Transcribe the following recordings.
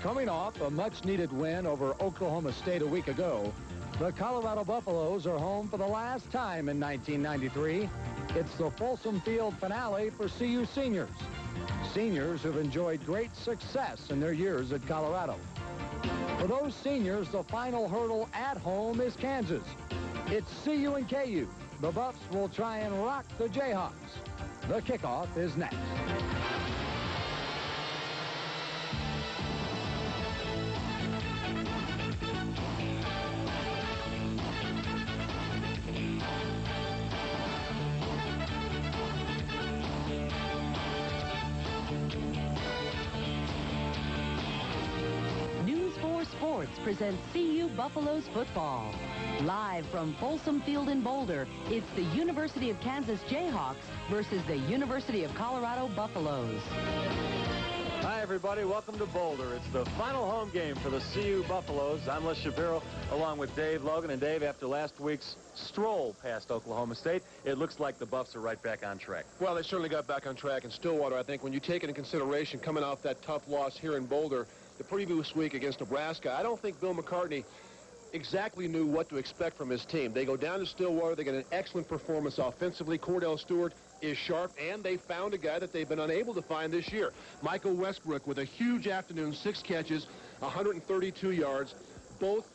Coming off a much-needed win over Oklahoma State a week ago, the Colorado Buffaloes are home for the last time in 1993. It's the Folsom Field finale for CU seniors. Seniors who've enjoyed great success in their years at Colorado. For those seniors, the final hurdle at home is Kansas. It's CU and KU. The Buffs will try and rock the Jayhawks. The kickoff is next. News 4 Sports presents CU Buffaloes football. Live from Folsom Field in Boulder, it's the University of Kansas Jayhawks versus the University of Colorado Buffaloes. Hi, everybody. Welcome to Boulder. It's the final home game for the CU Buffaloes. I'm Les Shapiro, along with Dave Logan. And Dave, after last week's stroll past Oklahoma State, it looks like the Buffs are right back on track. Well, they certainly got back on track in Stillwater. I think when you take into consideration coming off that tough loss here in Boulder the previous week against Nebraska, I don't think Bill McCartney exactly knew what to expect from his team. They go down to Stillwater. They get an excellent performance offensively. Cordell Stewart is sharp, and they found a guy that they've been unable to find this year. Michael Westbrook with a huge afternoon, 6 catches, 132 yards, both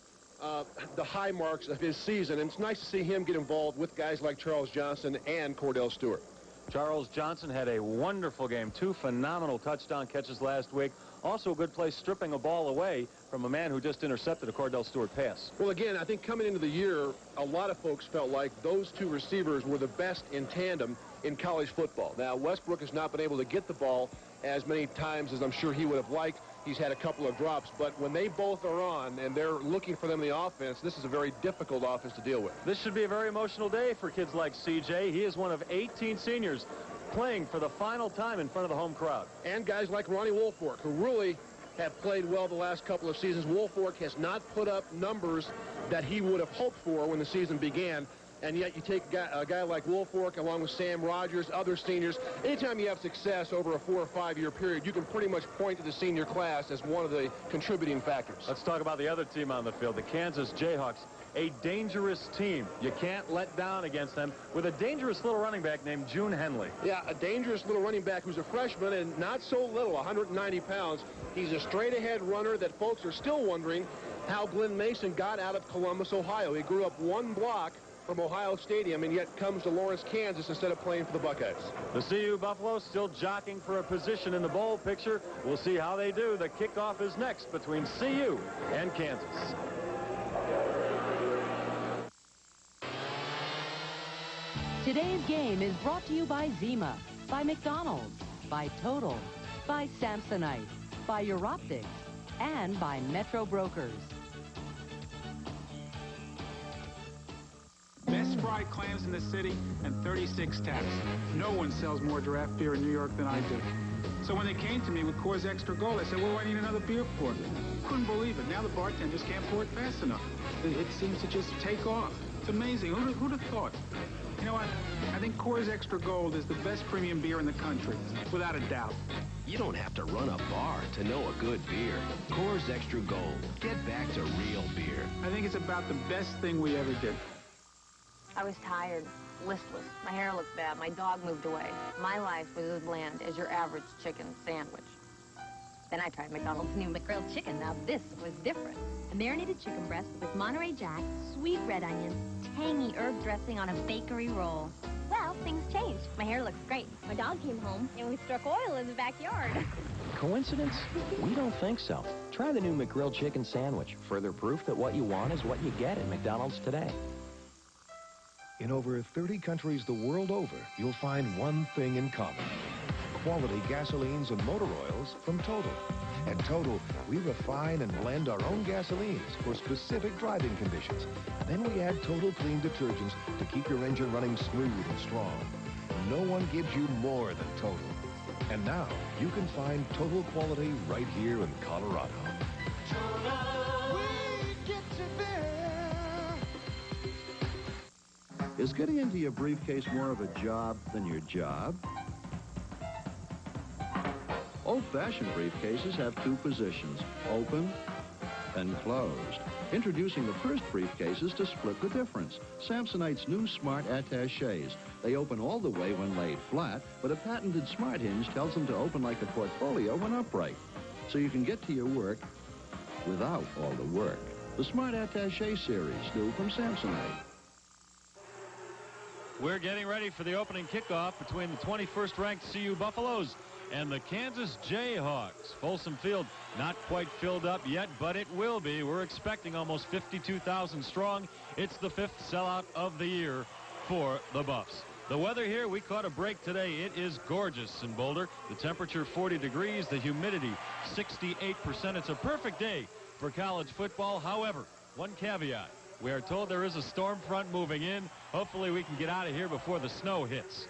the high marks of his season. And it's nice to see him get involved with guys like Charles Johnson and Cordell Stewart. Charles Johnson had a wonderful game. 2 phenomenal touchdown catches last week. Also a good play stripping a ball away from a man who just intercepted a Cordell Stewart pass. Well, again, I think coming into the year, a lot of folks felt like those 2 receivers were the best in tandem in college football. Now, Westbrook has not been able to get the ball as many times as I'm sure he would have liked. He's had a couple of drops, but when they both are on and they're looking for them in the offense, this is a very difficult offense to deal with. This should be a very emotional day for kids like CJ. He is one of 18 seniors playing for the final time in front of the home crowd. And guys like Ronnie Woolfolk, who really have played well the last couple of seasons. Woolfolk has not put up numbers that he would have hoped for when the season began. And yet you take a guy like Woolfolk along with Sam Rogers, other seniors. Anytime you have success over a 4 or 5 year period, you can pretty much point to the senior class as one of the contributing factors. Let's talk about the other team on the field, the Kansas Jayhawks. A dangerous team. You can't let down against them with a dangerous little running back named June Henley. Yeah, a dangerous little running back who's a freshman and not so little, 190 pounds. He's a straight-ahead runner that folks are still wondering how Glenn Mason got out of Columbus, Ohio. He grew up 1 block from Ohio Stadium and yet comes to Lawrence, Kansas instead of playing for the Buckeyes. The CU Buffaloes still jockeying for a position in the bowl picture. We'll see how they do. The kickoff is next between CU and Kansas. Today's game is brought to you by Zima, by McDonald's, by Total, by Samsonite, by Europtics, and by Metro Brokers. Best fried clams in the city and 36 taps. No one sells more draft beer in New York than I do. So when they came to me with Coors Extra Gold, I said, what do I need another beer for? Couldn't believe it. Now the bartenders can't pour it fast enough. It seems to just take off. It's amazing. Who'd have thought? You know what? I think Coors Extra Gold is the best premium beer in the country, without a doubt. You don't have to run a bar to know a good beer. Coors Extra Gold. Get back to real beer. I think it's about the best thing we ever did. I was tired, listless. My hair looked bad. My dog moved away. My life was as bland as your average chicken sandwich. Then I tried McDonald's new McGrilled chicken. Now this was different. A marinated chicken breast with Monterey Jack, sweet red onions, tangy herb dressing on a bakery roll. Well, things changed. My hair looks great. My dog came home, and we struck oil in the backyard. Coincidence? We don't think so. Try the new McGrilled chicken sandwich. Further proof that what you want is what you get at McDonald's today. In over 30 countries the world over, you'll find one thing in common. Quality gasolines and motor oils from Total. At Total, we refine and blend our own gasolines for specific driving conditions. Then we add Total Clean detergents to keep your engine running smooth and strong. No one gives you more than Total. And now, you can find Total quality right here in Colorado. Is getting into your briefcase more of a job than your job? Oak old-fashioned briefcases have two positions, open and closed. Introducing the first briefcases to split the difference. Samsonite's new smart attachés. They open all the way when laid flat, but a patented smart hinge tells them to open like a portfolio when upright. So you can get to your work without all the work. The Smart Attaché series, new from Samsonite. We're getting ready for the opening kickoff between the 21st ranked CU Buffaloes and the Kansas Jayhawks. Folsom Field not quite filled up yet, but it will be. We're expecting almost 52,000 strong. It's the 5th sellout of the year for the Buffs. The weather here, we caught a break today. It is gorgeous in Boulder. The temperature 40 degrees, the humidity 68%. It's a perfect day for college football. However, one caveat. We are told there is a storm front moving in. Hopefully we can get out of here before the snow hits.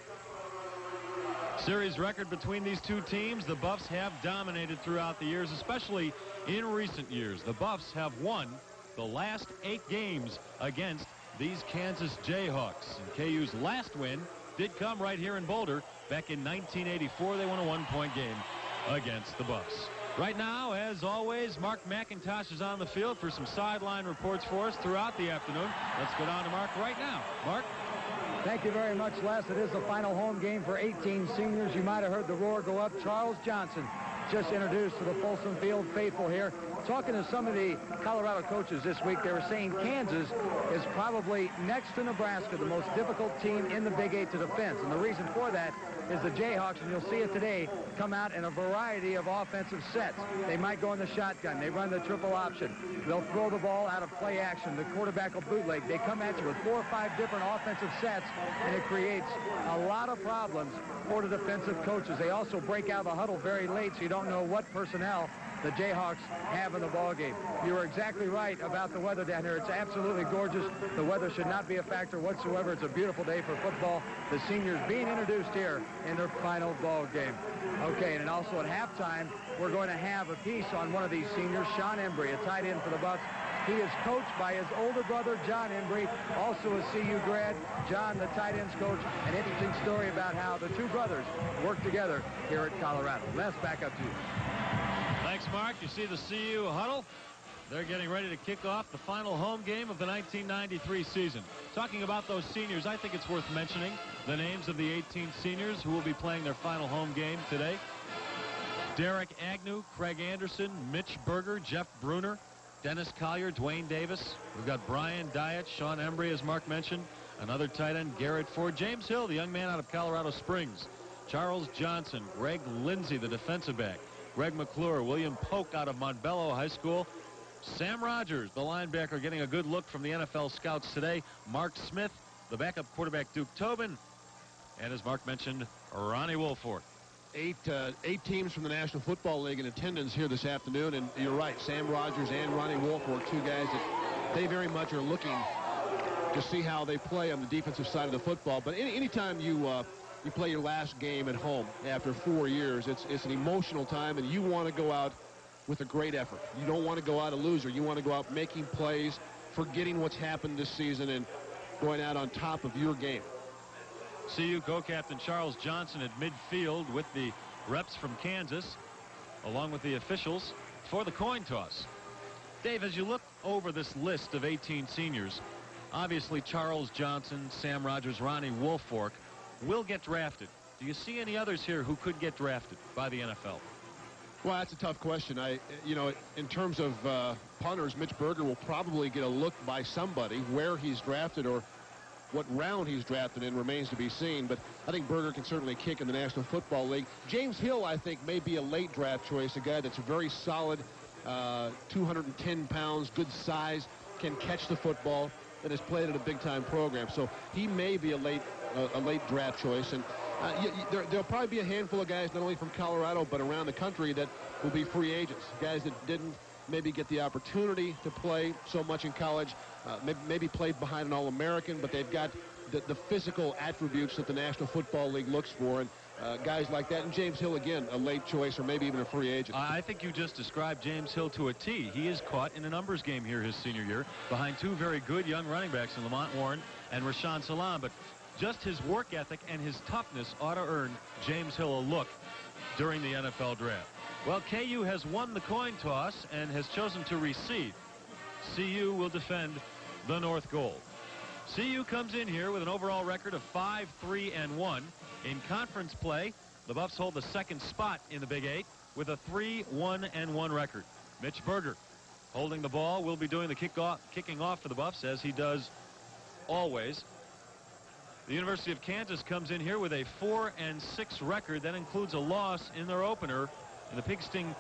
Series record between these two teams, the Buffs have dominated throughout the years, especially in recent years. The Buffs have won the last 8 games against these Kansas Jayhawks. And KU's last win did come right here in Boulder. Back in 1984, they won a 1-point game against the Buffs. Right now, as always, Mark McIntosh is on the field for some sideline reports for us throughout the afternoon. Let's go down to Mark right now. Mark? Thank you very much, Les. It is the final home game for 18 seniors. You might have heard the roar go up. Charles Johnson just introduced to the Folsom Field faithful here. Talking to some of the Colorado coaches this week, they were saying Kansas is probably next to Nebraska, the most difficult team in the Big 8 to defense. And the reason for that is the Jayhawks, and you'll see it today, come out in a variety of offensive sets. They might go in the shotgun. They run the triple option. They'll throw the ball out of play action. The quarterback will bootleg. They come at you with 4 or 5 different offensive sets, and it creates a lot of problems for the defensive coaches. They also break out of the huddle very late, so you don't know what personnel the Jayhawks have in the ballgame. You are exactly right about the weather down here. It's absolutely gorgeous. The weather should not be a factor whatsoever. It's a beautiful day for football. The seniors being introduced here in their final ball game. Okay, and also at halftime, we're going to have a piece on one of these seniors, Sean Embry, a tight end for the Buffs. He is coached by his older brother, John Embry, also a CU grad. John, the tight ends coach. An interesting story about how the two brothers work together here at Colorado. Les, back up to you. Thanks, Mark. You see the CU huddle. They're getting ready to kick off the final home game of the 1993 season. Talking about those seniors, I think it's worth mentioning the names of the 18 seniors who will be playing their final home game today. Derek Agnew, Craig Anderson, Mitch Berger, Jeff Bruner, Dennis Collier, Dwayne Davis. We've got Brian Diet, Sean Embry, as Mark mentioned, another tight end, Garrett Ford, James Hill, the young man out of Colorado Springs, Charles Johnson, Greg Lindsay, the defensive back, Greg McClure, William Polk out of Montbello High School, Sam Rogers, the linebacker, getting a good look from the NFL scouts today, Mark Smith, the backup quarterback, Duke Tobin, and as Mark mentioned, Ronnie Woolfolk. 8 teams from the National Football League in attendance here this afternoon, and you're right, Sam Rogers and Ronnie Woolfolk, 2 guys that they very much are looking to see how they play on the defensive side of the football. But anytime you play your last game at home after 4 years, it's an emotional time, and you want to go out with a great effort. You don't want to go out a loser. You want to go out making plays, forgetting what's happened this season, and going out on top of your game. CU co-captain Charles Johnson at midfield with the reps from Kansas, along with the officials for the coin toss. Dave, as you look over this list of 18 seniors, obviously Charles Johnson, Sam Rogers, Ronnie Woolfolk will get drafted. Do you see any others here who could get drafted by the NFL? Well, that's a tough question. In terms of punters, Mitch Berger will probably get a look by somebody. Where he's drafted or what round he's drafted in remains to be seen, but I think Berger can certainly kick in the National Football League. James Hill, I think, may be a late draft choice, a guy that's very solid, 210 pounds, good size, can catch the football, that has played at a big-time program. So he may be a late draft choice. And there'll probably be a handful of guys, not only from Colorado, but around the country that will be free agents, guys that didn't maybe get the opportunity to play so much in college, maybe played behind an All-American, but they've got the physical attributes that the National Football League looks for, and guys like that. And James Hill, again, a late choice or maybe even a free agent. I think you just described James Hill to a T. He is caught in a numbers game here his senior year behind 2 very good young running backs in Lamont Warren and Rashawn Salam, but just his work ethic and his toughness ought to earn James Hill a look during the NFL draft. Well, KU has won the coin toss and has chosen to receive. CU will defend the north goal. CU comes in here with an overall record of 5-3-1. In conference play, the Buffs hold the second spot in the Big 8 with a 3-1-1 record. Mitch Berger holding the ball will be doing the kicking off for the Buffs, as he does always. The University of Kansas comes in here with a 4-6 record. That includes a loss in their opener in the Pigskin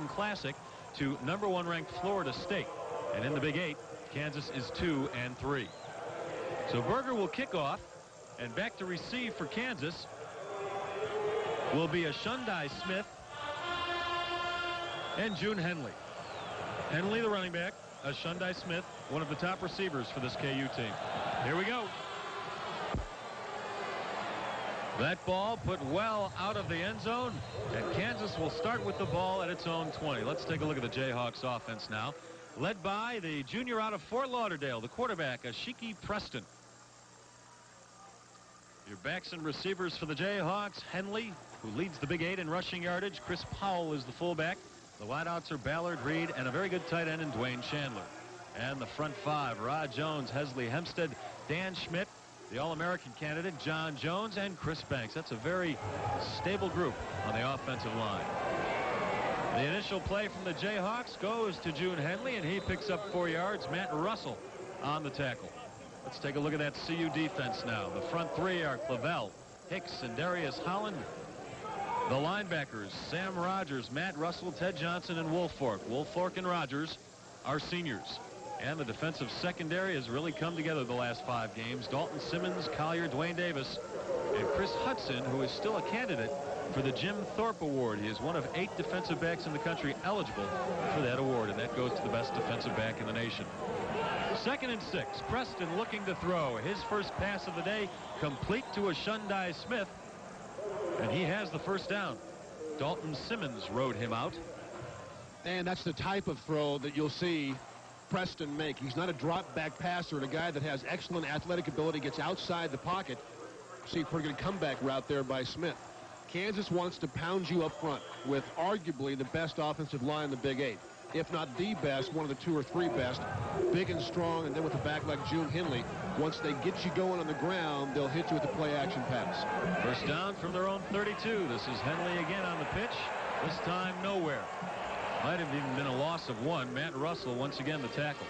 Classic to #1 ranked Florida State. And in the Big 8, Kansas is 2-3. So Berger will kick off, and back to receive for Kansas will be Ashundai Smith and June Henley. Henley, the running back. Ashundai Smith, one of the top receivers for this KU team. Here we go. That ball put well out of the end zone, and Kansas will start with the ball at its own 20. Let's take a look at the Jayhawks offense now, led by the junior out of Fort Lauderdale, the quarterback, Ashiki Preston. Your backs and receivers for the Jayhawks: Henley, who leads the Big 8 in rushing yardage. Chris Powell is the fullback. The wideouts are Ballard, Reed, and a very good tight end in Dwayne Chandler. And the front five: Rod Jones, Hesley Hempstead, Dan Schmidt, the All-American candidate John Jones, and Chris Banks. That's a very stable group on the offensive line. The initial play from the Jayhawks goes to June Henley, and he picks up 4 yards. Matt Russell on the tackle. Let's take a look at that CU defense now. The front three are Clavel, Hicks, and Darius Holland. The linebackers: Sam Rogers, Matt Russell, Ted Johnson, and Woolfolk. Woolfolk and Rogers are seniors. And the defensive secondary has really come together the last 5 games. Dalton Simmons, Collier, Dwayne Davis, and Chris Hudson, who is still a candidate for the Jim Thorpe Award. He is one of 8 defensive backs in the country eligible for that award, and that goes to the best defensive back in the nation. 2nd and 6. Preston looking to throw. His first pass of the day, complete to Ashundai Smith, and he has the first down. Dalton Simmons rode him out. And that's the type of throw that you'll see Preston make. He's not a drop back passer, and a guy that has excellent athletic ability, gets outside the pocket. See a pretty good comeback route there by Smith. Kansas wants to pound you up front with arguably the best offensive line in the Big 8. If not the best, one of the 2 or 3 best. Big and strong, and then with a back like June Henley, once they get you going on the ground, they'll hit you with the play-action pass. First down from their own 32. This is Henley again on the pitch. This time nowhere. Might have even been a loss of 1. Matt Russell once again the tackle.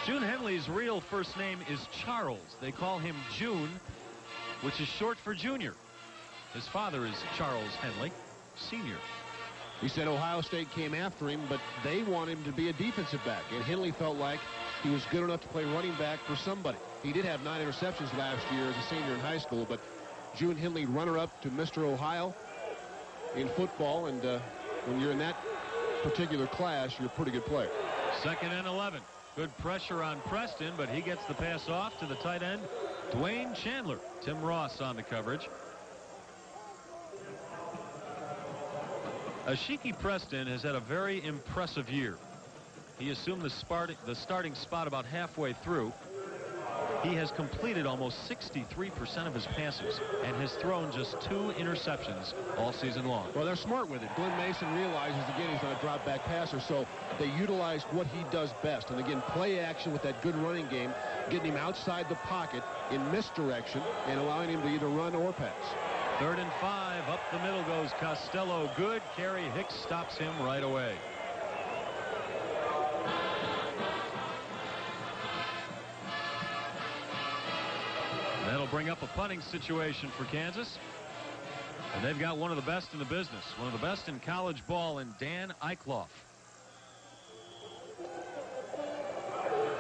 June Henley's real first name is Charles. They call him June, which is short for junior. His father is Charles Henley, senior. He said Ohio State came after him, but they want him to be a defensive back, and Henley felt like he was good enough to play running back for somebody. He did have 9 interceptions last year as a senior in high school, but June Henley, runner-up to Mr. Ohio in football, and when you're in that particular class, you're a pretty good player. 2nd and 11. Good pressure on Preston, but he gets the pass off to the tight end, Dwayne Chandler. Tim Ross on the coverage. Ashiki Preston has had a very impressive year. He assumed the starting spot about halfway through. He has completed almost 63% of his passes and has thrown just 2 interceptions all season long. Well, they're smart with it. Glenn Mason realizes, again, he's not a drop-back passer, so they utilize what he does best. And again, play action with that good running game, getting him outside the pocket in misdirection and allowing him to either run or pass. 3rd and 5. Up the middle goes Costello. Good carry. Hicks stops him right away. That'll bring up a punting situation for Kansas. And they've got one of the best in the business, one of the best in college ball, in Dan Eichloff.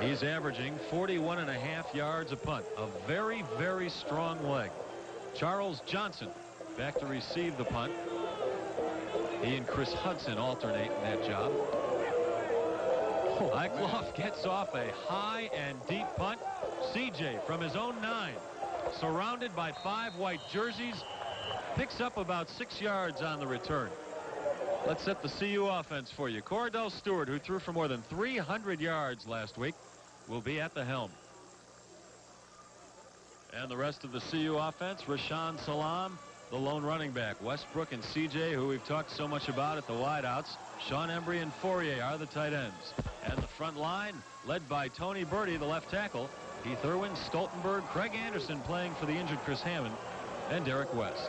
He's averaging 41.5 yards a punt. A very, very strong leg. Charles Johnson back to receive the punt. He and Chris Hudson alternate in that job. Eichloff gets off a high and deep punt. CJ from his own 9, surrounded by 5 white jerseys, picks up about 6 yards on the return. Let's set the CU offense for you. Cordell Stewart, who threw for more than 300 yards last week, will be at the helm. And the rest of the CU offense: Rashaan Salam, the lone running back. Westbrook and C.J., who we've talked so much about at the wideouts. Sean Embry and Fourier are the tight ends. And the front line, led by Tony Bertie, the left tackle. Heath Irwin, Stoltenberg, Craig Anderson playing for the injured Chris Hammond, and Derek West.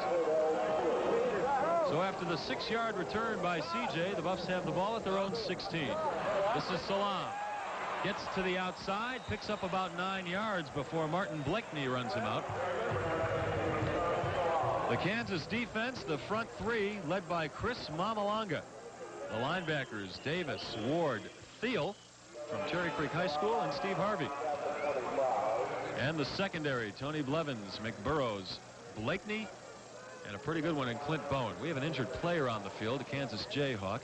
So after the 6-yard return by C.J., the Buffs have the ball at their own 16. This is Salam. Gets to the outside, picks up about 9 yards before Martin Blakeney runs him out. The Kansas defense, the front three, led by Chris Mamalanga. The linebackers, Davis, Ward, Thiel from Cherry Creek High School, and Steve Harvey. And the secondary, Tony Blevins, McBurrows, Blakeney, and a pretty good one in Clint Bowen. We have an injured player on the field, a Kansas Jayhawk.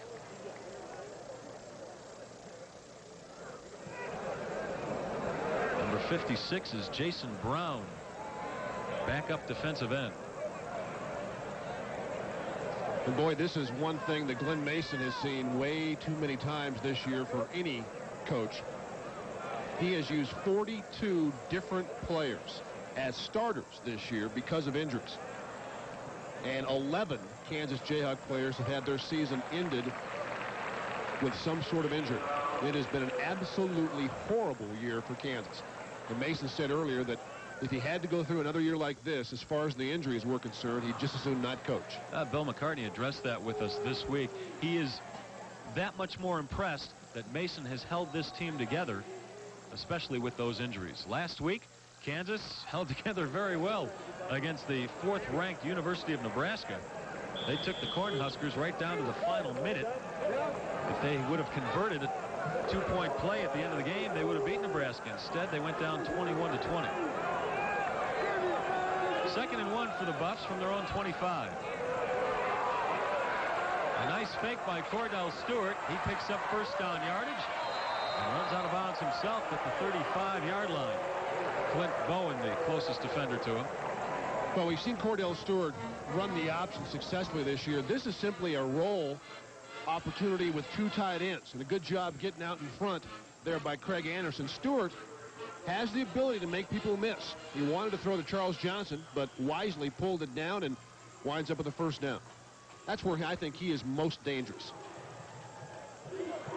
Number 56 is Jason Brown, backup defensive end. And boy, this is one thing that Glenn Mason has seen way too many times this year for any coach. He has used 42 different players as starters this year because of injuries. And 11 Kansas Jayhawk players have had their season ended with some sort of injury. It has been an absolutely horrible year for Kansas. And Mason said earlier that if he had to go through another year like this, as far as the injuries were concerned, he'd just as soon not coach. Bill McCartney addressed that with us this week. He is that much more impressed that Mason has held this team together, especially with those injuries. Last week, Kansas held together very well against the 4th-ranked University of Nebraska. They took the Cornhuskers right down to the final minute. If they would have converted a 2-point play at the end of the game, they would have beaten Nebraska. Instead, they went down 21-20. 2nd and 1 for the Buffs from their own 25. A nice fake by Cordell Stewart. He picks up first down yardage and runs out of bounds himself at the 35-yard line. Clint Bowen, the closest defender to him. Well, we've seen Cordell Stewart run the option successfully this year. This is simply a roll opportunity with 2 tight ends, and a good job getting out in front there by Craig Anderson. Stewart has the ability to make people miss. He wanted to throw to Charles Johnson, but wisely pulled it down and winds up with a first down. That's where I think he is most dangerous.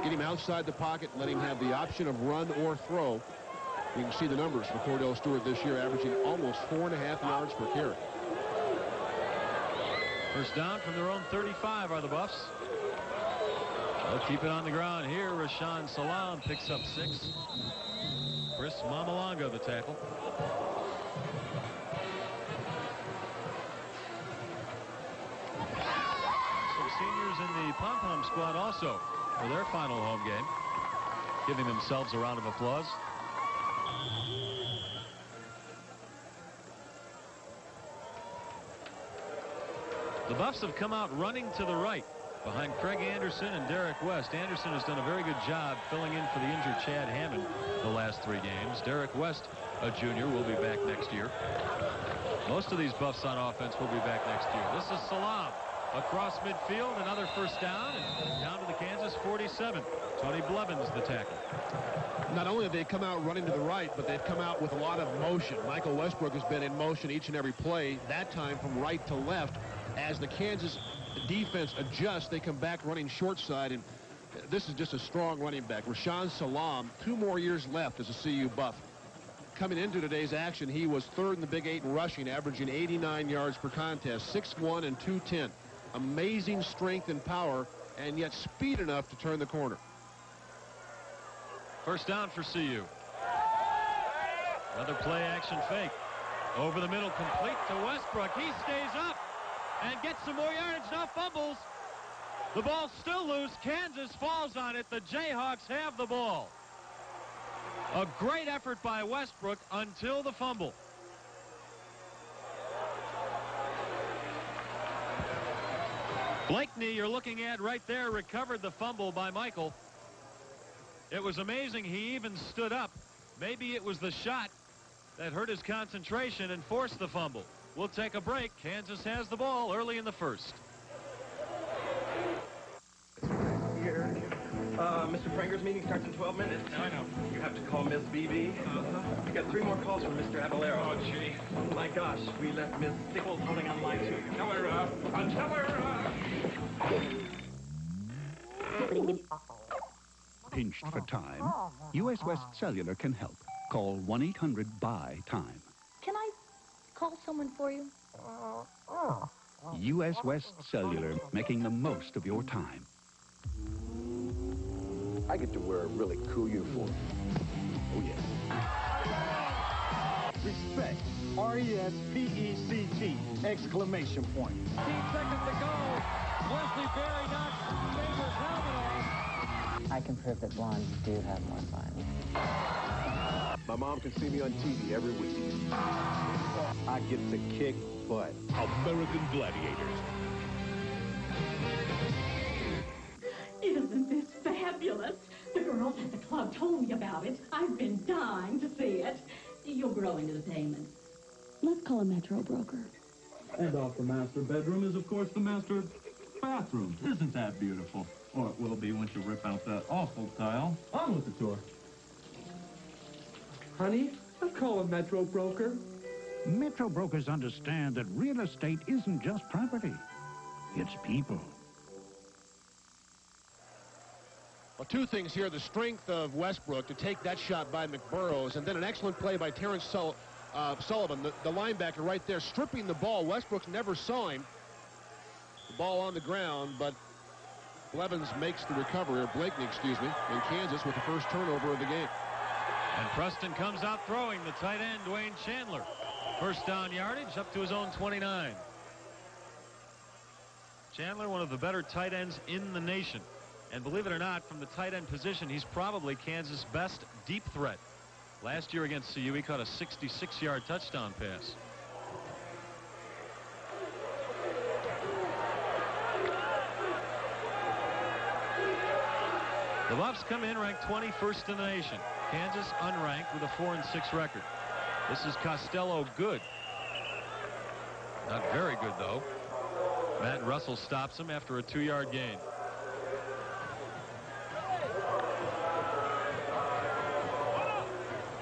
Get him outside the pocket, let him have the option of run or throw. You can see the numbers for Cordell Stewart this year, averaging almost 4.5 yards per carry. First down from their own 35 are the Buffs. They'll keep it on the ground here. Rashawn Salam picks up 6. Chris Mamalanga, the tackle. Some seniors in the pom-pom squad also for their final home game, giving themselves a round of applause. The Buffs have come out running to the right behind Craig Anderson and Derek West. Anderson has done a very good job filling in for the injured Chad Hammond the last 3 games. Derek West, a junior, will be back next year. Most of these Buffs on offense will be back next year. This is Salam across midfield, another first down, and down to the Kansas 47. Tony Blevins, the tackle. Not only have they come out running to the right, but they've come out with a lot of motion. Michael Westbrook has been in motion each and every play, that time from right to left. As the Kansas defense adjusts, they come back running short side, and this is just a strong running back. Rashawn Salam, 2 more years left as a CU Buff. Coming into today's action, he was 3rd in the Big 8 in rushing, averaging 89 yards per contest, 6'1" and 210. Amazing strength and power, and yet speed enough to turn the corner. First down for CU. Another play action fake. Over the middle, complete to Westbrook. He stays up and gets some more yardage, now fumbles. The ball's still loose. Kansas falls on it. The Jayhawks have the ball. A great effort by Westbrook until the fumble. Blakeney, you're looking at right there, recovered the fumble by Michael. It was amazing he even stood up. Maybe it was the shot that hurt his concentration and forced the fumble. We'll take a break. Kansas has the ball early in the first. Mr. Pranger's meeting starts in 12 minutes. I know. You have to call Miss BB. We got 3 more calls from Mr. Avalero. Oh, gee. My gosh, we left Miss Stickles holding on line 2. Tell her, Pinched for time? U.S. West Cellular can help. Call 1-800-BUY-TIME. Can I call someone for you? U.S. West Cellular, making the most of your time. I get to wear a really cool uniform. Oh, yeah. Respect. R-E-S-P-E-C-T! Exclamation point. 15 seconds to go. Wesley Berry knocks Chambers' helmet off. I can prove that blondes do have more fun. My mom can see me on TV every week. I get to kick butt. American Gladiators. Isn't this fabulous? The girls at the club told me about it. I've been dying to see it. You'll grow into the payment. Let's call a Metro broker. And off the master bedroom is, of course, the master bathroom. Isn't that beautiful? Or it will be once you rip out that awful tile. On with the tour. Honey, let's call a Metro broker. Metro brokers understand that real estate isn't just property. It's people. Well, 2 things here. The strength of Westbrook to take that shot by McBurrows, and then an excellent play by Terrence Sullivan, the linebacker right there, stripping the ball. Westbrook never saw him. The ball on the ground, but Blevins makes the recovery, or Blakeney, excuse me, in Kansas with the first turnover of the game. And Preston comes out throwing the tight end, Dwayne Chandler. First down yardage up to his own 29. Chandler, one of the better tight ends in the nation. And believe it or not, from the tight end position, he's probably Kansas' best deep threat. Last year against CU, he caught a 66-yard touchdown pass. The Buffs come in ranked 21st in the nation. Kansas unranked with a 4-6 record. This is Costello good. Not very good, though. Matt Russell stops him after a 2-yard gain.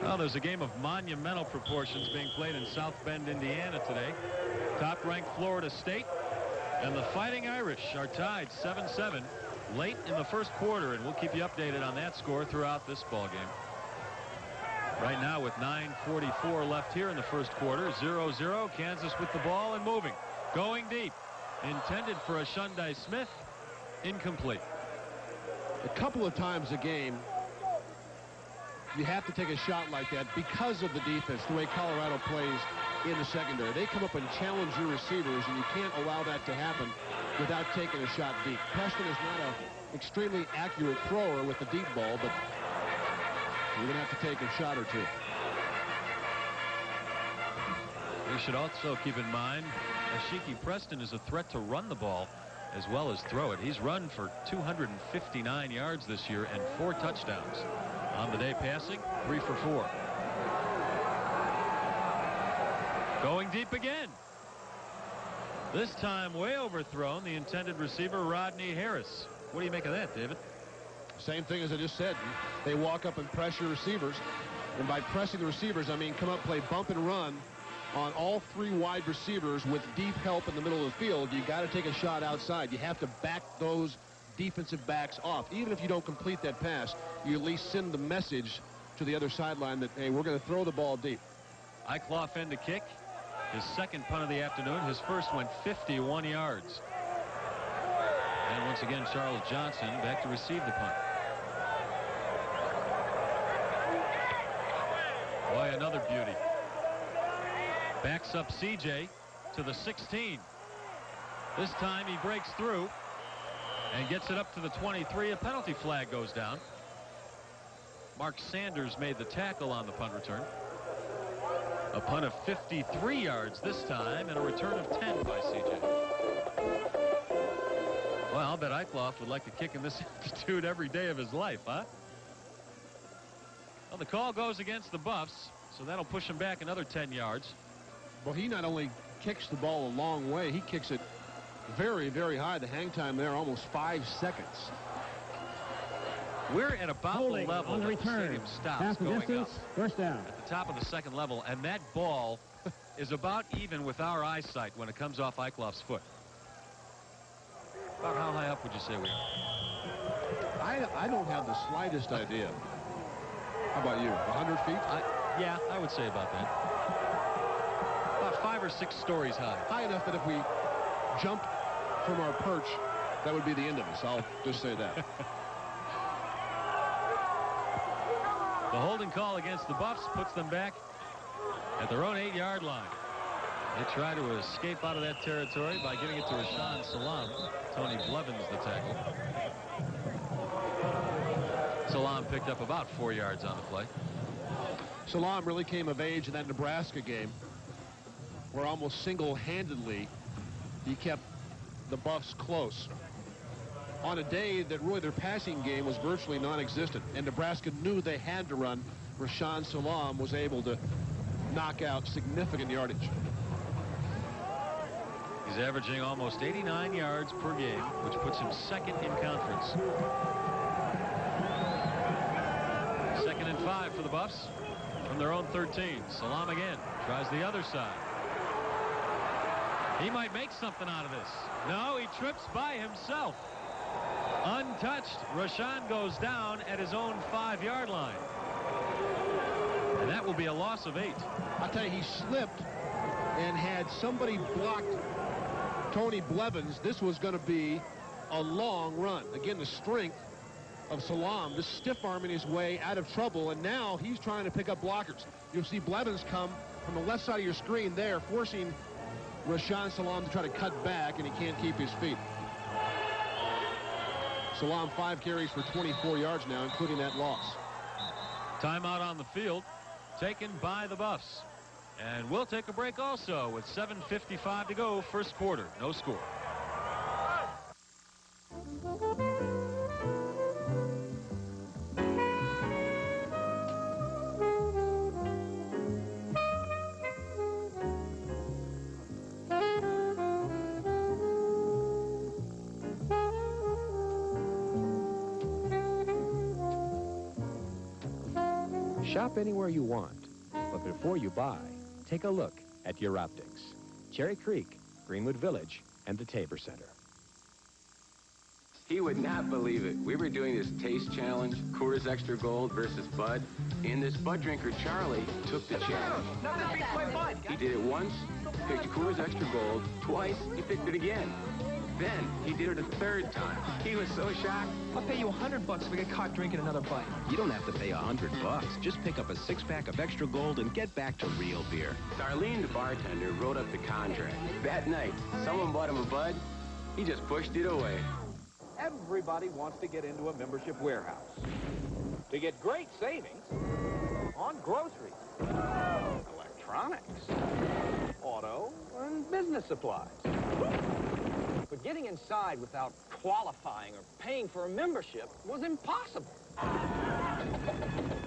Well, there's a game of monumental proportions being played in South Bend, Indiana today. Top-ranked Florida State and the Fighting Irish are tied 7-7 late in the first quarter, and we'll keep you updated on that score throughout this ball game. Right now with 9:44 left here in the first quarter, 0-0. Kansas with the ball and moving. Going deep. Intended for a Shundai Smith. Incomplete. A couple of times a game, you have to take a shot like that because of the defense, the way Colorado plays in the secondary. They come up and challenge your receivers, and you can't allow that to happen without taking a shot deep. Preston is not an extremely accurate thrower with the deep ball, but you're going to have to take a shot or 2. We should also keep in mind Ashiki Preston is a threat to run the ball as well as throw it. He's run for 259 yards this year and 4 touchdowns. On the day passing, 3 for 4. Going deep again. This time way overthrown, the intended receiver, Rodney Harris. What do you make of that, David? Same thing as I just said. They walk up and pressure receivers. And by pressing the receivers, I mean come up, play bump and run on all 3 wide receivers with deep help in the middle of the field. You got to take a shot outside. You have to back those defensive backs off. Even if you don't complete that pass, you at least send the message to the other sideline that, hey, we're going to throw the ball deep. Eichloff in to kick. His second punt of the afternoon. His first went 51 yards. And once again, Charles Johnson back to receive the punt. Boy, another beauty. Backs up CJ to the 16. This time he breaks through and gets it up to the 23. A penalty flag goes down. Mark Sanders made the tackle on the punt return. A punt of 53 yards this time and a return of 10 by CJ. Well, I'll bet Eichloff would like to kick in this altitude every day of his life, huh? Well, the call goes against the Buffs, so that'll push him back another 10 yards. Well, he not only kicks the ball a long way, he kicks it very, very high. The hang time there, almost 5 seconds. We're at about Holding the level on the that the return. stadium stops Half the going distance, up. first down. At the top of the second level, and that ball is about even with our eyesight when it comes off Eichlof's foot. About how high up would you say we are? I don't have the slightest idea. How about you? 100 feet? Yeah, I would say about that. About 5 or 6 stories high. High enough that if we jumped from our perch, that would be the end of us. I'll just say that. The holding call against the Buffs puts them back at their own 8-yard line. They try to escape out of that territory by giving it to Rashaan Salam. Tony Blevins, the tackle. Salam picked up about 4 yards on the play. Salam really came of age in that Nebraska game, where almost single-handedly he kept the Buffs close on a day that really their passing game was virtually non-existent, and Nebraska knew they had to run. Rashaan Salam was able to knock out significant yardage. He's averaging almost 89 yards per game, which puts him second in conference. 2nd and 5 for the Buffs from their own 13. Salam again tries the other side. He might make something out of this. No, he trips by himself. Untouched, Rashaan goes down at his own 5-yard line. And that will be a loss of 8. I'll tell you, he slipped, and had somebody blocked Tony Blevins, this was going to be a long run. Again, the strength of Salam, just stiff-arming his way out of trouble, and now he's trying to pick up blockers. You'll see Blevins come from the left side of your screen there, forcing Rashaan Salam to try to cut back, and he can't keep his feet. Salam 5 carries for 24 yards now, including that loss. Timeout on the field, taken by the Buffs. And we'll take a break also with 7:55 to go, first quarter. No score. Shop anywhere you want, but before you buy, take a look at your optics. Cherry Creek, Greenwood Village, and the Tabor Center. He would not believe it. We were doing this taste challenge, Coors Extra Gold versus Bud, and this Bud drinker, Charlie, took the challenge. Nothing beats my Bud. He did it once, picked Coors Extra Gold. Twice, he picked it again. Then, he did it a 3rd time. He was so shocked. I'll pay you $100 if I get caught drinking another Bud. You don't have to pay $100. Just pick up a 6-pack of Extra Gold and get back to real beer. Darlene, the bartender, wrote up the contract. That night, someone bought him a Bud. He just pushed it away. Everybody wants to get into a membership warehouse to get great savings on groceries, electronics, auto, and business supplies. But getting inside without qualifying or paying for a membership was impossible.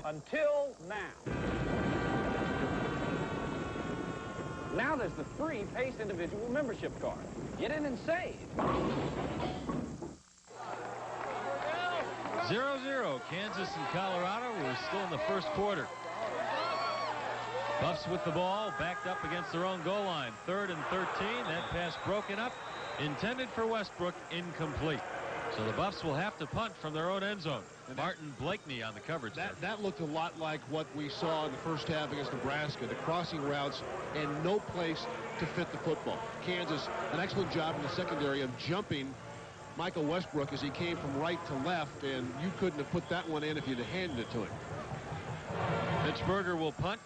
Until now. Now there's the free Pace individual membership card. Get in and save. 0-0, Kansas and Colorado. We're still in the first quarter. Buffs with the ball, backed up against their own goal line. 3rd and 13. That pass broken up, intended for Westbrook, incomplete. So the Buffs will have to punt from their own end zone. Martin Blakeney on the coverage. That looked a lot like what we saw in the first half against Nebraska. The crossing routes and no place to fit the football. Kansas, an excellent job in the secondary of jumping Michael Westbrook as he came from right to left, and you couldn't have put that one in if you'd have handed it to him. Pittsburgher will punt,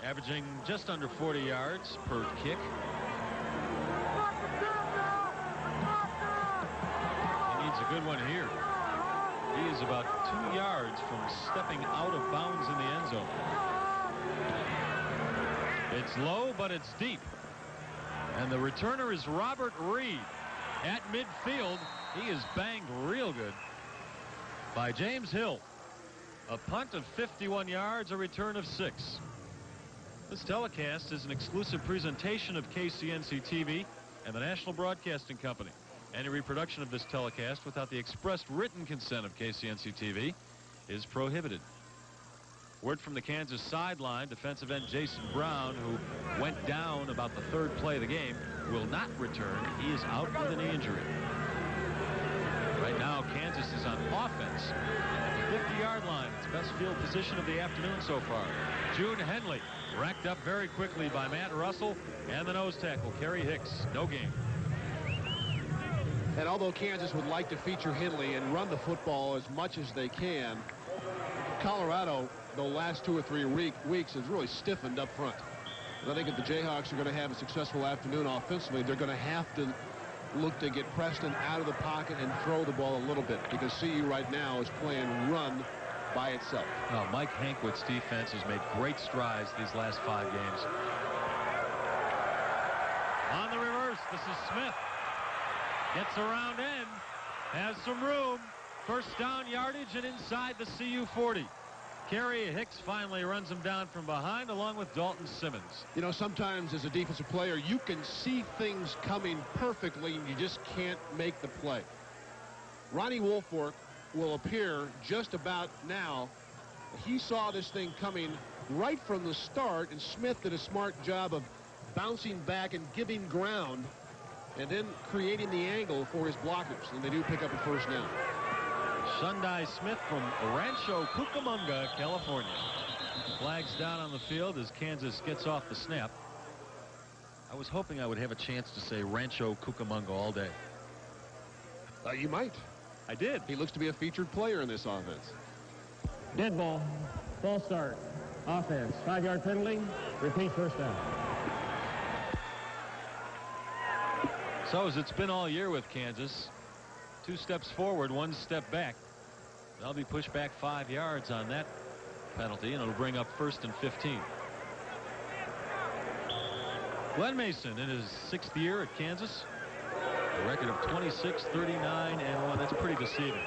averaging just under 40 yards per kick. He needs a good one here. He is about 2 yards from stepping out of bounds in the end zone. It's low, but it's deep. And the returner is Robert Reed. At midfield, he is banged real good by James Hill. A punt of 51 yards, a return of 6. This telecast is an exclusive presentation of KCNC TV and the National Broadcasting Company. Any reproduction of this telecast without the expressed written consent of KCNC-TV is prohibited. Word from the Kansas sideline, defensive end Jason Brown, who went down about the third play of the game, will not return. He is out with a knee injury. Right now, Kansas is on offense at the 50-yard line. It's best field position of the afternoon so far. June Henley racked up very quickly by Matt Russell, and the nose tackle, Kerry Hicks. No gain. And although Kansas would like to feature Henley and run the football as much as they can, Colorado, the last 2 or 3 weeks, has really stiffened up front. And I think if the Jayhawks are going to have a successful afternoon offensively, they're going to have to look to get Preston out of the pocket and throw the ball a little bit, because CU right now is playing run by itself. Well, Mike Hankwitz's defense has made great strides these last 5 games. On the reverse, this is Smith. Gets around in, has some room. First down yardage and inside the CU 40. Kerry Hicks finally runs him down from behind along with Dalton Simmons. You know, sometimes as a defensive player, you can see things coming perfectly and you just can't make the play. Ronnie Woolfolk will appear just about now. He saw this thing coming right from the start, and Smith did a smart job of bouncing back and giving ground and then creating the angle for his blockers, and they do pick up a first down. Shundai Smith from Rancho Cucamonga, California. Flags down on the field as Kansas gets off the snap. I was hoping I would have a chance to say Rancho Cucamonga all day. You might. I did. He looks to be a featured player in this offense. Dead ball. False start. Offense. 5-yard penalty. Repeat first down. So as it's been all year with Kansas, 2 steps forward, 1 step back. They'll be pushed back 5 yards on that penalty, and it'll bring up 1st and 15. Glenn Mason in his 6th year at Kansas. A record of 26, 39, and 1. That's pretty deceiving.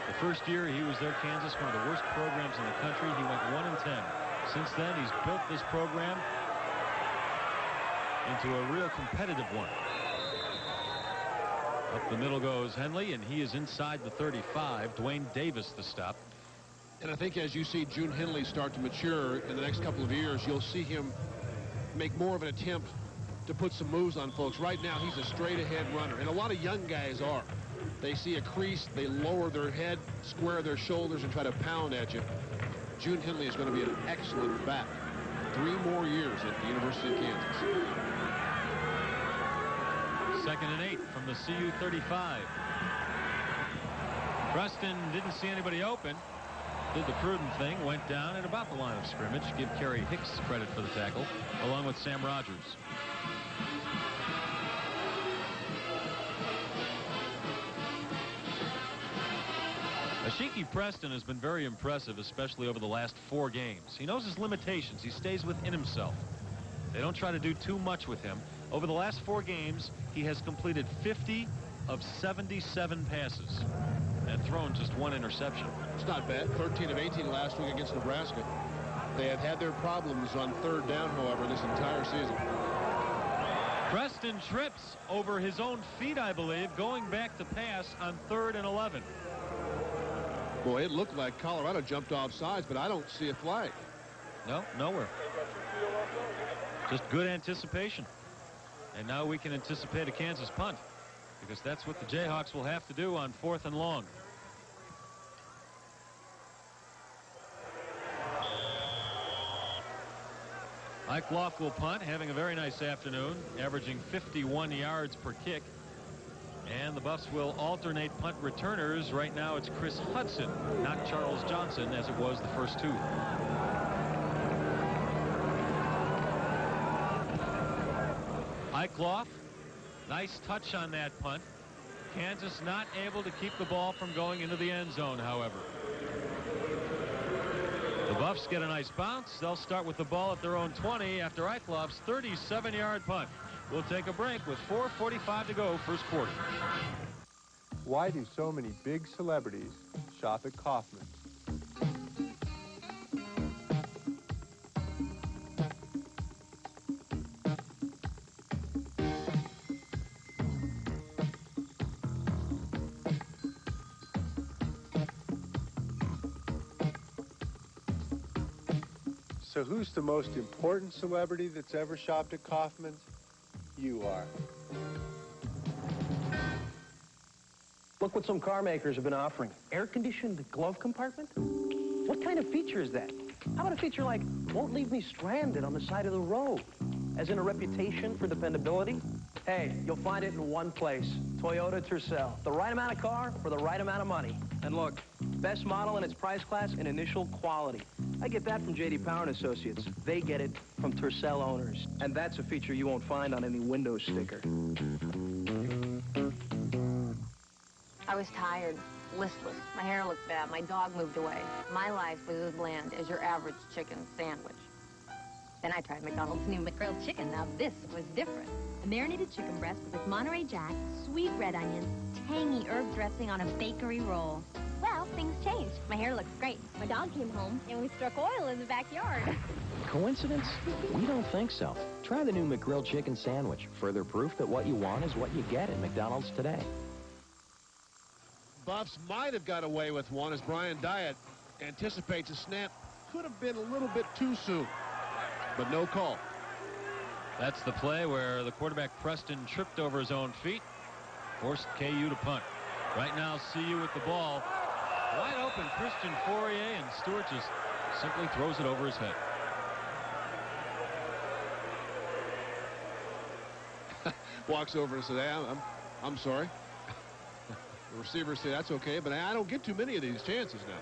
The first year he was there, Kansas, one of the worst programs in the country. He went 1-10. Since then, he's built this program into a real competitive one. Up the middle goes Henley, and he is inside the 35. Dwayne Davis the stop. And I think as you see June Henley start to mature in the next couple of years, you'll see him make more of an attempt to put some moves on folks. Right now, he's a straight-ahead runner, and a lot of young guys are. They see a crease, they lower their head, square their shoulders, and try to pound at you. June Henley is going to be an excellent back. 3 more years at the University of Kansas. 2nd and 8 from the CU 35. Preston didn't see anybody open. Did the prudent thing, went down at about the line of scrimmage. Give Kerry Hicks credit for the tackle, along with Sam Rogers. Ashiki Preston has been very impressive, especially over the last 4 games. He knows his limitations. He stays within himself. They don't try to do too much with him. Over the last 4 games, he has completed 50 of 77 passes and thrown just 1 interception. It's not bad. 13 of 18 last week against Nebraska. They have had their problems on 3rd down, however, this entire season. Preston trips over his own feet, I believe, going back to pass on 3rd and 11. Boy, it looked like Colorado jumped off sides, but I don't see a flag. No, nowhere. Just good anticipation. And now we can anticipate a Kansas punt, because that's what the Jayhawks will have to do on 4th and long. Ike Loft will punt, having a very nice afternoon, averaging 51 yards per kick. And the Buffs will alternate punt returners. Right now it's Chris Hudson, not Charles Johnson, as it was the first 2. Ike Loft, nice touch on that punt. Kansas not able to keep the ball from going into the end zone, however. The Buffs get a nice bounce. They'll start with the ball at their own 20 after Ike Loft's 37-yard punt. We'll take a break with 4:45 to go, first quarter. Why do so many big celebrities shop at Kaufman? So who's the most important celebrity that's ever shopped at Kaufman's? You are. Look what some car makers have been offering. Air-conditioned glove compartment? What kind of feature is that? How about a feature like, won't leave me stranded on the side of the road? As in a reputation for dependability? Hey, you'll find it in one place. Toyota Tercel. The right amount of car for the right amount of money. And look, best model in its price class and initial quality. I get that from J.D. Power and Associates. They get it from Tercel owners. And that's a feature you won't find on any window sticker. I was tired, listless. My hair looked bad. My dog moved away. My life was as bland as your average chicken sandwich. Then I tried McDonald's new McGrilled chicken. Now this was different. A marinated chicken breast with Monterey Jack, sweet red onions, tangy herb dressing on a bakery roll. Well, things changed. My hair looks great. My dog came home, and we struck oil in the backyard. Coincidence? We don't think so. Try the new McGrilled chicken sandwich. Further proof that what you want is what you get at McDonald's today. Buffs might have got away with one as Brian Dyatt anticipates a snap. Could have been a little bit too soon, but no call. That's the play where the quarterback Preston tripped over his own feet, forced KU to punt. Right now, CU with the ball. Wide open, Christian Fourier, and Stewart just simply throws it over his head. Walks over and says, hey, I'm sorry. The receivers say that's okay, but I don't get too many of these chances now.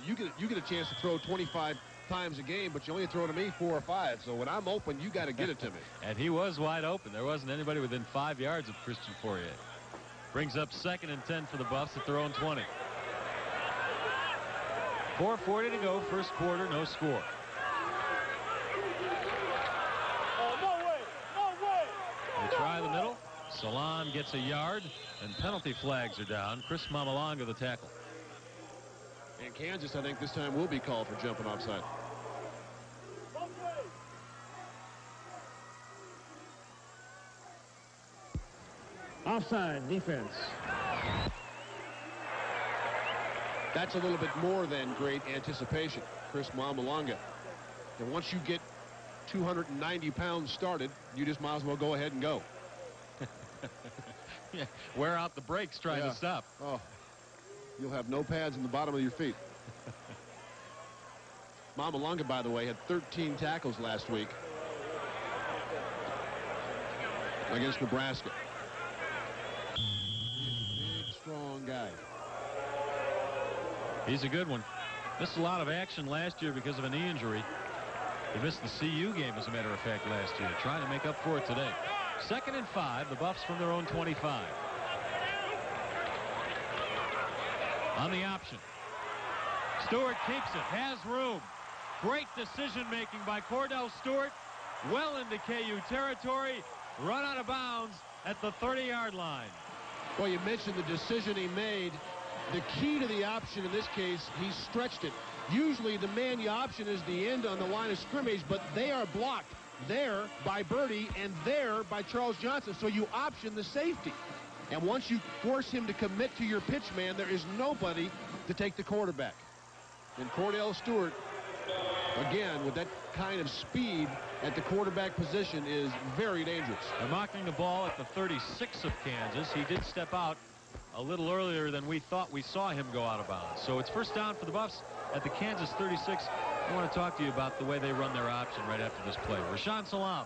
You get a chance to throw 25 times a game, but you only throw to me 4 or 5. So when I'm open, you got to get it to me. And he was wide open. There wasn't anybody within 5 yards of Christian Fourier. Brings up 2nd and 10 for the Buffs at their own 20. 4:40 to go, first quarter, no score. Oh, no way! No way! They try the middle. Salam gets a yard, and penalty flags are down. Chris Mamalonga, the tackle. And Kansas, I think this time will be called for jumping offside. Offside defense. That's a little bit more than great anticipation. Chris Mamalonga. And once you get 290 pounds started, you just might as well go ahead and go. Yeah, wear out the brakes trying to stop. Oh, you'll have no pads in the bottom of your feet. Mamalonga, by the way, had 13 tackles last week against Nebraska. Big, strong guy. He's a good one. Missed a lot of action last year because of a knee injury. He missed the CU game, as a matter of fact, last year. Trying to make up for it today. 2nd and 5, the Buffs from their own 25. On the option. Stewart keeps it, has room. Great decision-making by Cordell Stewart. Well into KU territory. Run out of bounds at the 30-yard line. Well, you mentioned the decision he made. The key to the option in this case, he stretched it. Usually the man you option is the end on the line of scrimmage, but they are blocked there by Birdie and there by Charles Johnson. So you option the safety. And once you force him to commit to your pitch man, there is nobody to take the quarterback. And Cordell Stewart, again, with that kind of speed at the quarterback position, is very dangerous. They're mocking the ball at the 36 of Kansas. He did step out a little earlier than we thought we saw him go out of bounds. So it's first down for the Buffs at the Kansas 36. I want to talk to you about the way they run their option right after this play. Rashaan Salam.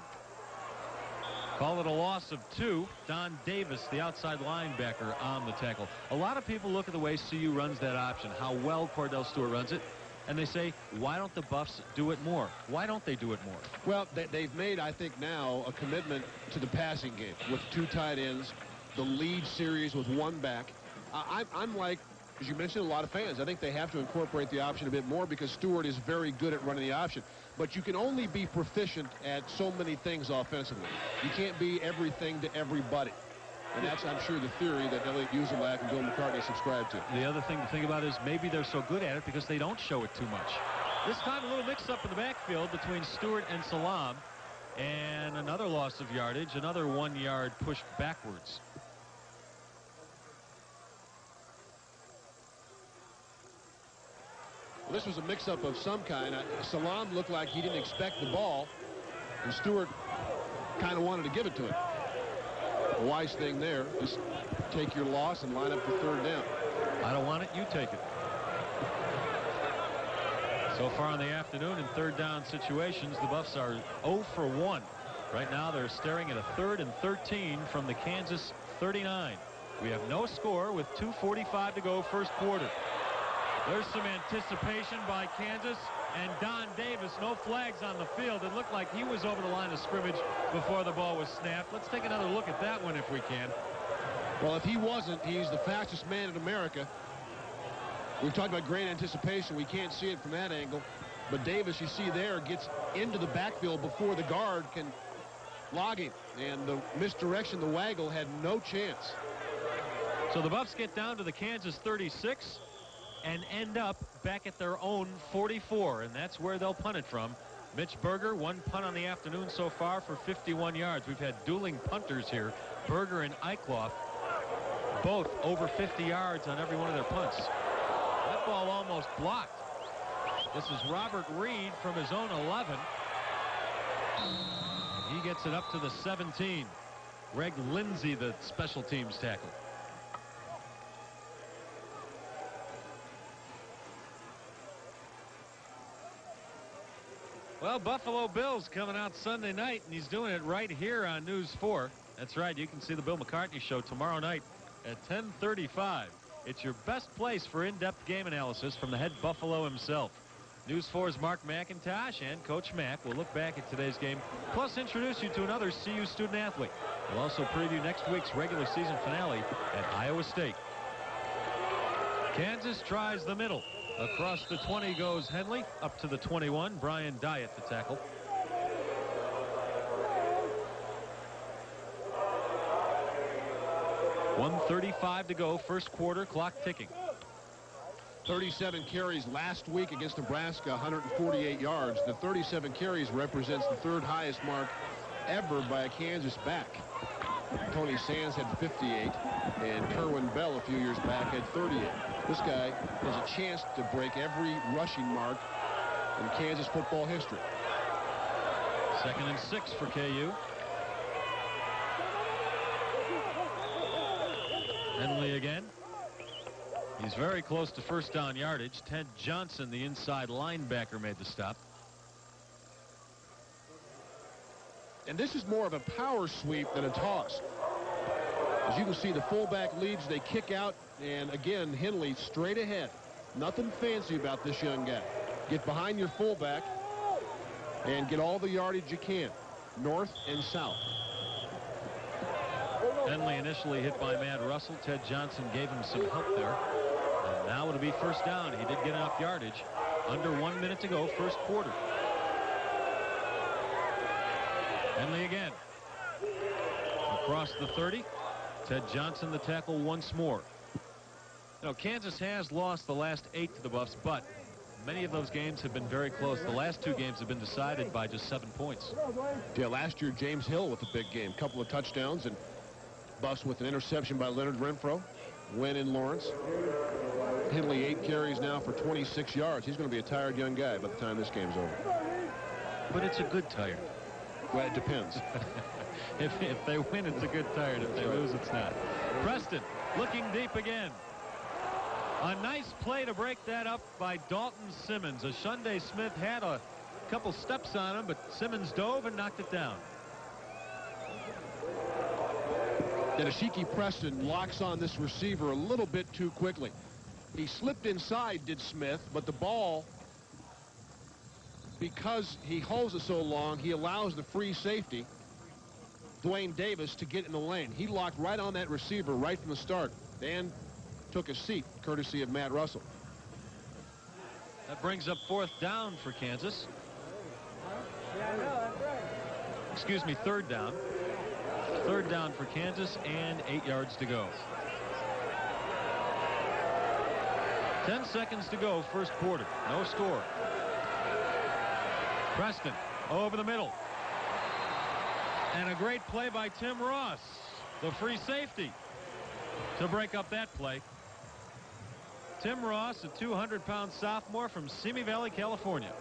Call it a loss of 2. Don Davis, the outside linebacker, on the tackle. A lot of people look at the way CU runs that option, how well Cordell Stewart runs it, and they say, why don't the Buffs do it more? Why don't they do it more? Well, they've made, I think, now a commitment to the passing game with 2 tight ends, the lead series with 1 back. I'm like, as you mentioned, a lot of fans. I think they have to incorporate the option a bit more because Stewart is very good at running the option. But you can only be proficient at so many things offensively. You can't be everything to everybody. And that's, I'm sure, the theory that Elliot Uzelak and Bill McCartney subscribe to. The other thing to think about is maybe they're so good at it because they don't show it too much. This time a little mix-up in the backfield between Stewart and Salam. And another loss of yardage, another 1 yard push backwards. This was a mix-up of some kind. Salam looked like he didn't expect the ball, and Stewart kind of wanted to give it to him. A wise thing there. Just take your loss and line up for third down. I don't want it. You take it. So far in the afternoon in third down situations, the Buffs are 0 for 1. Right now they're staring at a 3rd and 13 from the Kansas 39. We have no score with 2:45 to go first quarter. There's some anticipation by Kansas, and Don Davis, no flags on the field. It looked like he was over the line of scrimmage before the ball was snapped. Let's take another look at that one if we can. Well, if he wasn't, he's the fastest man in America. We've talked about great anticipation. We can't see it from that angle. But Davis, you see there, gets into the backfield before the guard can log him. And the misdirection, the waggle, had no chance. So the Buffs get down to the Kansas 36 and end up back at their own 44. And that's where they'll punt it from. Mitch Berger, one punt on the afternoon so far for 51 yards. We've had dueling punters here. Berger and Eichloff, both over 50 yards on every one of their punts. That ball almost blocked. This is Robert Reed from his own 11. He gets it up to the 17. Greg Lindsey, the special teams tackle. Well, Buffalo Bills coming out Sunday night, and he's doing it right here on News 4. That's right. You can see the Bill McCartney Show tomorrow night at 10:35. It's your best place for in-depth game analysis from the head Buffalo himself. News 4's Mark McIntosh and Coach Mack will look back at today's game, plus introduce you to another CU student athlete. We'll also preview next week's regular season finale at Iowa State. Kansas tries the middle. Across the 20 goes Henley, up to the 21. Brian Dyatt the tackle. .135 to go, first quarter, clock ticking. 37 carries last week against Nebraska, 148 yards. The 37 carries represents the third highest mark ever by a Kansas back. Tony Sands had 58, and Kerwin Bell a few years back had 38. This guy has a chance to break every rushing mark in Kansas football history. 2nd and 6 for KU. Henley again. He's very close to first down yardage. Ted Johnson, the inside linebacker, made the stop. And this is more of a power sweep than a toss. As you can see, the fullback leads, they kick out, and again, Henley straight ahead. Nothing fancy about this young guy. Get behind your fullback and get all the yardage you can, north and south. Henley initially hit by Matt Russell. Ted Johnson gave him some help there. And now it'll be first down. He did get enough yardage. Under 1 minute to go, first quarter. Henley again. Across the 30. Ted Johnson the tackle once more. You know, Kansas has lost the last 8 to the Buffs, but many of those games have been very close. The last 2 games have been decided by just 7 points. Yeah, last year James Hill with a big game. Couple of touchdowns, and Buffs with an interception by Leonard Renfro. Win in Lawrence. Henley 8 carries now for 26 yards. He's going to be a tired young guy by the time this game's over. But it's a good tired. Well, it depends. If they win, it's a good tired. If they lose, it's not. Preston looking deep again. A nice play to break that up by Dalton Simmons. Ashunde Smith had a couple steps on him, but Simmons dove and knocked it down. And Ashiki Preston locks on this receiver a little bit too quickly. He slipped inside, did Smith, but the ball, because he holds it so long, he allows the free safety, Dwayne Davis, to get in the lane. He locked right on that receiver right from the start and took a seat, courtesy of Matt Russell. That brings up fourth down for Kansas. Excuse me, third down. Third down for Kansas and 8 yards to go. 10 seconds to go, first quarter. No score. Preston over the middle. And a great play by Tim Ross, the free safety, to break up that play. Tim Ross, a 200-pound sophomore from Simi Valley, California.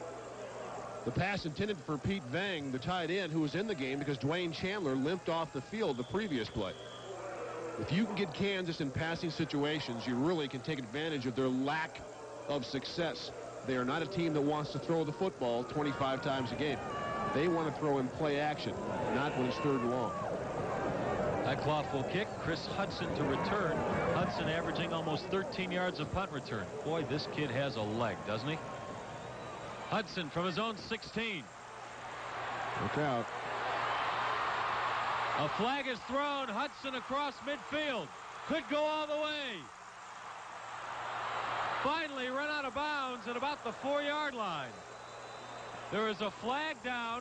The pass intended for Pete Vang, the tight end, who was in the game because Dwayne Chandler limped off the field the previous play. If you can get Kansas in passing situations, you really can take advantage of their lack of success. They are not a team that wants to throw the football 25 times a game. They want to throw in play action, not when it's 3rd and long. High cloth will kick. Chris Hudson to return. Hudson averaging almost 13 yards of punt return. Boy, this kid has a leg, doesn't he? Hudson from his own 16. Look out. A flag is thrown. Hudson across midfield. Could go all the way. Finally run out of bounds at about the 4-yard line. There is a flag down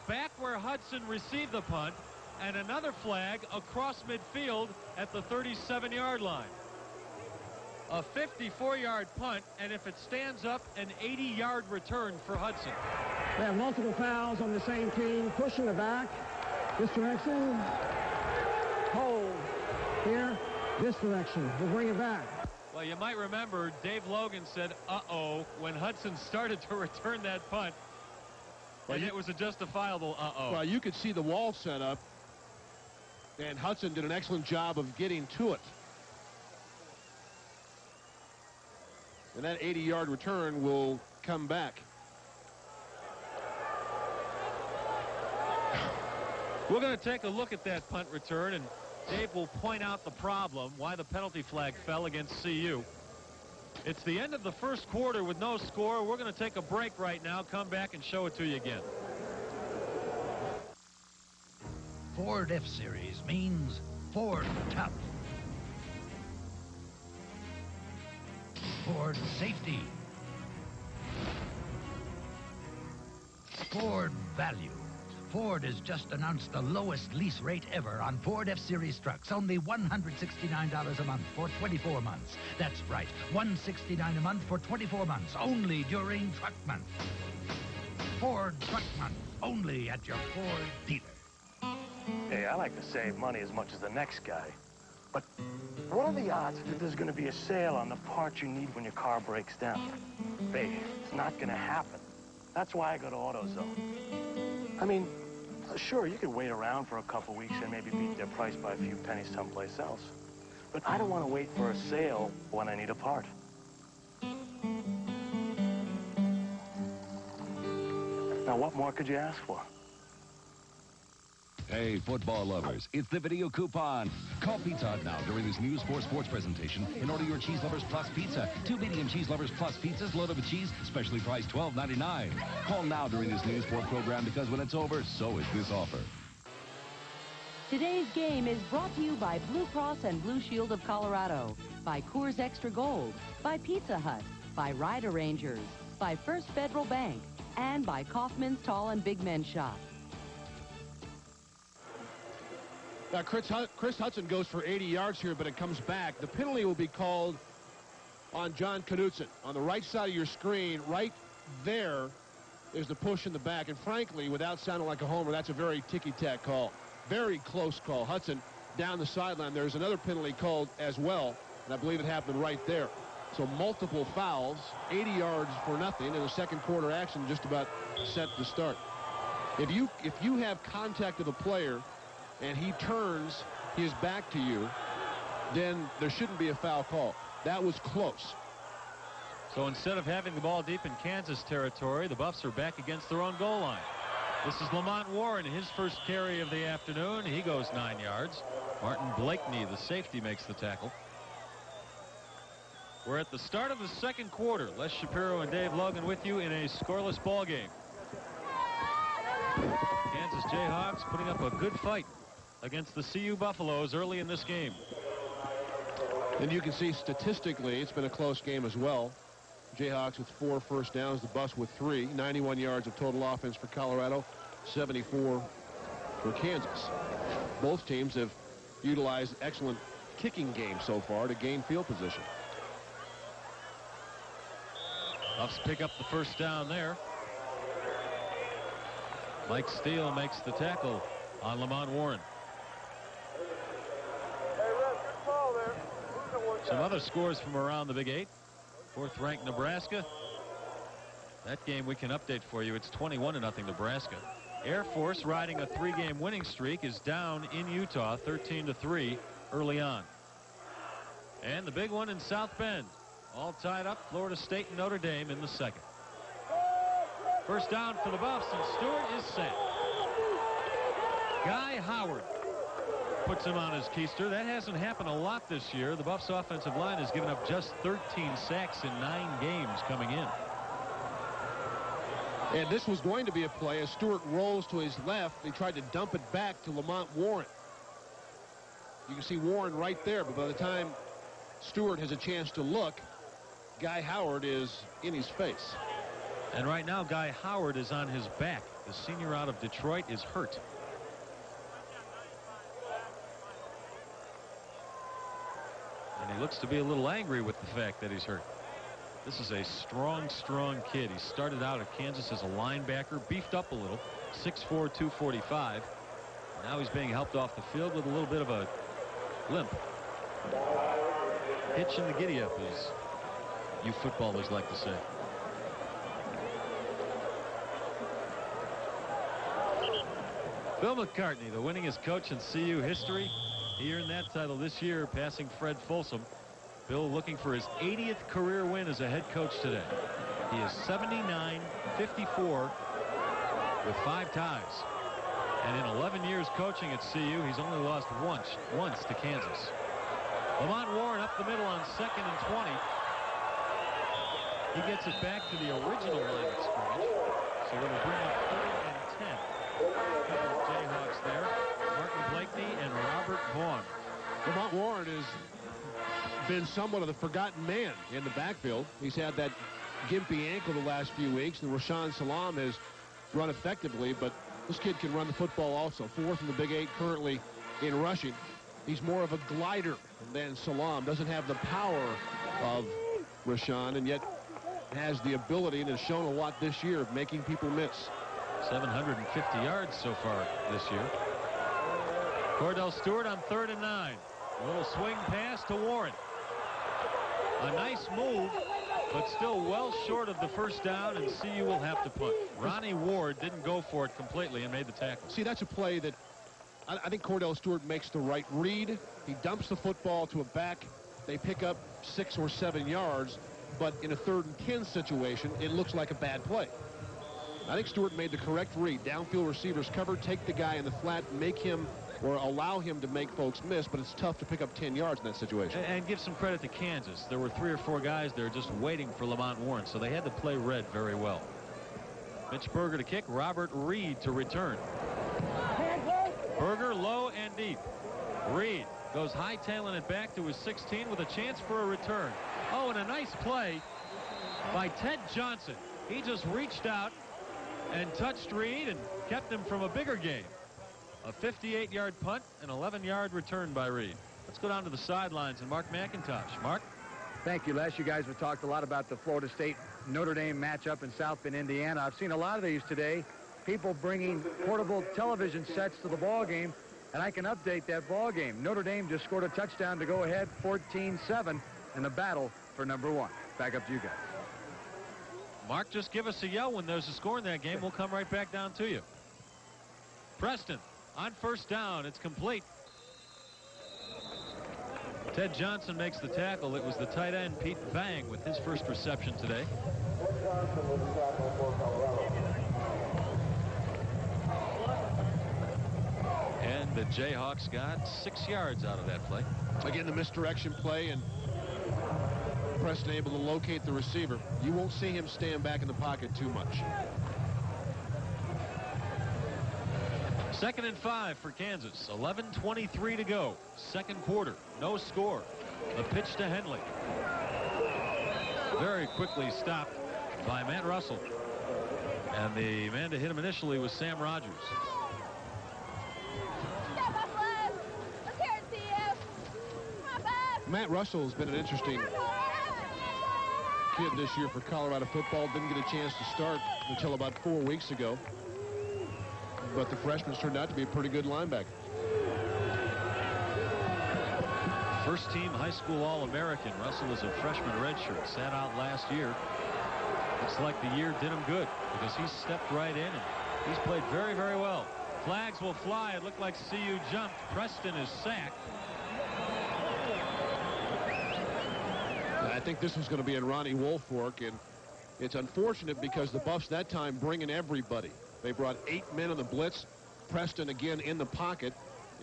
back where Hudson received the punt, and another flag across midfield at the 37-yard line. A 54-yard punt, and if it stands up, an 80-yard return for Hudson. We have multiple fouls on the same team. Push in the back. This direction. Hold. Here. This direction. We'll bring it back. Well, you might remember Dave Logan said, uh-oh, when Hudson started to return that punt. And it was a justifiable uh-oh. Well, you could see the wall set up, and Hudson did an excellent job of getting to it. And that 80-yard return will come back. We're going to take a look at that punt return, and Dave will point out the problem, why the penalty flag fell against CU. It's the end of the first quarter with no score. We're going to take a break right now, come back and show it to you again. Ford F-Series means Ford tough. Ford safety. Ford value. Ford has just announced the lowest lease rate ever on Ford F-Series trucks. Only $169 a month for 24 months. That's right, $169 a month for 24 months, only during Truck Month. Ford Truck Month, only at your Ford dealer. Hey, I like to save money as much as the next guy. But what are the odds that there's going to be a sale on the parts you need when your car breaks down? Hey, it's not going to happen. That's why I go to AutoZone. I mean, sure, you could wait around for a couple weeks and maybe beat their price by a few pennies someplace else. But I don't want to wait for a sale when I need a part. Now, what more could you ask for? Hey, football lovers, it's the video coupon. Call Pizza Hut now during this News 4 Sports presentation and order your Cheese Lovers Plus pizza. 2 medium Cheese Lovers Plus pizzas loaded with cheese, specially priced $12.99. Call now during this News 4 program because when it's over, so is this offer. Today's game is brought to you by Blue Cross and Blue Shield of Colorado, by Coors Extra Gold, by Pizza Hut, by Ride Arrangers, by First Federal Bank, and by Kaufman's Tall and Big Men Shop. Now, Chris Hudson goes for 80 yards here, but it comes back. The penalty will be called on John Knutson. On the right side of your screen, right there is the push in the back. And frankly, without sounding like a homer, that's a very ticky-tack call. Very close call. Hudson down the sideline. There's another penalty called as well, and I believe it happened right there. So multiple fouls, 80 yards for nothing, and the second quarter action just about set to start. If you have contact of a player and he turns his back to you, then there shouldn't be a foul call. That was close. So instead of having the ball deep in Kansas territory, the Buffs are back against their own goal line. This is Lamont Warren, his first carry of the afternoon. He goes 9 yards. Martin Blakeney, the safety, makes the tackle. We're at the start of the second quarter. Les Shapiro and Dave Logan with you in a scoreless ball game. Kansas Jayhawks putting up a good fight against the CU Buffaloes early in this game. And you can see statistically it's been a close game as well. Jayhawks with 4 first downs, the Buffs with 3. 91 yards of total offense for Colorado, 74 for Kansas. Both teams have utilized excellent kicking game so far to gain field position. Buffs pick up the first down there. Mike Steele makes the tackle on Lamont Warren. Some other scores from around the Big 8. Fourth-ranked Nebraska. That game we can update for you. It's 21-0 Nebraska. Air Force, riding a 3-game winning streak, is down in Utah 13-3 early on. And the big one in South Bend. All tied up, Florida State and Notre Dame in the second. First down for the Buffs, and Stewart is set. Guy Howard puts him on his keister. That hasn't happened a lot this year. The Buffs offensive line has given up just 13 sacks in 9 games coming in. And this was going to be a play as Stewart rolls to his left. He tried to dump it back to Lamont Warren. You can see Warren right there, but by the time Stewart has a chance to look, Guy Howard is in his face. And right now, Guy Howard is on his back. The senior out of Detroit is hurt. And he looks to be a little angry with the fact that he's hurt. This is a strong kid. He started out at Kansas as a linebacker, beefed up a little, 6'4", 245. Now he's being helped off the field with a little bit of a limp. Hitch in the giddy-up, as you footballers like to say. Bill McCartney, the winningest coach in CU history. He earned that title this year, passing Fred Folsom. Bill looking for his 80th career win as a head coach today. He is 79-54 with 5 ties. And in 11 years coaching at CU, he's only lost once to Kansas. Lamont Warren up the middle on 2nd and 20. He gets it back to the original line of scrimmage. So it'll bring up 3rd and 10. Jayhawks there. Martin Blakeney and Robert Vaughn. Lamont Warren has been somewhat of the forgotten man in the backfield. He's had that gimpy ankle the last few weeks, and Rashaan Salam has run effectively, but this kid can run the football also. 4th in the Big 8 currently in rushing. He's more of a glider than Salam. Doesn't have the power of Rashaan, and yet has the ability, and has shown a lot this year, of making people miss. 750 yards so far this year. Cordell Stewart on 3rd and 9. A little swing pass to Warren. A nice move, but still well short of the first down, and CU will have to punt. Ronnie Ward didn't go for it completely and made the tackle. See, that's a play that I think Cordell Stewart makes the right read. He dumps the football to a back. They pick up 6 or 7 yards, but in a 3rd and 10 situation, it looks like a bad play. I think Stewart made the correct read. Downfield receivers cover, take the guy in the flat, make him or allow him to make folks miss, but it's tough to pick up 10 yards in that situation. And give some credit to Kansas. There were 3 or 4 guys there just waiting for Lamont Warren, so they had to play red very well. Mitch Berger to kick, Robert Reed to return. Berger low and deep. Reed goes hightailing it back to his 16 with a chance for a return. Oh, and a nice play by Ted Johnson. He just reached out and touched Reed and kept him from a bigger game. A 58-yard punt, an 11-yard return by Reed. Let's go down to the sidelines and Mark McIntosh. Mark? Thank you, Les. You guys have talked a lot about the Florida State-Notre Dame matchup in South Bend, Indiana. I've seen a lot of these today. People bringing portable television sets to the ball game, and I can update that ball game. Notre Dame just scored a touchdown to go ahead 14-7 in the battle for number 1. Back up to you guys. Mark, just give us a yell when there's a score in that game. We'll come right back down to you. Preston on first down. It's complete. Ted Johnson makes the tackle. It was the tight end, Pete Vang, with his first reception today. And the Jayhawks got 6 yards out of that play. Again, the misdirection play, and Preston able to locate the receiver. You won't see him stand back in the pocket too much. 2nd and 5 for Kansas. 11:23 to go. Second quarter. No score. The pitch to Henley. Very quickly stopped by Matt Russell. And the man to hit him initially was Sam Rogers. Matt Russell has been an interesting kid this year for Colorado football. Didn't get a chance to start until about 4 weeks ago. But the freshman's turned out to be a pretty good linebacker. First-team high school All-American. Russell is a freshman redshirt. Sat out last year. Looks like the year did him good because he stepped right in and he's played very, very well. Flags will fly. It looked like CU jumped. Preston is sacked. I think this is going to be in Ronnie Woolfolk, and it's unfortunate because the Buffs that time bringing everybody. They brought 8 men on the blitz. Preston again in the pocket,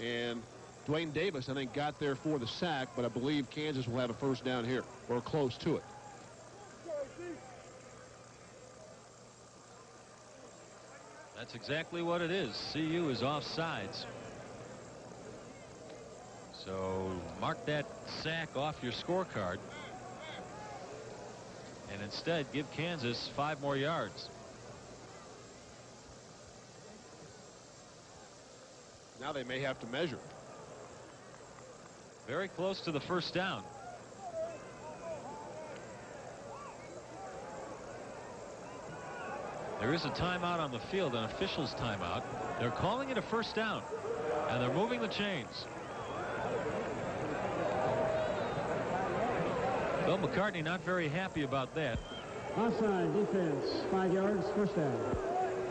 and Dwayne Davis, I think, got there for the sack, but I believe Kansas will have a first down here, or close to it. That's exactly what it is. CU is offsides. So mark that sack off your scorecard. And instead give Kansas 5 more yards. Now they may have to measure. Very close to the first down. There is a timeout on the field, an official's timeout. They're calling it a first down, and they're moving the chains. Bill McCartney not very happy about that. Offside defense, 5 yards, first down.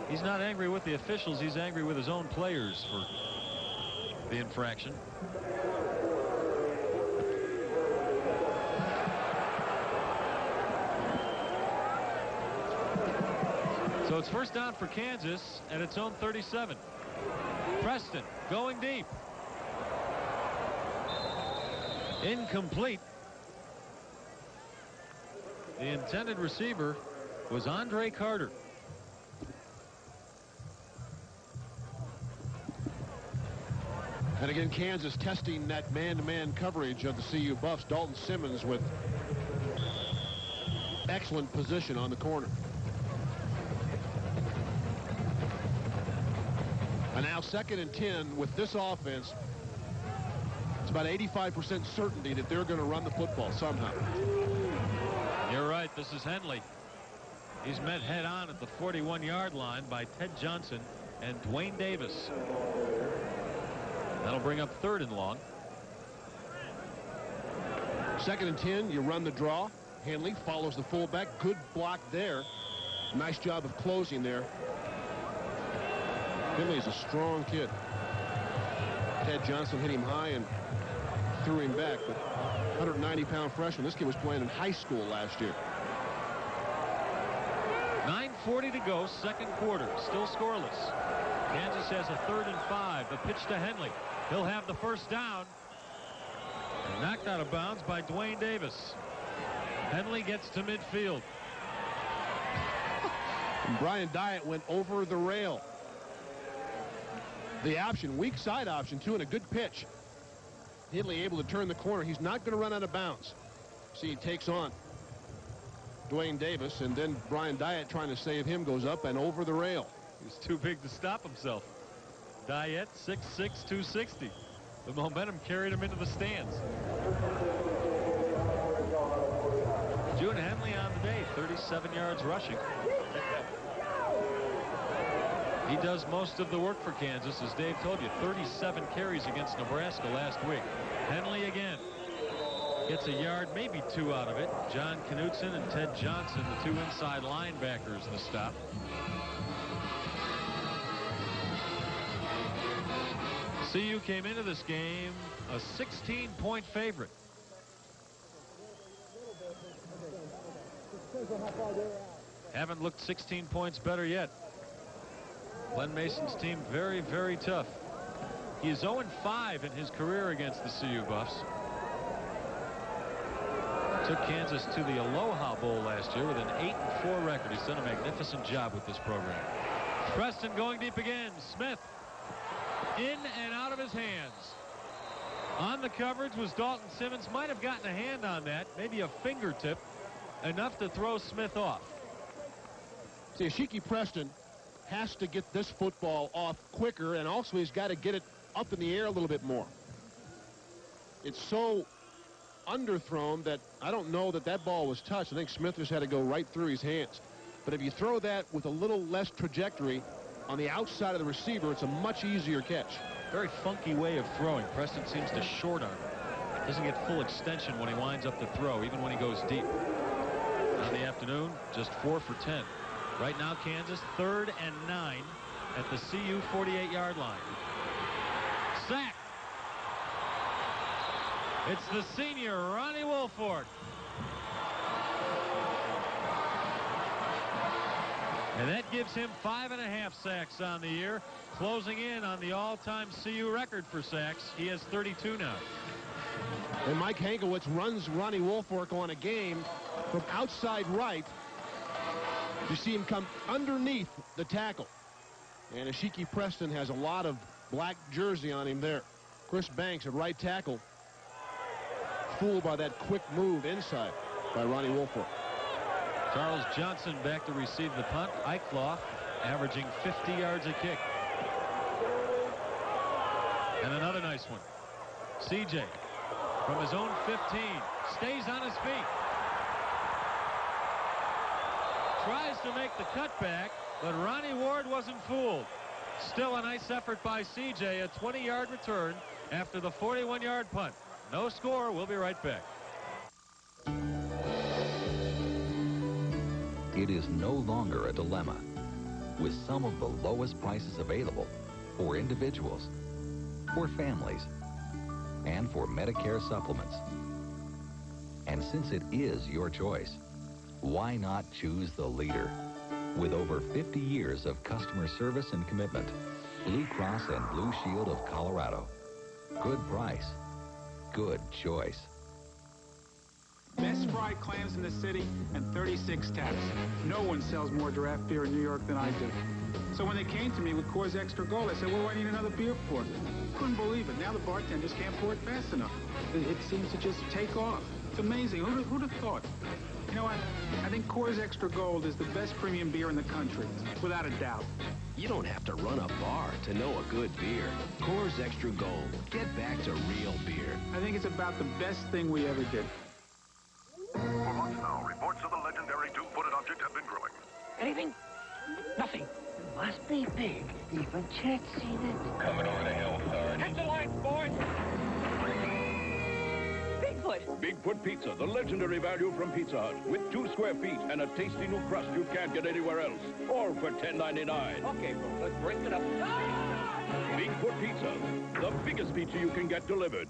He's not angry with the officials. He's angry with his own players for the infraction. So it's first down for Kansas at its own 37. Preston going deep. Incomplete. The intended receiver was Andre Carter. And again, Kansas testing that man-to-man coverage of the CU Buffs. Dalton Simmons with excellent position on the corner. And now 2nd and 10 with this offense. It's about 85% certainty that they're going to run the football somehow. You're right. This is Henley. He's met head-on at the 41-yard line by Ted Johnson and Dwayne Davis. That'll bring up 3rd and long. 2nd and 10, you run the draw. Henley follows the fullback. Good block there. Nice job of closing there. Henley's a strong kid. Ted Johnson hit him high and threw him back, but 190-pound freshman. This kid was playing in high school last year. 9:40 to go, second quarter. Still scoreless. Kansas has a 3rd and 5. The pitch to Henley. He'll have the first down. Knocked out of bounds by Dwayne Davis. Henley gets to midfield. And Brian Dyatt went over the rail. The option, weak side option, too, and a good pitch. Henley able to turn the corner. He's not going to run out of bounds. See, he takes on Dwayne Davis, and then Brian Dyatt trying to save him goes up and over the rail. He's too big to stop himself. Dyatt, 6'6", 260. The momentum carried him into the stands. June Henley on the day, 37 yards rushing. He does most of the work for Kansas, as Dave told you. 37 carries against Nebraska last week. Henley again gets a yard, maybe 2 out of it. John Knutson and Ted Johnson, the 2 inside linebackers, the stop. CU came into this game a 16-point favorite. Haven't looked 16 points better yet. Glenn Mason's team very, very tough. He is 0-5 in his career against the CU Buffs. Took Kansas to the Aloha Bowl last year with an 8-4 record. He's done a magnificent job with this program. Preston going deep again. Smith in and out of his hands. On the coverage was Dalton Simmons. Might have gotten a hand on that, maybe a fingertip, enough to throw Smith off. See, Ashiki Preston has to get this football off quicker, and also he's got to get it up in the air a little bit more. It's so underthrown that I don't know that that ball was touched. I think Smith just had to go right through his hands. But if you throw that with a little less trajectory on the outside of the receiver, it's a much easier catch. Very funky way of throwing. Preston seems to short on it. Doesn't get full extension when he winds up the throw, even when he goes deep. On the afternoon, just 4 for 10. Right now, Kansas 3rd and 9 at the CU 48-yard line. Sack. It's the senior, Ronnie Woolfolk. And that gives him 5.5 sacks on the year, closing in on the all-time CU record for sacks. He has 32 now. And Mike Hankiewicz runs Ronnie Woolfolk on a game from outside right. You see him come underneath the tackle. And Ashiki Preston has a lot of black jersey on him there. Chris Banks at right tackle, fooled by that quick move inside by Ronnie Woolfolk. Charles Johnson back to receive the punt. Eichloff averaging 50 yards a kick. And another nice one. CJ from his own 15 stays on his feet. Tries to make the cutback, but Ronnie Ward wasn't fooled. Still a nice effort by CJ, a 20-yard return after the 41-yard punt. No score. We'll be right back. It is no longer a dilemma. With some of the lowest prices available for individuals, for families, and for Medicare supplements. And since it is your choice, why not choose the leader? With over 50 years of customer service and commitment, Blue Cross and Blue Shield of Colorado. Good price, good choice. Best fried clams in the city and 36 taps. No one sells more draft beer in New York than I do. So when they came to me with Coors Extra Gold, I said, what do I need another beer for? Couldn't believe it. Now the bartenders can't pour it fast enough. It seems to just take off. It's amazing. Who'd have thought? You know what? I think Coors Extra Gold is the best premium beer in the country, without a doubt. You don't have to run a bar to know a good beer. Coors Extra Gold. Get back to real beer. I think it's about the best thing we ever did. For months now, reports of the legendary two-footed object have been growing. Anything? Nothing. Must be big. Even Chet's seen it. Coming over the hill, Sarge. Hit the lights, boys! Bigfoot! Bigfoot Pizza, the legendary value from Pizza Hut. With 2 square feet and a tasty new crust you can't get anywhere else. All for $10.99. Okay, folks, let's break it up. Bigfoot Pizza, the biggest pizza you can get delivered.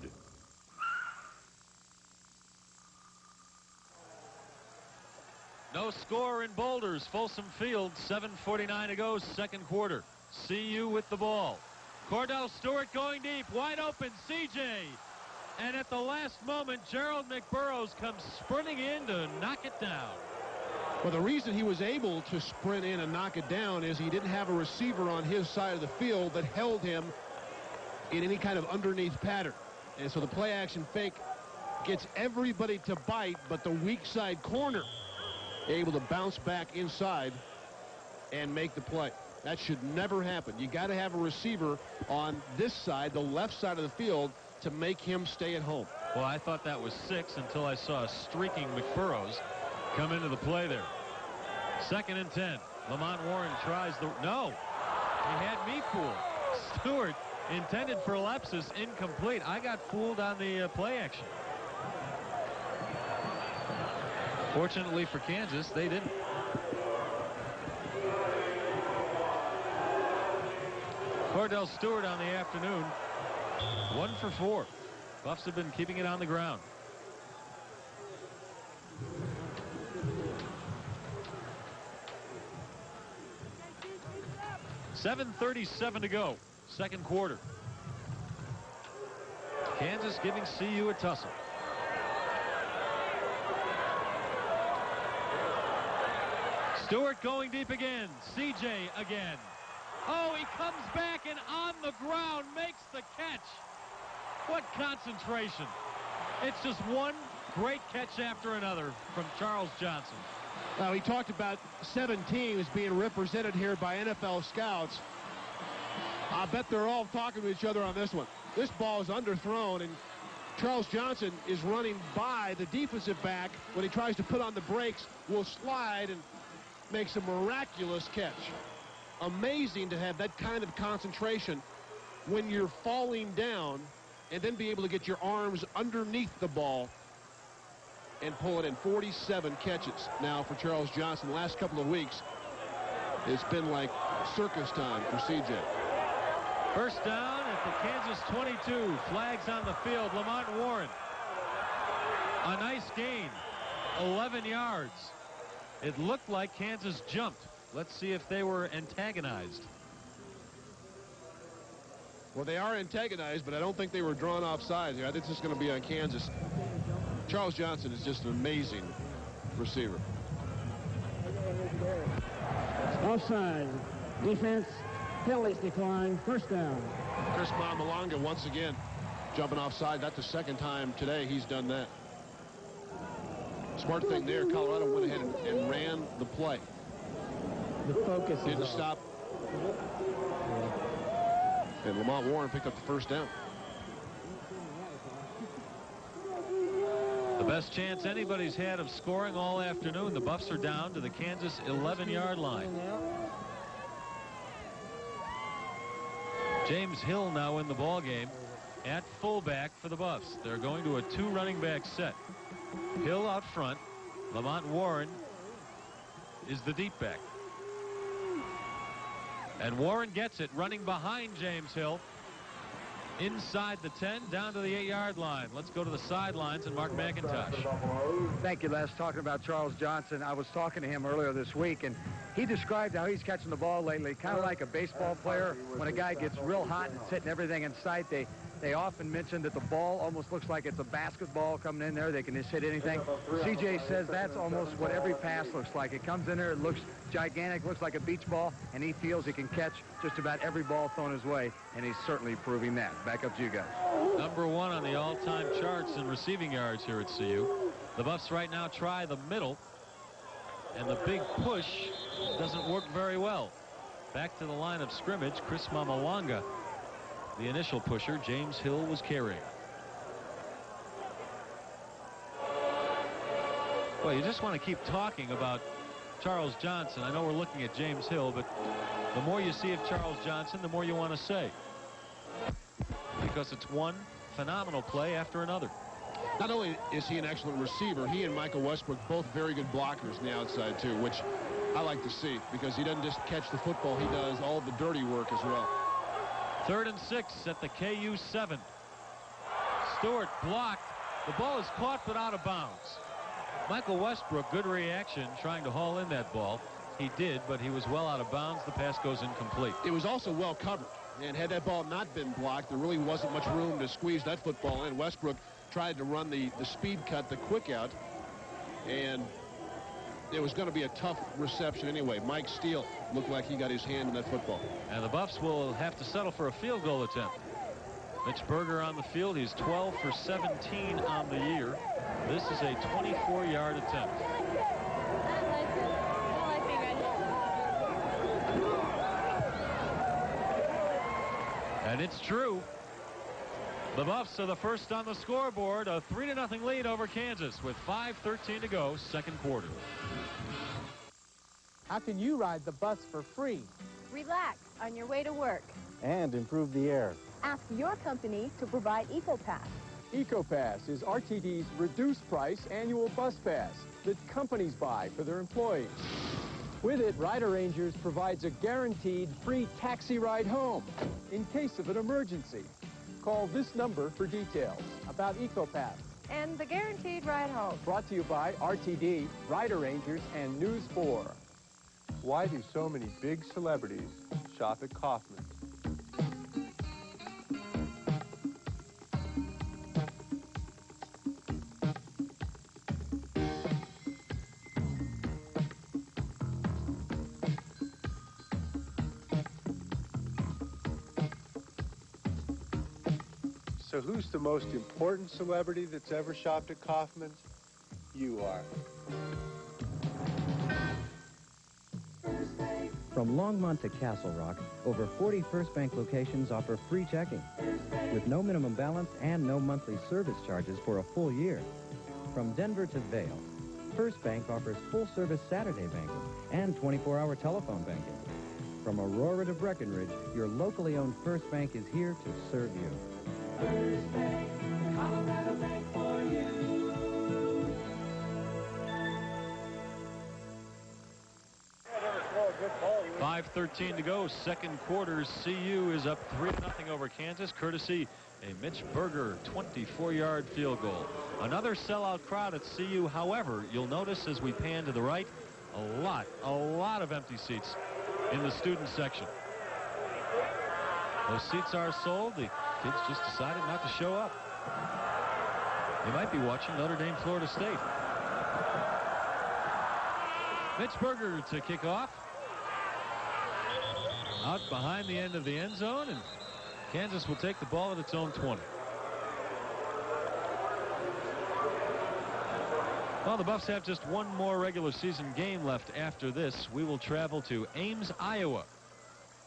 No score in Boulder's Folsom Field. 7:49 to go, second quarter. CU with the ball. Cordell Stewart going deep, wide open, CJ. And at the last moment, Gerald McBurrows comes sprinting in to knock it down. Well, the reason he was able to sprint in and knock it down is he didn't have a receiver on his side of the field that held him in any kind of underneath pattern. And so the play action fake gets everybody to bite, but the weak side corner able to bounce back inside and make the play. That should never happen. You got to have a receiver on this side, the left side of the field, to make him stay at home. Well, I thought that was 6 until I saw a streaking McBurrows come into the play there. 2nd and 10. Lamont Warren tries the... No! He had me fooled. Stewart intended for Lepsis, incomplete. I got fooled on the play action. Fortunately for Kansas, they didn't. Cordell Stewart on the afternoon, 1 for 4. Buffs have been keeping it on the ground. .37 to go, second quarter. Kansas giving CU a tussle. Stewart going deep again. CJ again. Oh, he comes back and on the ground makes the catch. What concentration. It's just one great catch after another from Charles Johnson. Now, he talked about 7 teams being represented here by NFL scouts. I bet they're all talking to each other on this one. This ball is underthrown, and Charles Johnson is running by the defensive back. When he tries to put on the brakes, will slide and makes a miraculous catch. Amazing to have that kind of concentration when you're falling down and then be able to get your arms underneath the ball and pull it in. 47 catches now for Charles Johnson. The last couple of weeks, it's been like circus time for CJ. First down at the Kansas 22. Flags on the field. Lamont Warren. A nice gain. 11 yards. It looked like Kansas jumped. Let's see if they were antagonized. Well, they are antagonized, but I don't think they were drawn offside here. I think this is going to be on Kansas. Charles Johnson is just an amazing receiver. Offside. Defense. Penalties decline. First down. Chris Malonga once again jumping offside. That's the second time today he's done that. Smart thing there. Colorado went ahead and ran the play. The focus didn't is stop. And Lamont Warren picked up the first down. The best chance anybody's had of scoring all afternoon. The Buffs are down to the Kansas 11-yard line. James Hill now in the ball game at fullback for the Buffs. They're going to a 2 running back set. Hill out front. Lamont Warren is the deep back. And Warren gets it, running behind James Hill. Inside the 10, down to the 8-yard line. Let's go to the sidelines and Mark McIntosh. Thank you, Les. Talking about Charles Johnson, I was talking to him earlier this week, and he described how he's catching the ball lately, kind of like a baseball player. When a guy gets real hot and it's hitting everything in sight, they often mention that the ball almost looks like it's a basketball coming in there. They can just hit anything. CJ says that's almost what every pass looks like. It comes in there, it looks gigantic, looks like a beach ball, and he feels he can catch just about every ball thrown his way, and he's certainly proving that. Back up to you guys. Number 1 on the all-time charts in receiving yards here at CU. The Buffs right now try the middle, and the big push doesn't work very well. Back to the line of scrimmage, Chris Mamalanga, the initial pusher. James Hill was carrying. Well, you just want to keep talking about Charles Johnson. I know we're looking at James Hill, but the more you see of Charles Johnson, the more you want to say. Because it's one phenomenal play after another. Not only is he an excellent receiver, he and Michael Westbrook both very good blockers on the outside too, which I like to see, because he doesn't just catch the football, he does all the dirty work as well. 3rd and 6 at the KU 7. Stewart blocked. The ball is caught but out of bounds. Michael Westbrook, good reaction, trying to haul in that ball. He did, but he was well out of bounds. The pass goes incomplete. It was also well covered, and had that ball not been blocked, there really wasn't much room to squeeze that football in. Westbrook tried to run the speed cut, the quick out, and it was going to be a tough reception anyway. Mike Steele looked like he got his hand in that football. And the Buffs will have to settle for a field goal attempt. Mitch Berger on the field. He's 12 for 17 on the year. This is a 24-yard attempt. And it's true. The Buffs are the first on the scoreboard. A 3-0 lead over Kansas with 5:13 to go, second quarter. How can you ride the bus for free? Relax on your way to work. And improve the air. Ask your company to provide EcoPass. EcoPass is RTD's reduced price annual bus pass that companies buy for their employees. With it, Rider Rangers provides a guaranteed free taxi ride home in case of an emergency. Call this number for details about EcoPass. And the guaranteed ride home. Brought to you by RTD, Rider Rangers, and News 4. Why do so many big celebrities shop at Kaufman's? So who's the most important celebrity that's ever shopped at Kaufman's? You are. From Longmont to Castle Rock, over 40 First Bank locations offer free checking with no minimum balance and no monthly service charges for a full year. From Denver to Vail, First Bank offers full-service Saturday banking and 24-hour telephone banking. From Aurora to Breckenridge, your locally owned First Bank is here to serve you. First Bank, the Colorado Bank for you. 5:13 to go, second quarter. CU is up 3-0 over Kansas, courtesy a Mitch Berger 24-yard field goal. Another sellout crowd at CU. However, you'll notice as we pan to the right, a lot of empty seats in the student section. Those seats are sold. The kids just decided not to show up. They might be watching Notre Dame, Florida State. Mitch Berger to kick off. Out behind the end of the end zone, and Kansas will take the ball at its own 20. Well, the Buffs have just one more regular season game left after this. We will travel to Ames, Iowa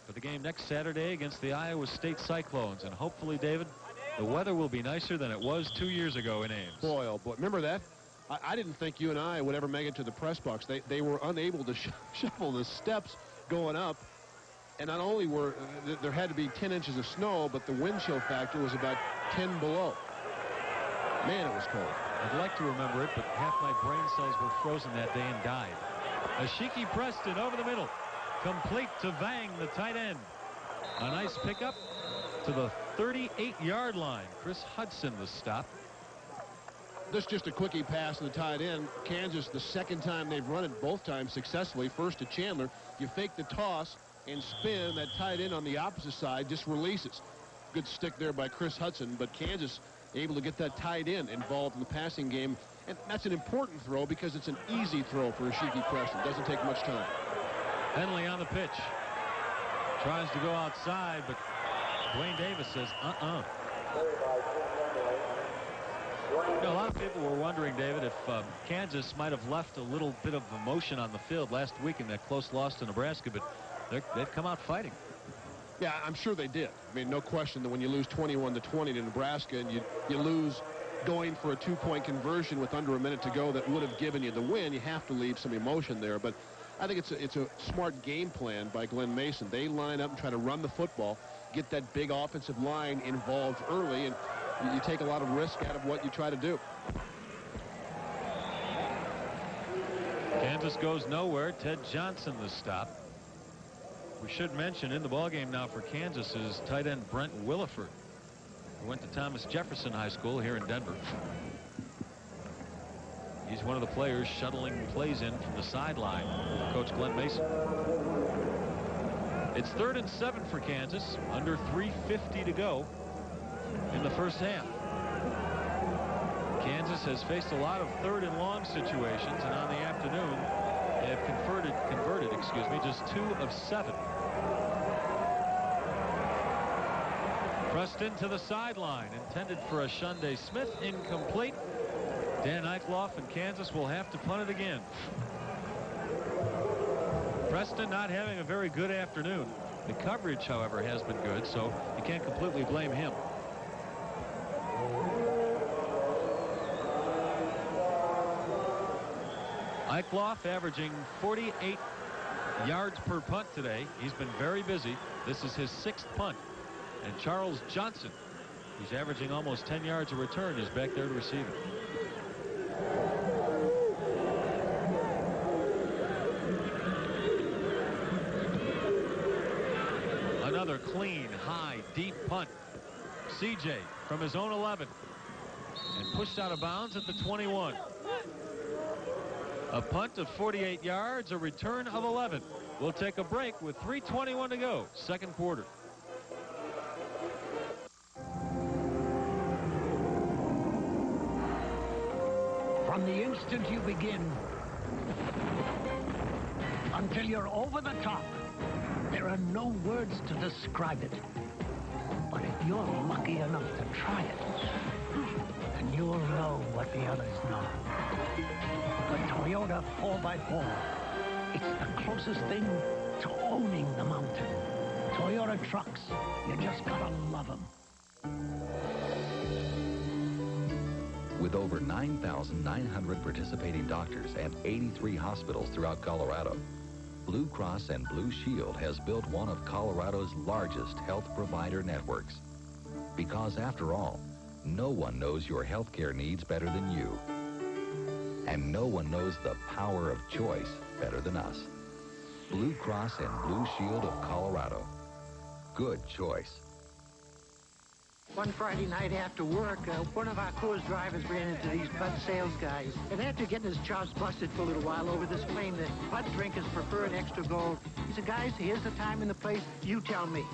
for the game next Saturday against the Iowa State Cyclones. And hopefully, David, the weather will be nicer than it was 2 years ago in Ames. Boy, oh boy. Remember that? I didn't think you and I would ever make it to the press box. They were unable to shuffle the steps going up. And not only were there had to be 10 inches of snow, but the wind chill factor was about 10 below. Man, it was cold. I'd like to remember it, but half my brain cells were frozen that day and died. Ashiki Preston over the middle. Complete to Vang, the tight end. A nice pickup to the 38-yard line. Chris Hudson, the stop. This just a quickie pass to the tight end. Kansas, the second time they've run it, both times successfully. First to Chandler. You fake the toss and spin. That tight end on the opposite side just releases. Good stick there by Chris Hudson, but Kansas able to get that tight end involved in the passing game. And that's an important throw because it's an easy throw for Ashiki Preston. Doesn't take much time. Henley on the pitch. Tries to go outside, but Dwayne Davis says, You know, a lot of people were wondering, David, if Kansas might have left a little bit of emotion on the field last week in that close loss to Nebraska, but they've come out fighting. Yeah, I'm sure they did. I mean, no question that when you lose 21-20 to Nebraska and you lose going for a 2-point conversion with under a minute to go that would have given you the win, you have to leave some emotion there. But I think it's a smart game plan by Glenn Mason. They line up and try to run the football, get that big offensive line involved early, and you take a lot of risk out of what you try to do. Kansas goes nowhere. Ted Johnson the stop. We should mention in the ballgame now for Kansas is tight end Brent Williford, who went to Thomas Jefferson High School here in Denver. He's one of the players shuttling plays in from the sideline for Coach Glenn Mason. It's 3rd and 7 for Kansas, under 3:50 to go in the first half. Kansas has faced a lot of 3rd and long situations, and on the afternoon they have converted just 2 of 7. Preston to the sideline, intended for a Shunday Smith, incomplete. Dan Eichloff and Kansas will have to punt it again. Preston not having a very good afternoon. The coverage, however, has been good, so you can't completely blame him. Eichloff averaging 48 yards per punt today. He's been very busy. This is his 6th punt. And Charles Johnson, who's averaging almost 10 yards a return, is back there to receive it. Another clean, high, deep punt. CJ from his own 11 and pushed out of bounds at the 21. A punt of 48 yards, a return of 11. We'll take a break with 3:21 to go, second quarter. From the instant you begin until you're over the top, there are no words to describe it. But if you're lucky enough to try it, then you'll know what the others know. The Toyota 4x4. It's the closest thing to owning the mountain. Toyota trucks, you just gotta love them. With over 9,900 participating doctors and 83 hospitals throughout Colorado, Blue Cross and Blue Shield has built one of Colorado's largest health provider networks. Because after all, no one knows your health care needs better than you. And no one knows the power of choice better than us. Blue Cross and Blue Shield of Colorado. Good choice. One Friday night after work, one of our Coors drivers ran into these Bud sales guys. And after getting his chops busted for a little while over this claim that Bud drinkers prefer an Extra Gold, he said, guys, here's the time and the place. You tell me.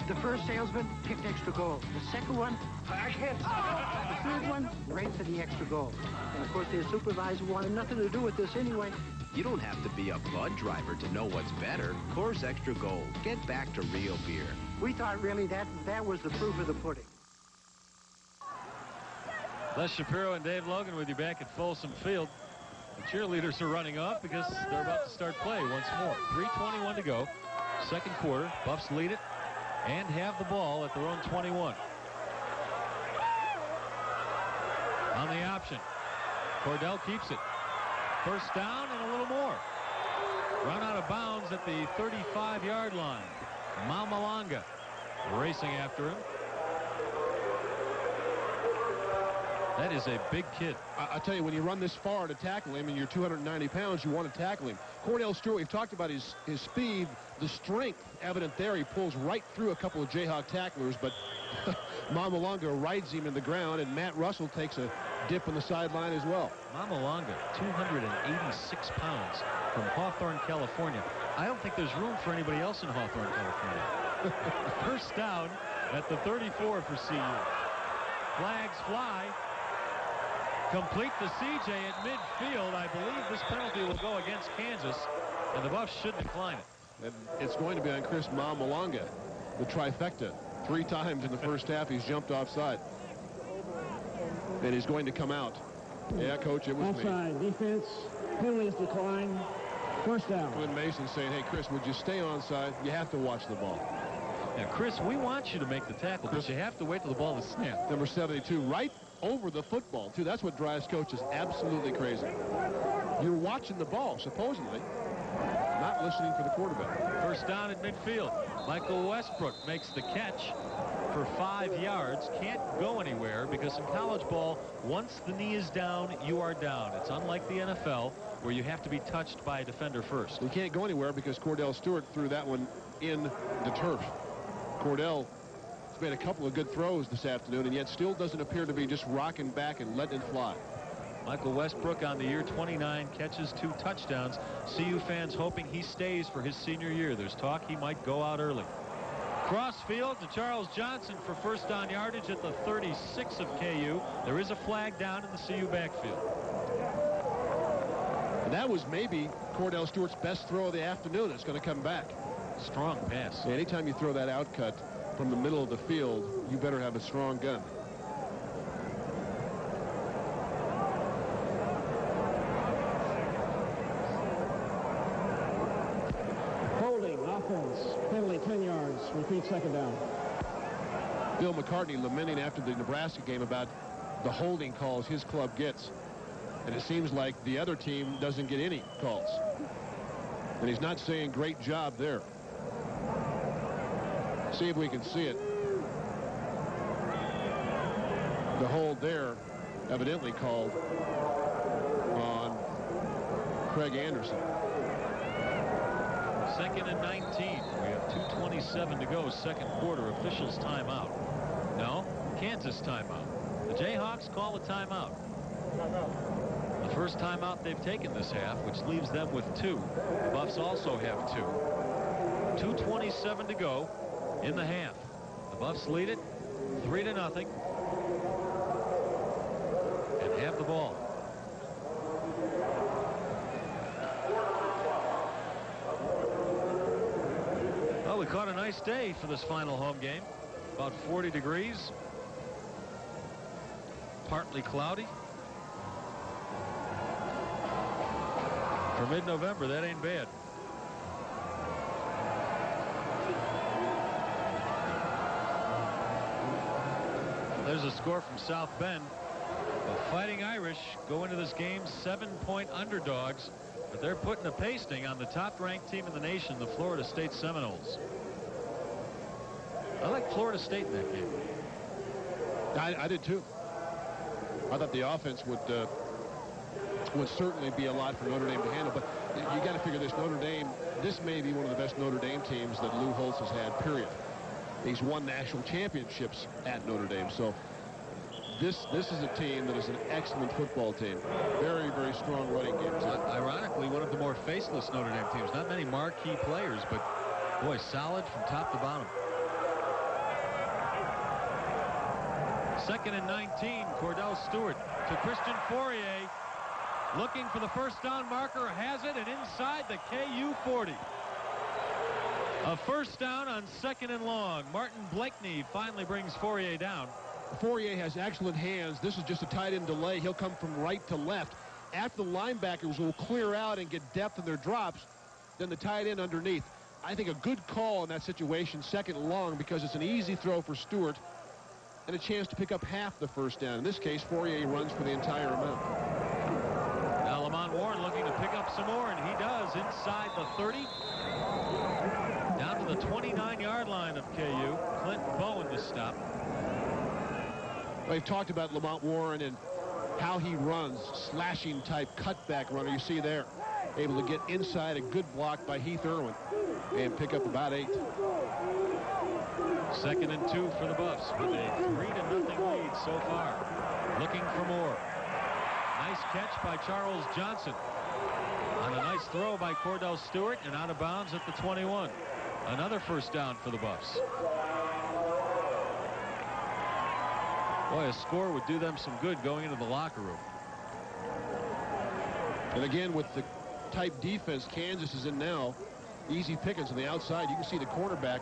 The first salesman picked Extra Gold. The second one, I can't. The third one, right for the Extra Gold. And of course, their supervisor wanted nothing to do with this anyway. You don't have to be a Bud driver to know what's better. Coors Extra Gold. Get back to real beer. We thought really that was the proof of the pudding. Les Shapiro and Dave Logan with you back at Folsom Field. The cheerleaders are running off because they're about to start play once more. 3:21 to go. Second quarter. Buffs lead it and have the ball at their own 21. On the option. Cordell keeps it. First down and a little more. Run out of bounds at the 35-yard line. Malmalanga racing after him. That is a big kid. I tell you, when you run this far to tackle him and you're 290 pounds, you want to tackle him. Cordell Stewart, we've talked about his speed, the strength evident there. He pulls right through a couple of Jayhawk tacklers, but Malmalanga rides him in the ground, and Matt Russell takes a dip on the sideline as well. Malmalanga, 286 pounds from Hawthorne, California. I don't think there's room for anybody else in Hawthorne, California. First down at the 34 for CU. Flags fly. Complete to CJ at midfield. I believe this penalty will go against Kansas, and the Buffs should decline it. And it's going to be on Chris Malmalanga, the trifecta. 3 times in the first half he's jumped offside. And he's going to come out. Yeah, Coach, it was offside me. Defense, penalties decline. First down. Quinn Mason saying, hey, Chris, would you stay onside? You have to watch the ball. Now, Chris, we want you to make the tackle, but you have to wait till the ball is snapped. Number 72, right over the football, too. That's what drives coaches absolutely crazy. You're watching the ball, supposedly, not listening for the quarterback. First down at midfield. Michael Westbrook makes the catch for 5 yards. Can't go anywhere because in college ball, once the knee is down, you are down. It's unlike the NFL, where you have to be touched by a defender first. You can't go anywhere because Cordell Stewart threw that one in the turf. Cordell has made a couple of good throws this afternoon, and yet still doesn't appear to be just rocking back and letting it fly. Michael Westbrook on the year, 29 catches, 2 touchdowns. CU fans hoping he stays for his senior year. There's talk he might go out early. Crossfield to Charles Johnson for first down yardage at the 36 of KU. There is a flag down in the CU backfield. And that was maybe Cordell Stewart's best throw of the afternoon. It's going to come back. Strong pass. Anytime you throw that out cut from the middle of the field, you better have a strong gun. Holding, offense, penalty 10 yards, repeat second down. Bill McCartney lamenting after the Nebraska game about the holding calls his club gets. And it seems like the other team doesn't get any calls. And he's not saying great job there. See if we can see it. The hold there evidently called on Craig Anderson. 2nd and 19. We have 2:27 to go, second quarter. Officials timeout. No, Kansas timeout. The Jayhawks call a timeout. The first timeout they've taken this half, which leaves them with 2. The Buffs also have 2. 2:27 to go in the half. The Buffs lead it 3-0 and have the ball. Well, we caught a nice day for this final home game. About 40 degrees. Partly cloudy. For mid-November, that ain't bad. There's a score from South Bend. The Fighting Irish go into this game 7-point underdogs, but they're putting a pasting on the top-ranked team in the nation, the Florida State Seminoles. I like Florida State in that game. I did too. I thought the offense would certainly be a lot for Notre Dame to handle, but you got to figure this. Notre Dame, this may be one of the best Notre Dame teams that Lou Holtz has had, period. He's won national championships at Notre Dame, so this is a team that is an excellent football team. Very, very strong running game. Ironically, one of the more faceless Notre Dame teams. Not many marquee players, but boy, solid from top to bottom. 2nd and 19, Cordell Stewart to Christian Fourier. Looking for the first down marker, has it, and inside the KU 40. A first down on 2nd and long. Martin Blakeney finally brings Fourier down. Fourier has excellent hands. This is just a tight end delay. He'll come from right to left. After the linebackers will clear out and get depth in their drops, then the tight end underneath. I think a good call in that situation, 2nd and long, because it's an easy throw for Stewart and a chance to pick up half the first down. In this case, Fourier runs for the entire amount. Now Lamont Warren looking to pick up some more, and he does inside the 30. Down to the 29-yard line of KU. Clint Bowen to stop. We've talked about Lamont Warren and how he runs, slashing type cutback runner. You see there, able to get inside, a good block by Heath Irwin and pick up about 8. 2nd and 2 for the Buffs with a 3-0 lead so far. Looking for more. Nice catch by Charles Johnson on a nice throw by Cordell Stewart and out of bounds at the 21. Another first down for the Buffs. Boy, a score would do them some good going into the locker room. And again, with the type defense Kansas is in now, easy pickings on the outside. You can see the cornerback,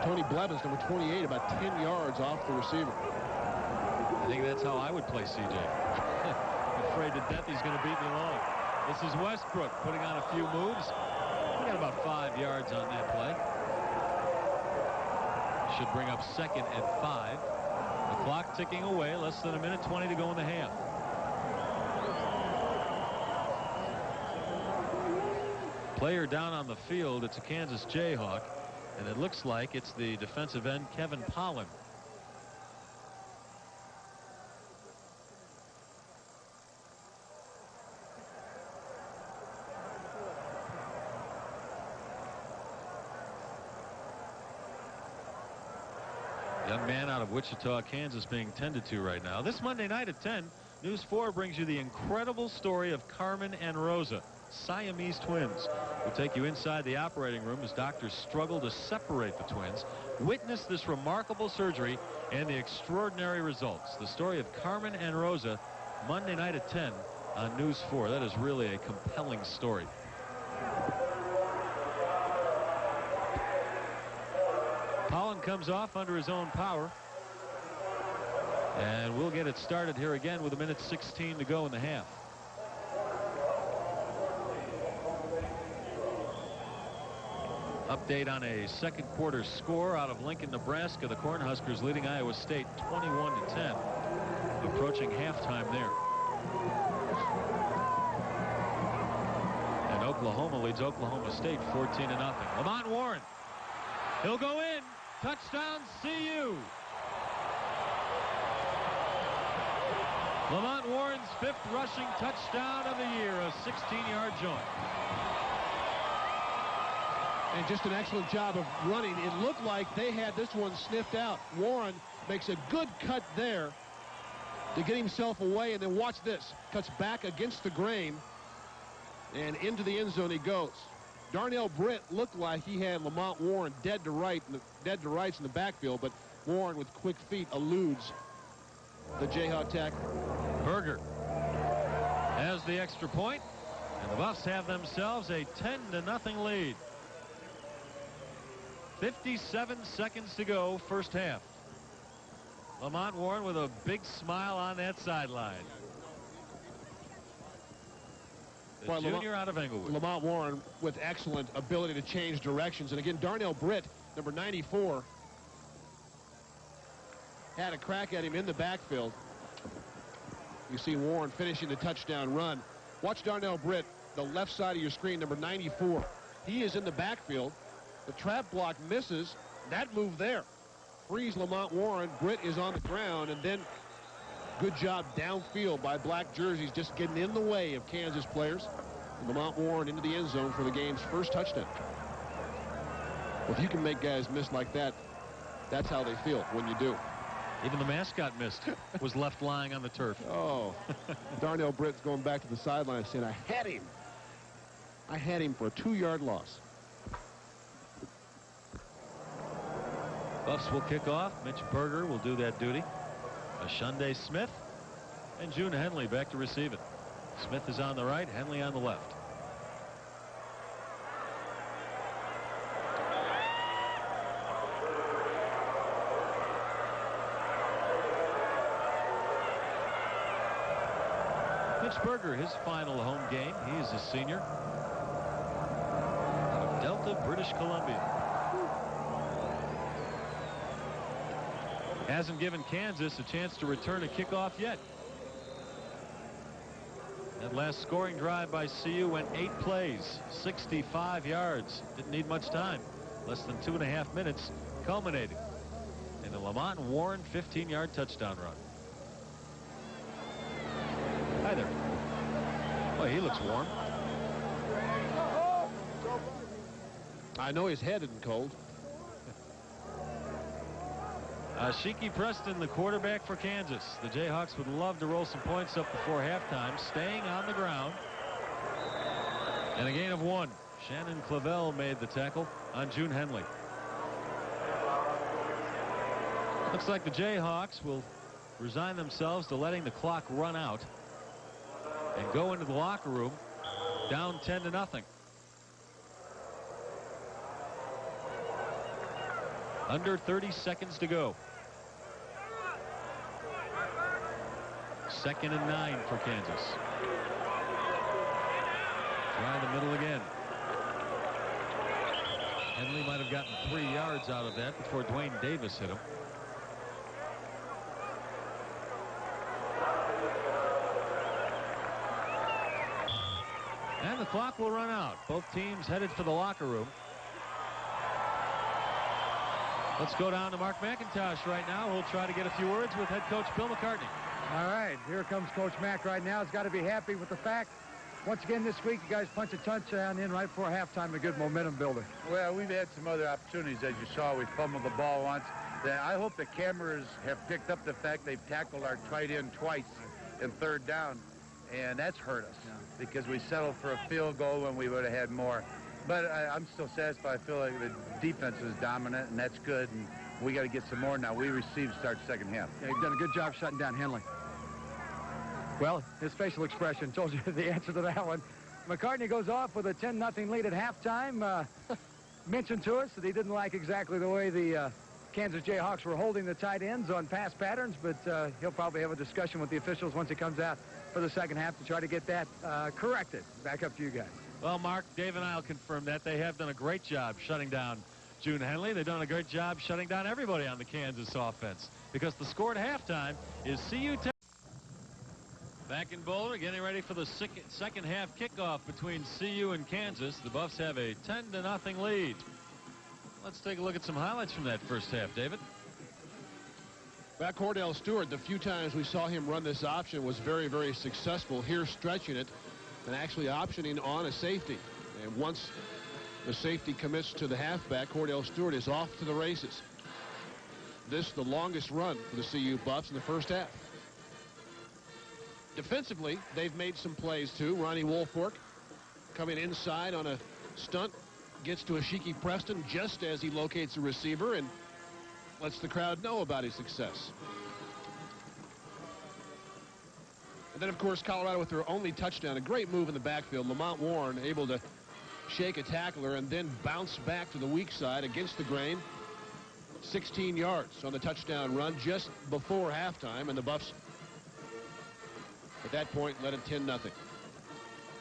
Tony Blevins, number 28, about 10 yards off the receiver. I think that's how I would play CJ. Afraid to death he's going to beat me long. This is Westbrook putting on a few moves. He got about 5 yards on that play. Should bring up 2nd and 5. The clock ticking away. Less than 1:20 to go in the half. Player down on the field. It's a Kansas Jayhawk. And it looks like it's the defensive end, Kevin Pollen. Young man out of Wichita, Kansas, being tended to right now. This Monday night at 10, News 4 brings you the incredible story of Carmen and Rosa, Siamese twins. We'll take you inside the operating room as doctors struggle to separate the twins. Witness this remarkable surgery and the extraordinary results. The story of Carmen and Rosa, Monday night at 10 on News 4. That is really a compelling story. Pollen comes off under his own power. And we'll get it started here again with 1:16 to go in the half. Update on a second quarter score out of Lincoln, Nebraska. The Cornhuskers leading Iowa State 21-10. Approaching halftime there. And Oklahoma leads Oklahoma State 14-0. Lamont Warren. He'll go in. Touchdown CU. Lamont Warren's 5th rushing touchdown of the year, a 16-yard joint. And just an excellent job of running. It looked like they had this one sniffed out. Warren makes a good cut there to get himself away, and then watch this. Cuts back against the grain, and into the end zone he goes. Darnell Britt looked like he had Lamont Warren dead to rights in the backfield, but Warren with quick feet eludes the Jayhawk tackle. Berger has the extra point, and the Buffs have themselves a 10-0 lead. 57 seconds to go, first half. Lamont Warren with a big smile on that sideline. The junior out of Englewood. Lamont Warren with excellent ability to change directions. And again, Darnell Britt, number 94, had a crack at him in the backfield. You see Warren finishing the touchdown run. Watch Darnell Britt, the left side of your screen, number 94. He is in the backfield. The trap block misses. That move there frees Lamont Warren. Britt is on the ground, and then good job downfield by black jerseys, just getting in the way of Kansas players. And Lamont Warren into the end zone for the game's first touchdown. Well, if you can make guys miss like that, that's how they feel when you do. Even the mascot missed, was left lying on the turf. Oh, Darnell Britt's going back to the sideline saying, I had him. I had him for a 2-yard loss. Buffs will kick off. Mitch Berger will do that duty. Ashunde Smith and June Henley back to receive it. Smith is on the right, Henley on the left. Mitch Berger, his final home game. He is a senior out of Delta, British Columbia. Hasn't given Kansas a chance to return a kickoff yet. That last scoring drive by CU went 8 plays, 65 yards. Didn't need much time. Less than 2.5 minutes, culminating in a Lamont Warren 15-yard touchdown run. Hi there. Boy, he looks warm. I know his head isn't cold. Shiki Preston, the quarterback for Kansas. The Jayhawks would love to roll some points up before halftime, staying on the ground. And a gain of 1. Shannon Clavel made the tackle on June Henley. Looks like the Jayhawks will resign themselves to letting the clock run out and go into the locker room down 10-0. Under 30 seconds to go. 2nd and 9 for Kansas. Try the middle again. Henley might have gotten 3 yards out of that before Dwayne Davis hit him. And the clock will run out. Both teams headed for the locker room. Let's go down to Mark McIntosh right now. We'll try to get a few words with head coach Bill McCartney. All right, here comes Coach Mack right now. He's got to be happy with the fact, once again this week, you guys punch a touchdown in right before halftime, a good momentum builder. Well, we've had some other opportunities, as you saw. We fumbled the ball once. I hope the cameras have picked up the fact they've tackled our tight end twice in 3rd down, and that's hurt us because we settled for a field goal when we would have had more. But I'm still satisfied. I feel like the defense is dominant, and that's good, and we got to get some more now. We received start 2nd half. Yeah, you've done a good job shutting down Henley. Well, his facial expression told you the answer to that one. McCartney goes off with a 10-0 lead at halftime. Mentioned to us that he didn't like exactly the way the Kansas Jayhawks were holding the tight ends on pass patterns, but he'll probably have a discussion with the officials once he comes out for the 2nd half to try to get that corrected. Back up to you guys. Well, Mark, Dave and I will confirm that. They have done a great job shutting down June Henley. They've done a great job shutting down everybody on the Kansas offense, because the score at halftime is CU 10. Back in Boulder, getting ready for the second half kickoff between CU and Kansas. The Buffs have a 10-0 lead. Let's take a look at some highlights from that first half, David. Back Cordell Stewart, the few times we saw him run this option was very, very successful. Here stretching it and actually optioning on a safety. And once the safety commits to the halfback, Cordell Stewart is off to the races. This the longest run for the CU Buffs in the first half. Defensively, they've made some plays too. Ronnie Woolfolk coming inside on a stunt, gets to Ashiki Preston just as he locates a receiver and lets the crowd know about his success. And then, of course, Colorado with their only touchdown. A great move in the backfield. Lamont Warren able to shake a tackler and then bounce back to the weak side against the grain. 16 yards on the touchdown run just before halftime, and the Buffs at that point led it 10-0.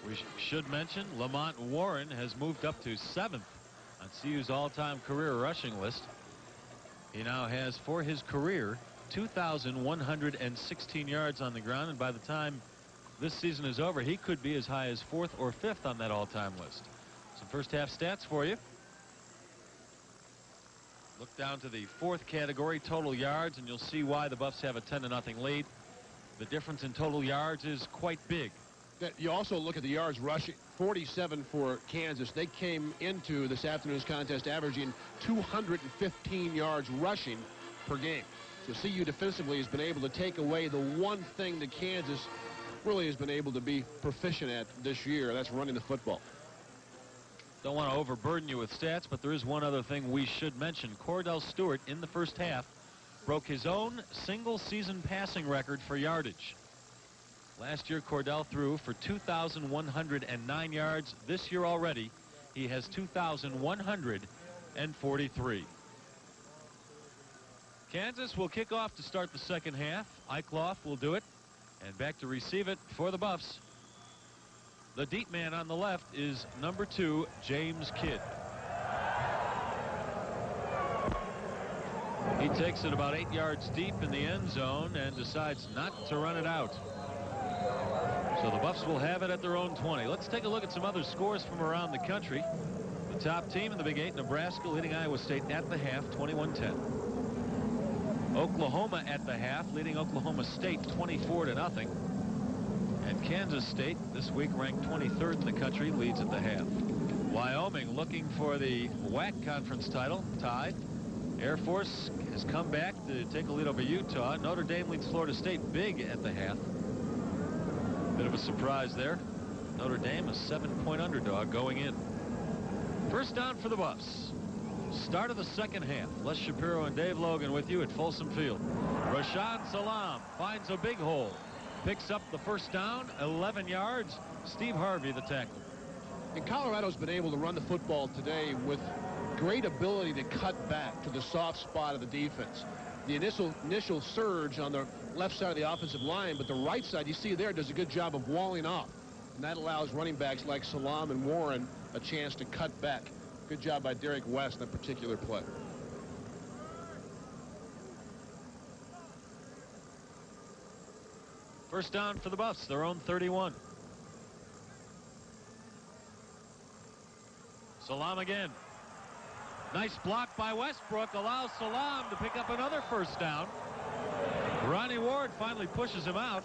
We should mention Lamont Warren has moved up to 7th on CU's all-time career rushing list. He now has, for his career, 2,116 yards on the ground, and by the time this season is over, he could be as high as 4th or 5th on that all-time list. Some first half stats for you. Look down to the fourth category, total yards, and you'll see why the Buffs have a 10-0 lead. The difference in total yards is quite big. You also look at the yards rushing, 47 for Kansas. They came into this afternoon's contest averaging 215 yards rushing per game. So CU defensively has been able to take away the one thing that Kansas really has been able to be proficient at this year, and that's running the football. Don't want to overburden you with stats, but there is one other thing we should mention. Cordell Stewart, in the first half, broke his own single-season passing record for yardage. Last year, Cordell threw for 2,109 yards. This year already, he has 2,143. Kansas will kick off to start the second half. Eichloff will do it. And back to receive it for the Buffs. The deep man on the left is number 2, James Kidd. He takes it about 8 yards deep in the end zone and decides not to run it out. So the Buffs will have it at their own 20. Let's take a look at some other scores from around the country. The top team in the Big 8, Nebraska, leading Iowa State at the half, 21-10. Oklahoma at the half, leading Oklahoma State 24-0. And Kansas State, this week ranked 23rd in the country, leads at the half. Wyoming looking for the WAC conference title, tied. Air Force has come back to take a lead over Utah. Notre Dame leads Florida State big at the half. Bit of a surprise there. Notre Dame a 7-point underdog going in. First down for the Buffs. Start of the second half. Les Shapiro and Dave Logan with you at Folsom Field. Rashaan Salaam finds a big hole. Picks up the first down, 11 yards. Steve Harvey, the tackle. And Colorado's been able to run the football today with great ability to cut back to the soft spot of the defense. The initial surge on the left side of the offensive line, but the right side, you see there, does a good job of walling off. And that allows running backs like Salaam and Warren a chance to cut back. Good job by Derek West in that particular play. First down for the Buffs, their own 31. Salaam again. Nice block by Westbrook, allows Salaam to pick up another first down. Ronnie Ward finally pushes him out.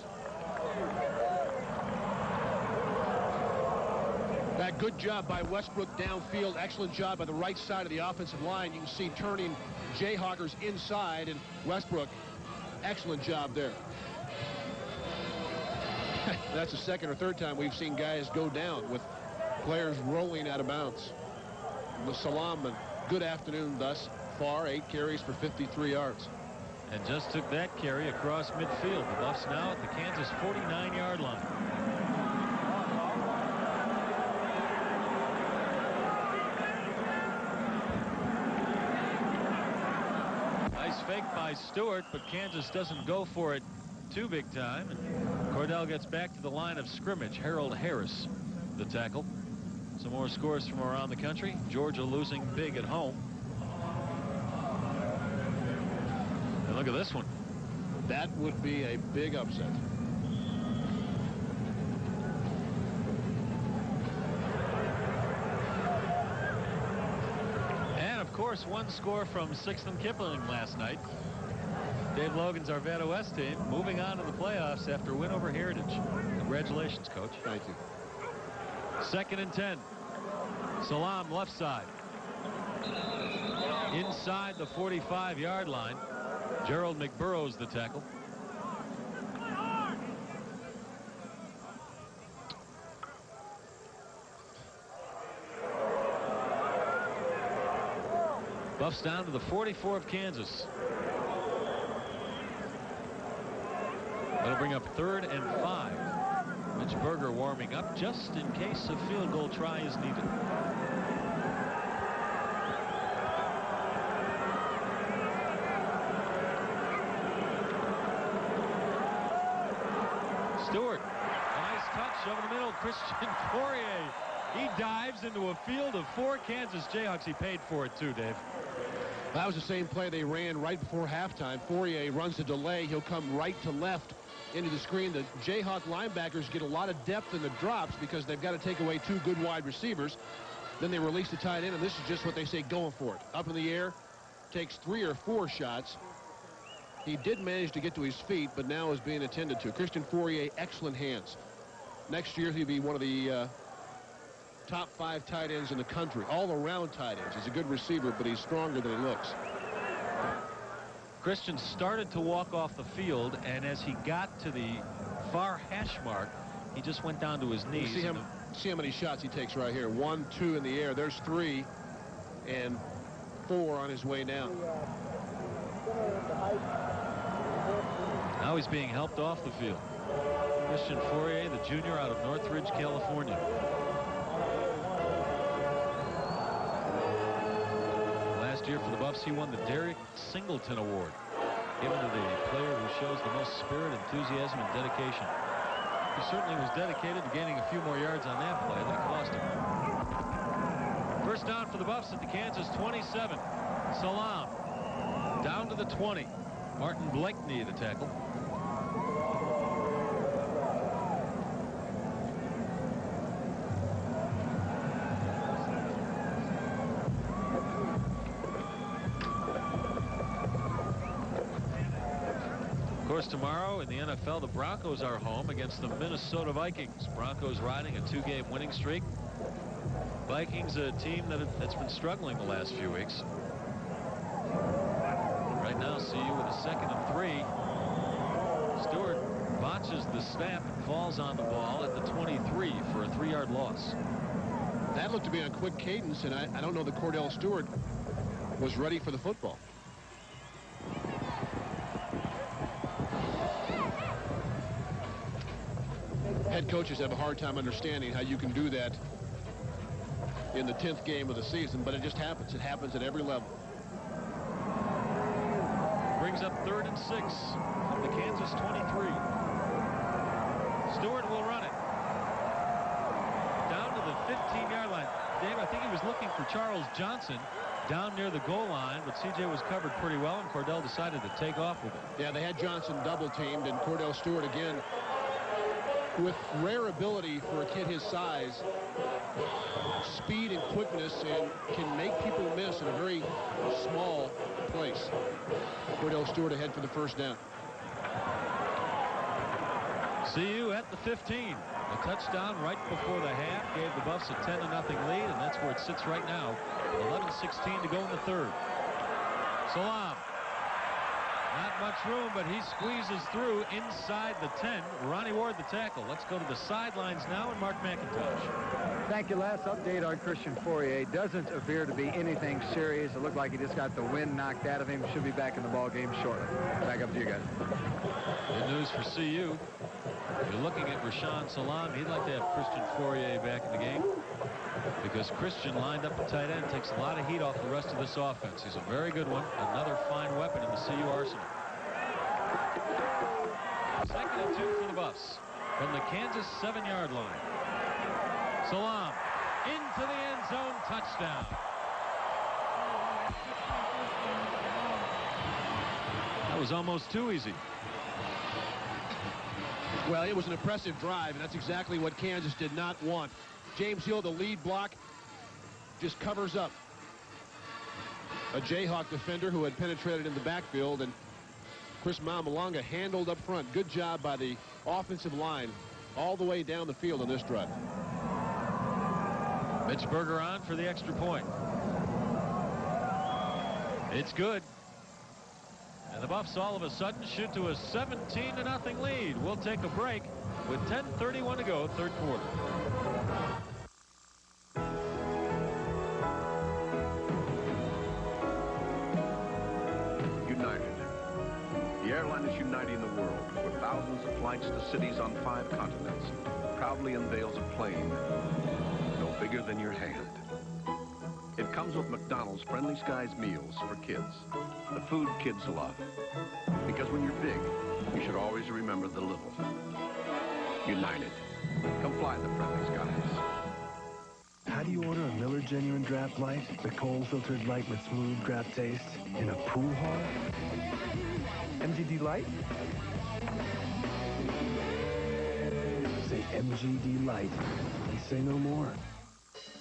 That good job by Westbrook downfield. Excellent job by the right side of the offensive line. You can see turning Jayhawkers inside, and Westbrook, excellent job there. That's the second or third time we've seen guys go down with players rolling out of bounds. With Salaam, a good afternoon thus far, 8 carries for 53 yards. And just took that carry across midfield. The Buffs now at the Kansas 49-yard line. Nice fake by Stewart, but Kansas doesn't go for it too big time. And Cordell gets back to the line of scrimmage. Harold Harris, the tackle. Some more scores from around the country. Georgia losing big at home. And look at this one. That would be a big upset. And of course, one score from 6th and Kipling last night. Dave Logan's Arvada West team moving on to the playoffs after a win over Heritage. Congratulations, Coach. Thank you. 2nd and 10. Salaam left side. Inside the 45-yard line. Gerald McBurrows the tackle. Buffs down to the 44 of Kansas. That'll bring up 3rd and 5. Mitch Berger warming up just in case a field goal try is needed. Stewart, nice touch over the middle. Christian Fourier, he dives into a field of 4 Kansas Jayhawks. He paid for it too, Dave. That was the same play they ran right before halftime. Fourier runs the delay. He'll come right to left into the screen. The Jayhawk linebackers get a lot of depth in the drops because they've got to take away 2 good wide receivers. Then they release the tight end, and this is just what they say, going for it. Up in the air, takes 3 or 4 shots. He did manage to get to his feet, but now is being attended to. Christian Fauria, excellent hands. Next year, he'll be one of the top 5 tight ends in the country, all-around tight ends. He's a good receiver, but he's stronger than he looks. Christian started to walk off the field, and as he got to the far hash mark, he just went down to his knees. See how many shots he takes right here. 1, 2 in the air. There's 3, and 4 on his way down. Now he's being helped off the field. Christian Fauria, the junior out of Northridge, California. Last year for the Buffs, he won the Derek Singleton Award, given to the player who shows the most spirit, enthusiasm, and dedication. He certainly was dedicated to gaining a few more yards on that play that cost him. First down for the Buffs at the Kansas 27. Salam down to the 20. Martin Blakeney the tackle. Of course, tomorrow in the NFL, the Broncos are home against the Minnesota Vikings. Broncos riding a 2-game winning streak. Vikings, a team that's been struggling the last few weeks. Right now, CU with a 2nd and 3. Stewart botches the snap and falls on the ball at the 23 for a 3-yard loss. That looked to be on quick cadence, and I don't know that Cordell Stewart was ready for the football. Head coaches have a hard time understanding how you can do that in the 10th game of the season, but it just happens. It happens at every level. Brings up 3rd and 6 from the Kansas 23. Stewart will run it down to the 15-yard line. Dave, I think he was looking for Charles Johnson down near the goal line, but CJ was covered pretty well, and Cordell decided to take off with it. Yeah, they had Johnson double-teamed, and Cordell Stewart again, with rare ability for a kid his size, speed and quickness, and can make people miss in a very small place. Cordell Stewart ahead for the first down. CU at the 15. A touchdown right before the half gave the Buffs a 10-0 lead, and that's where it sits right now. 11:16 to go in the 3rd. Salam. Not much room, but he squeezes through inside the 10. Ronnie Ward the tackle. Let's go to the sidelines now, and Mark McIntosh. Thank you. Last update on Christian Fauria. Doesn't appear to be anything serious. It looked like he just got the wind knocked out of him. Should be back in the ball game shortly. Back up to you guys. Good news for CU. If you're looking at Rashawn Salam, he'd like to have Christian Fauria back in the game, because Christian lined up at tight end takes a lot of heat off the rest of this offense. He's a very good one. Another fine weapon in the CU arsenal. 2nd and 2 for the Buffs from the Kansas 7-yard line. Salam into the end zone, touchdown. That was almost too easy. Well, it was an impressive drive, and that's exactly what Kansas did not want. James Hill, the lead block, just covers up a Jayhawk defender who had penetrated in the backfield, and Chris Mamalanga handled up front. Good job by the offensive line all the way down the field on this drive. Mitch Berger on for the extra point. It's good. And the Buffs all of a sudden shoot to a 17-0 lead. We'll take a break with 10:31 to go, 3rd quarter. United. The airline is uniting the world with thousands of flights to cities on 5 continents. Proudly unveils a plane no bigger than your hand. It comes with McDonald's Friendly Skies meals for kids. The food kids love. Because when you're big, you should always remember the little. United. Come fly the Friendly Skies. How do you order a Miller Genuine Draft Light, the cold filtered light with smooth draft taste, in a pool hall? MGD Light? Say MGD Light. And say no more.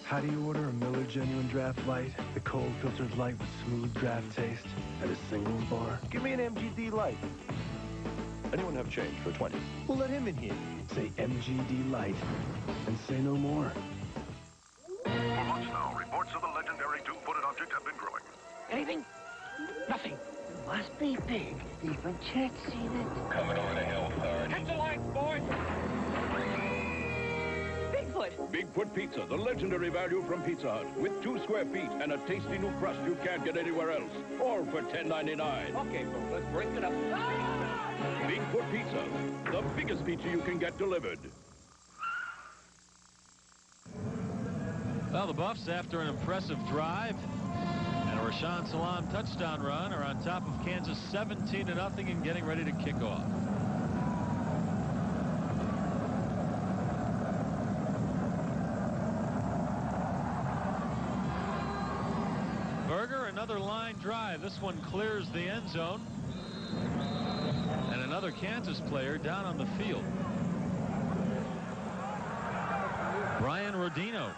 How do you order a Miller Genuine Draft Light, the cold filtered light with smooth draft taste, at a singles bar? Give me an MGD Light. Anyone have change for 20? We'll let him in here. Say MGD Light and say no more. For months now, reports of the legendary two-footed object have been growing. Anything? Nothing. Must be big. Even Chet's seen it. Coming over the hill, Sarge. Hit the lights, boys! Bigfoot. Bigfoot Pizza, the legendary value from Pizza Hut. With 2 square feet and a tasty new crust you can't get anywhere else. All for $10.99. Okay, folks, let's break it up. Bigfoot Pizza, the biggest pizza you can get delivered. Well, the Buffs, after an impressive drive and a Rashaan Salam touchdown run, are on top of Kansas 17-0 and getting ready to kick off. Berger, another line drive. This one clears the end zone. And another Kansas player down on the field. Brian Rodino,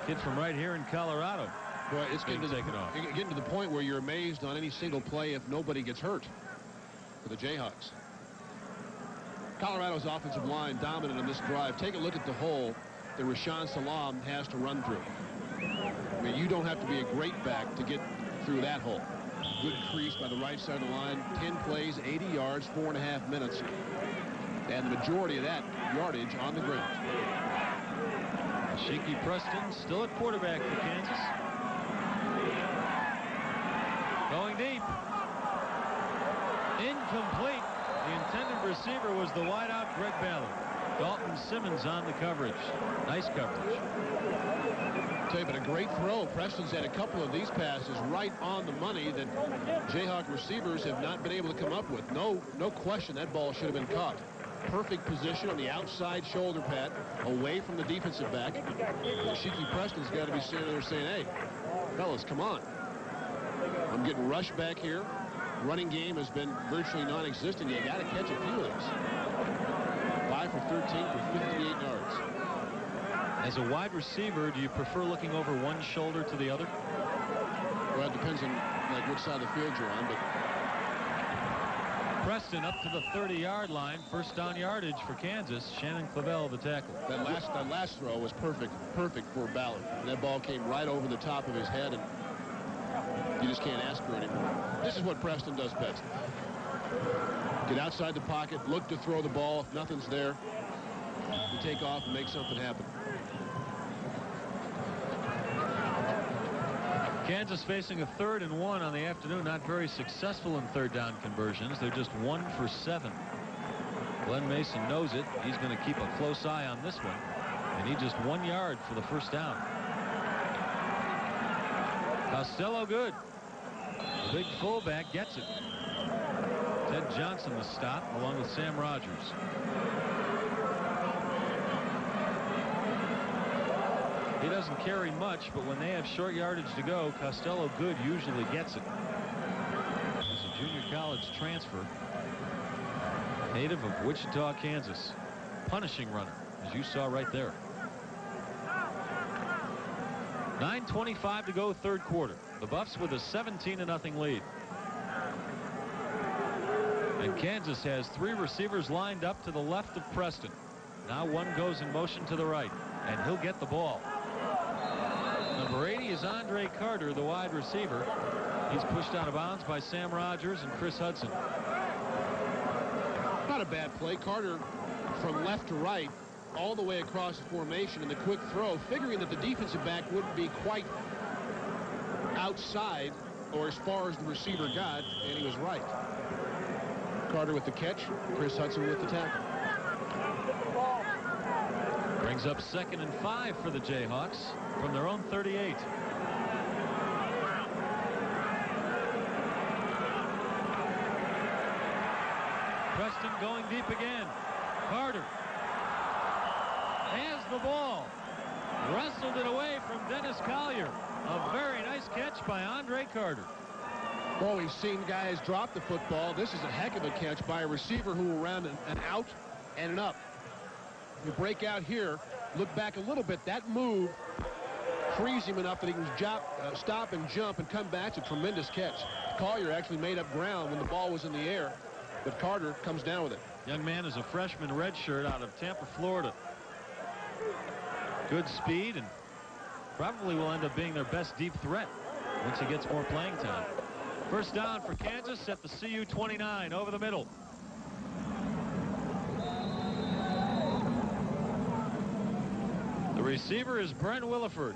kid from right here in Colorado. Boy, it's getting to the point where you're amazed on any single play if nobody gets hurt for the Jayhawks. Colorado's offensive line dominant in this drive. Take a look at the hole that Rashaan Salam has to run through. I mean, you don't have to be a great back to get through that hole. Good crease by the right side of the line. 10 plays, 80 yards, 4.5 minutes. And the majority of that yardage on the ground. Shaky Preston still at quarterback for Kansas. Going deep. Incomplete. The intended receiver was the wideout Greg Ballard. Dalton Simmons on the coverage. Nice coverage. Tell you, but a great throw. Preston's had a couple of these passes right on the money that Jayhawk receivers have not been able to come up with. No question that ball should have been caught. Perfect position on the outside shoulder pad, away from the defensive back. Shaky Preston's got to be standing there saying, hey, fellas, come on. I'm getting rushed back here. Running game has been virtually non-existent. You got to catch a few of these. 5 for 13 for 58 yards. As a wide receiver, do you prefer looking over one shoulder to the other? Well, it depends on like which side of the field you're on, but Preston up to the 30-yard line. First down yardage for Kansas. Shannon Clavel, the tackle. That last throw was perfect for Ballard. And that ball came right over the top of his head, and you just can't ask for anymore. This is what Preston does best. Get outside the pocket, look to throw the ball. If nothing's there, you take off and make something happen. Kansas facing a 3rd and 1 on the afternoon. Not very successful in third down conversions. They're just 1 for 7. Glenn Mason knows it. He's going to keep a close eye on this one. And he just 1 yard for the first down. Costello good. The big fullback gets it. Ted Johnson the stop along with Sam Rogers. He doesn't carry much, but when they have short yardage to go, Costello Good usually gets it. He's a junior college transfer. Native of Wichita, Kansas. Punishing runner, as you saw right there. 9:25 to go, third quarter. The Buffs with a 17-0 lead. And Kansas has 3 receivers lined up to the left of Preston. Now one goes in motion to the right, and he'll get the ball. Number 80 is Andre Carter, the wide receiver. He's pushed out of bounds by Sam Rogers and Chris Hudson. Not a bad play. Carter from left to right all the way across the formation in the quick throw, figuring that the defensive back wouldn't be quite outside or as far as the receiver got, and he was right. Carter with the catch, Chris Hudson with the tackle. Brings up 2nd and 5 for the Jayhawks from their own 38. Preston going deep again. Carter has the ball. Wrestled it away from Dennis Collier. A very nice catch by Andre Carter. Well, we've seen guys drop the football. This is a heck of a catch by a receiver who will round an out and an up. You break out here, look back a little bit. That move frees him enough that he can stop and jump and come back. It's a tremendous catch. Collier actually made up ground when the ball was in the air, but Carter comes down with it. Young man is a freshman redshirt out of Tampa, Florida. Good speed and probably will end up being their best deep threat once he gets more playing time. First down for Kansas at the CU 29 over the middle. The receiver is Brent Williford.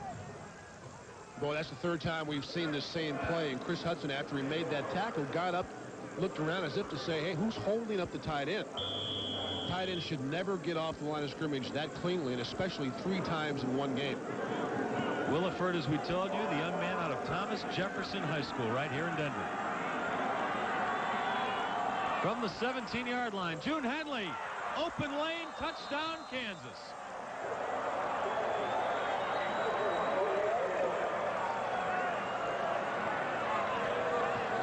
Boy, that's the third time we've seen this same play. And Chris Hudson, after he made that tackle, got up, looked around as if to say, hey, who's holding up the tight end? Tight end should never get off the line of scrimmage that cleanly, and especially 3 times in one game. Williford, as we told you, the young man out of Thomas Jefferson High School right here in Denver. From the 17-yard line, June Henley, open lane, touchdown, Kansas.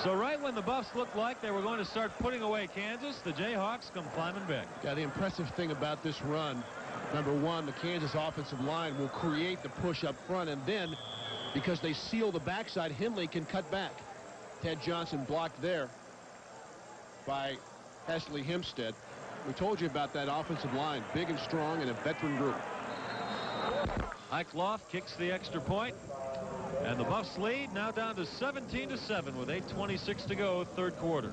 So right when the Buffs looked like they were going to start putting away Kansas, the Jayhawks come climbing back. Yeah, the impressive thing about this run, number one, the Kansas offensive line will create the push up front, and then because they seal the backside, Henley can cut back. Ted Johnson blocked there by Hesley Hempstead. We told you about that offensive line, big and strong and a veteran group. Eichloff kicks the extra point. And the Buffs lead now down to 17-7 with 8:26 to go, third quarter.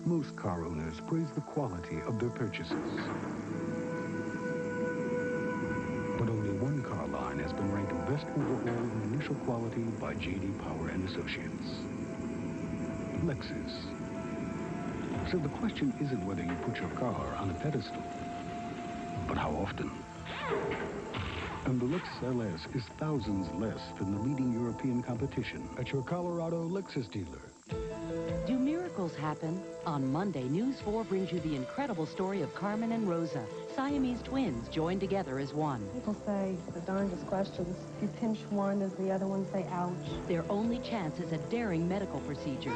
Most car owners praise the quality of their purchases. But only one car line has been ranked best overall in initial quality by J.D. Power and Associates. Lexus. So the question isn't whether you put your car on a pedestal, but how often. And the Lexus LS is thousands less than the leading European competition at your Colorado Lexus dealer. Do miracles happen? On Monday, News 4 brings you the incredible story of Carmen and Rosa, Siamese twins joined together as one. People say the darndest questions. If you pinch one, does the other one say ouch? Their only chance is a daring medical procedure.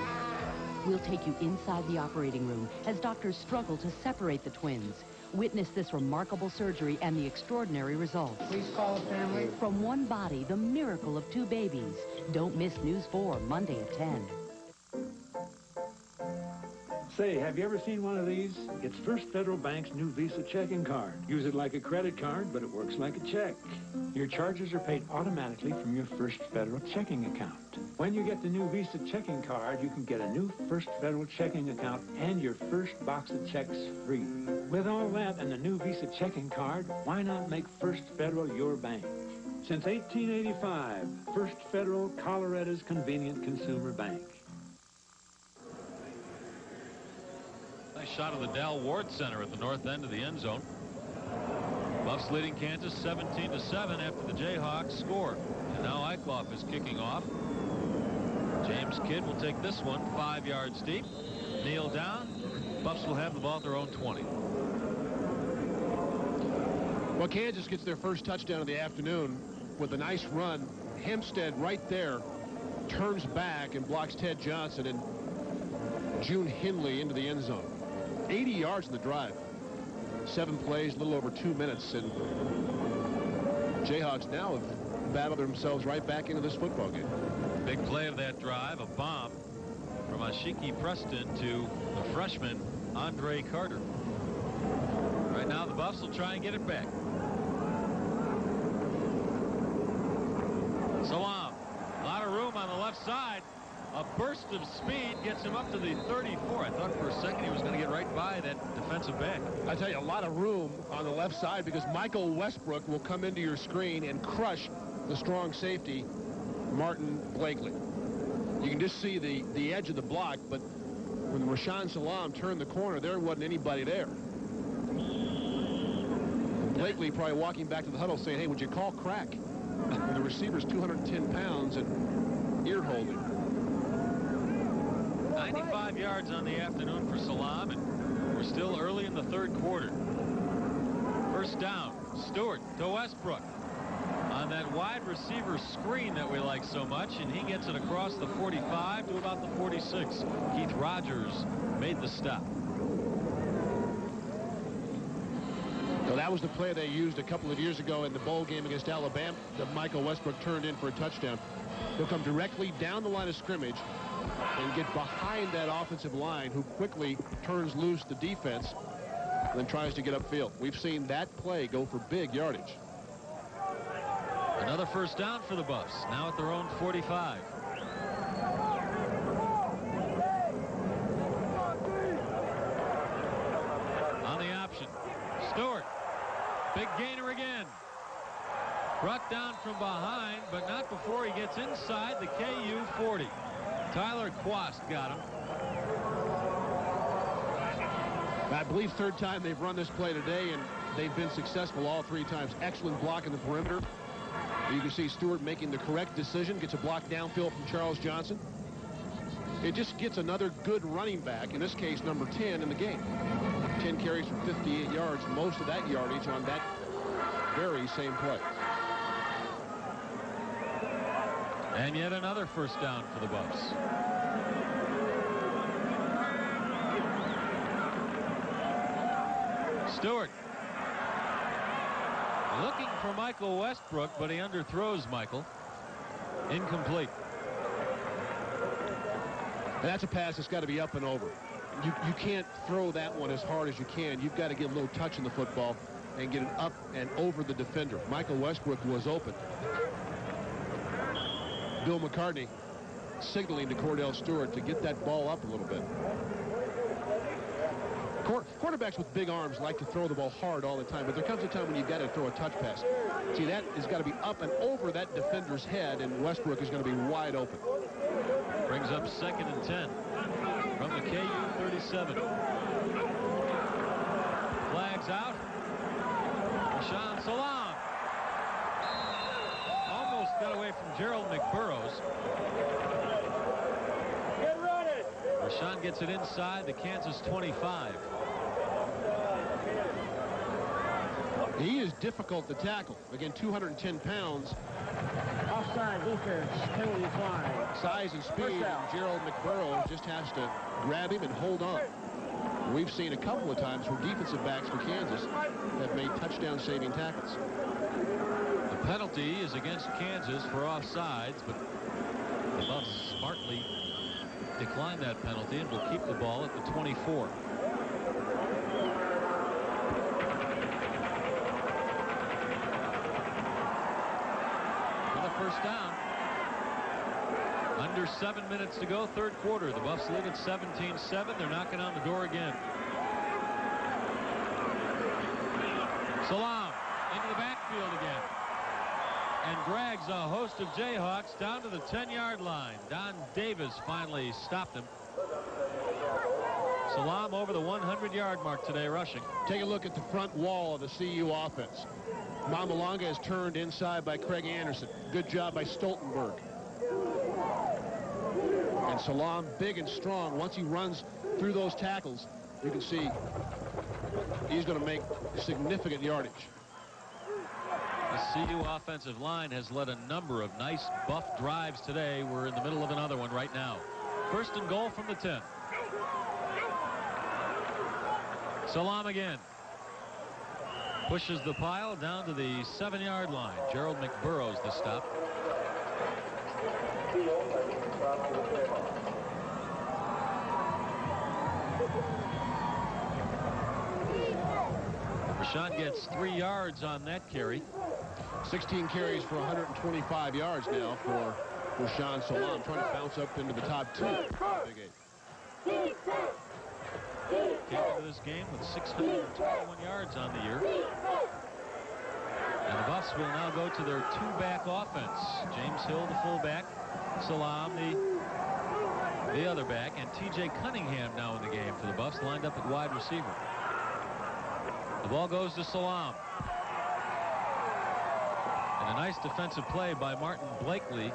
We'll take you inside the operating room as doctors struggle to separate the twins. Witness this remarkable surgery and the extraordinary results. Please call a family. From one body, the miracle of 2 babies. Don't miss News 4, Monday at 10. Say, have you ever seen one of these? It's First Federal Bank's new Visa checking card. Use it like a credit card, but it works like a check. Your charges are paid automatically from your First Federal checking account. When you get the new Visa checking card, you can get a new First Federal checking account and your first box of checks free. With all that and the new Visa checking card, why not make First Federal your bank? Since 1885, First Federal, Colorado's convenient consumer bank. Nice shot of the Dal Ward Center at the north end of the end zone. Buffs leading Kansas 17-7 after the Jayhawks score. And now Eichloff is kicking off. James Kidd will take this one 5 yards deep. Kneel down. Buffs will have the ball at their own 20. Well, Kansas gets their first touchdown of the afternoon with a nice run. Hempstead right there turns back and blocks Ted Johnson and June Henley into the end zone. 80 yards in the drive. 7 plays, a little over 2 minutes, and Jayhawks now have battled themselves right back into this football game. Big play of that drive, a bomb from Ashiki Preston to the freshman Andre Carter. Right now the Buffs will try and get it back. Salam, a lot of room on the left side. A burst of speed gets him up to the 34. I thought for a second he was going to get right by that defensive back. I tell you, a lot of room on the left side because Michael Westbrook will come into your screen and crush the strong safety, Martin Blakely. You can just see the edge of the block, but when Rashaan Salam turned the corner, there wasn't anybody there. Blakely probably walking back to the huddle saying, hey, would you call crack? And the receiver's 210 pounds and ear holding. 95 yards on the afternoon for Salam, and we're still early in the third quarter. First down, Stewart to Westbrook on that wide receiver screen that we like so much, and he gets it across the 45 to about the 46. Keith Rogers made the stop. That was the play they used a couple of years ago in the bowl game against Alabama that Michael Westbrook turned in for a touchdown. He'll come directly down the line of scrimmage and get behind that offensive line, who quickly turns loose the defense and then tries to get upfield. We've seen that play go for big yardage. Another first down for the Buffs, now at their own 45. On the option, Stewart. Big gainer again. Brought down from behind, but not before he gets inside the KU 40. Tyler Quast got him. I believe third time they've run this play today, and they've been successful all three times. Excellent block in the perimeter. You can see Stewart making the correct decision, gets a block downfield from Charles Johnson. It just gets another good running back, in this case number 10 in the game. 10 carries for 58 yards, most of that yardage on that very same play. And yet another first down for the Buffs. Stewart looking for Michael Westbrook, but he underthrows Michael. Incomplete. And that's a pass that's got to be up and over. You can't throw that one as hard as you can. You've got to get a little touch in the football and get it up and over the defender. Michael Westbrook was open. Bill McCartney signaling to Cordell Stewart to get that ball up a little bit. Quarterbacks with big arms like to throw the ball hard all the time, but there comes a time when you've got to throw a touch pass. See, that has got to be up and over that defender's head, and Westbrook is going to be wide open. Brings up 2nd and 10 from the KU 37. Flags out. Rashaan Salaam almost got away from Gerald McBurrows. Get ready. Rashaan gets it inside the Kansas 25. He is difficult to tackle. Again, 210 pounds. Offside defense, penalty flag. Size and speed, and Gerald McBurrows just has to grab him and hold on. We've seen a couple of times where defensive backs for Kansas have made touchdown-saving tackles. The penalty is against Kansas for offsides, but the Buffs smartly declined that penalty and will keep the ball at the 24. First down. Under 7 minutes to go, third quarter. The Buffs lead at 17-7. They're knocking on the door again. Salaam into the backfield again. And drags a host of Jayhawks down to the 10-yard line. Don Davis finally stopped him. Salaam over the 100-yard mark today rushing. Take a look at the front wall of the CU offense. Mamalanga is turned inside by Craig Anderson. Good job by Stoltenberg. And Salaam, big and strong. Once he runs through those tackles, you can see he's going to make significant yardage. The CU offensive line has led a number of nice Buff drives today. We're in the middle of another one right now. First and goal from the 10. Salaam again. Pushes the pile down to the 7-yard line. Gerald McBurrows the stop. Rashaan gets 3 yards on that carry. 16 carries for 125 yards now for Rashaan Salaam, trying to bounce up into the top 2. Big 8. Came into this game with 621 yards on the year. And the Buffs will now go to their 2-back offense. James Hill, the fullback, Salaam, the other back, and T.J. Cunningham now in the game for the Buffs, lined up at wide receiver. The ball goes to Salaam. And a nice defensive play by Martin Blakeney,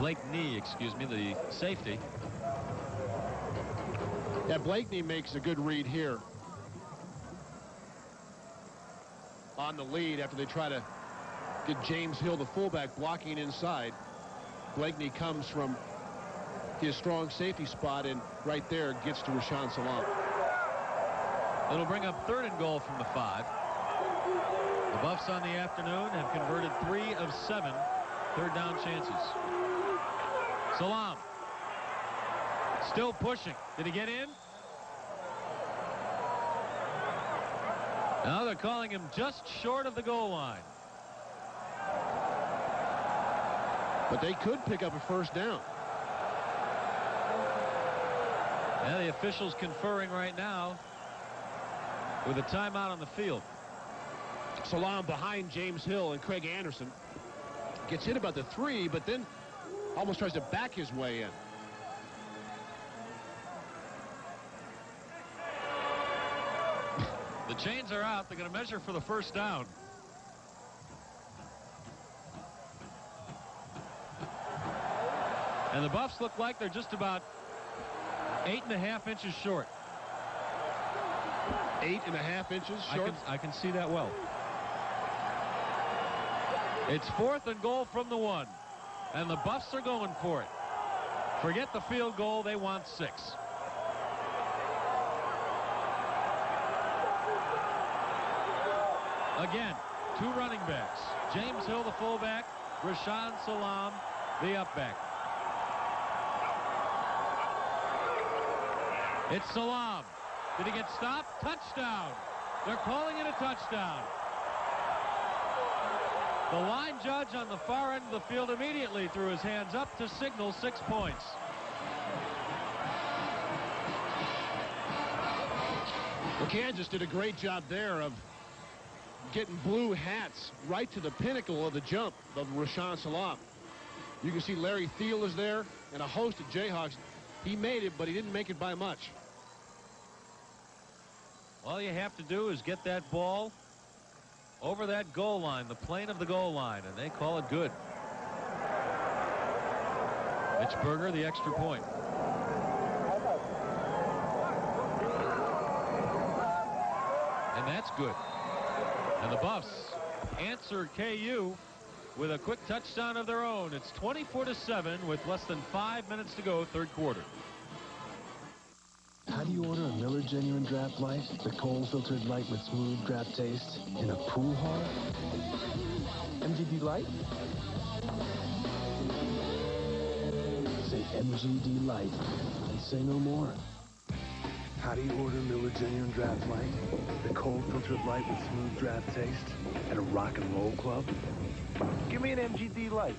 the safety. Yeah, Blakeney makes a good read here on the lead after they try to get James Hill, the fullback, blocking inside. Blakeney comes from his strong safety spot and right there gets to Rashaan Salaam. It'll bring up 3rd and goal from the 5. The Buffs on the afternoon have converted 3 of 7 third down chances. Salam. Still pushing. Did he get in? Now they're calling him just short of the goal line. But they could pick up a first down. Yeah, the officials conferring right now with a timeout on the field. Salam behind James Hill and Craig Anderson. Gets hit about the 3, but then almost tries to back his way in. The chains are out. They're going to measure for the first down. And the Buffs look like they're just about 8.5 inches short. 8.5 inches short? I can see that well. It's 4th and goal from the 1. And the Buffs are going for it. Forget the field goal. They want 6. Again, 2 running backs. James Hill, the fullback. Rashaan Salam, the upback. It's Salam. Did he get stopped? Touchdown. They're calling it a touchdown. The line judge on the far end of the field immediately threw his hands up to signal 6 points. Well, Kansas did a great job there of getting blue hats right to the pinnacle of the jump of Rashaan Salam. You can see Larry Thiel is there and a host of Jayhawks. He made it, but he didn't make it by much. All you have to do is get that ball over that goal line, the plane of the goal line, and they call it good. Mitch Berger, the extra point. And that's good. And the Buffs answer KU with a quick touchdown of their own. It's 24-7 with less than 5 minutes to go, third quarter. How do you order a Miller Genuine Draft Light, the cold-filtered light with smooth draft taste, in a pool hall? MGD Light? Say MGD Light and say no more. How do you order Miller Genuine Draft Light, the cold-filtered light with smooth draft taste, at a rock and roll club? Give me an MGD Light.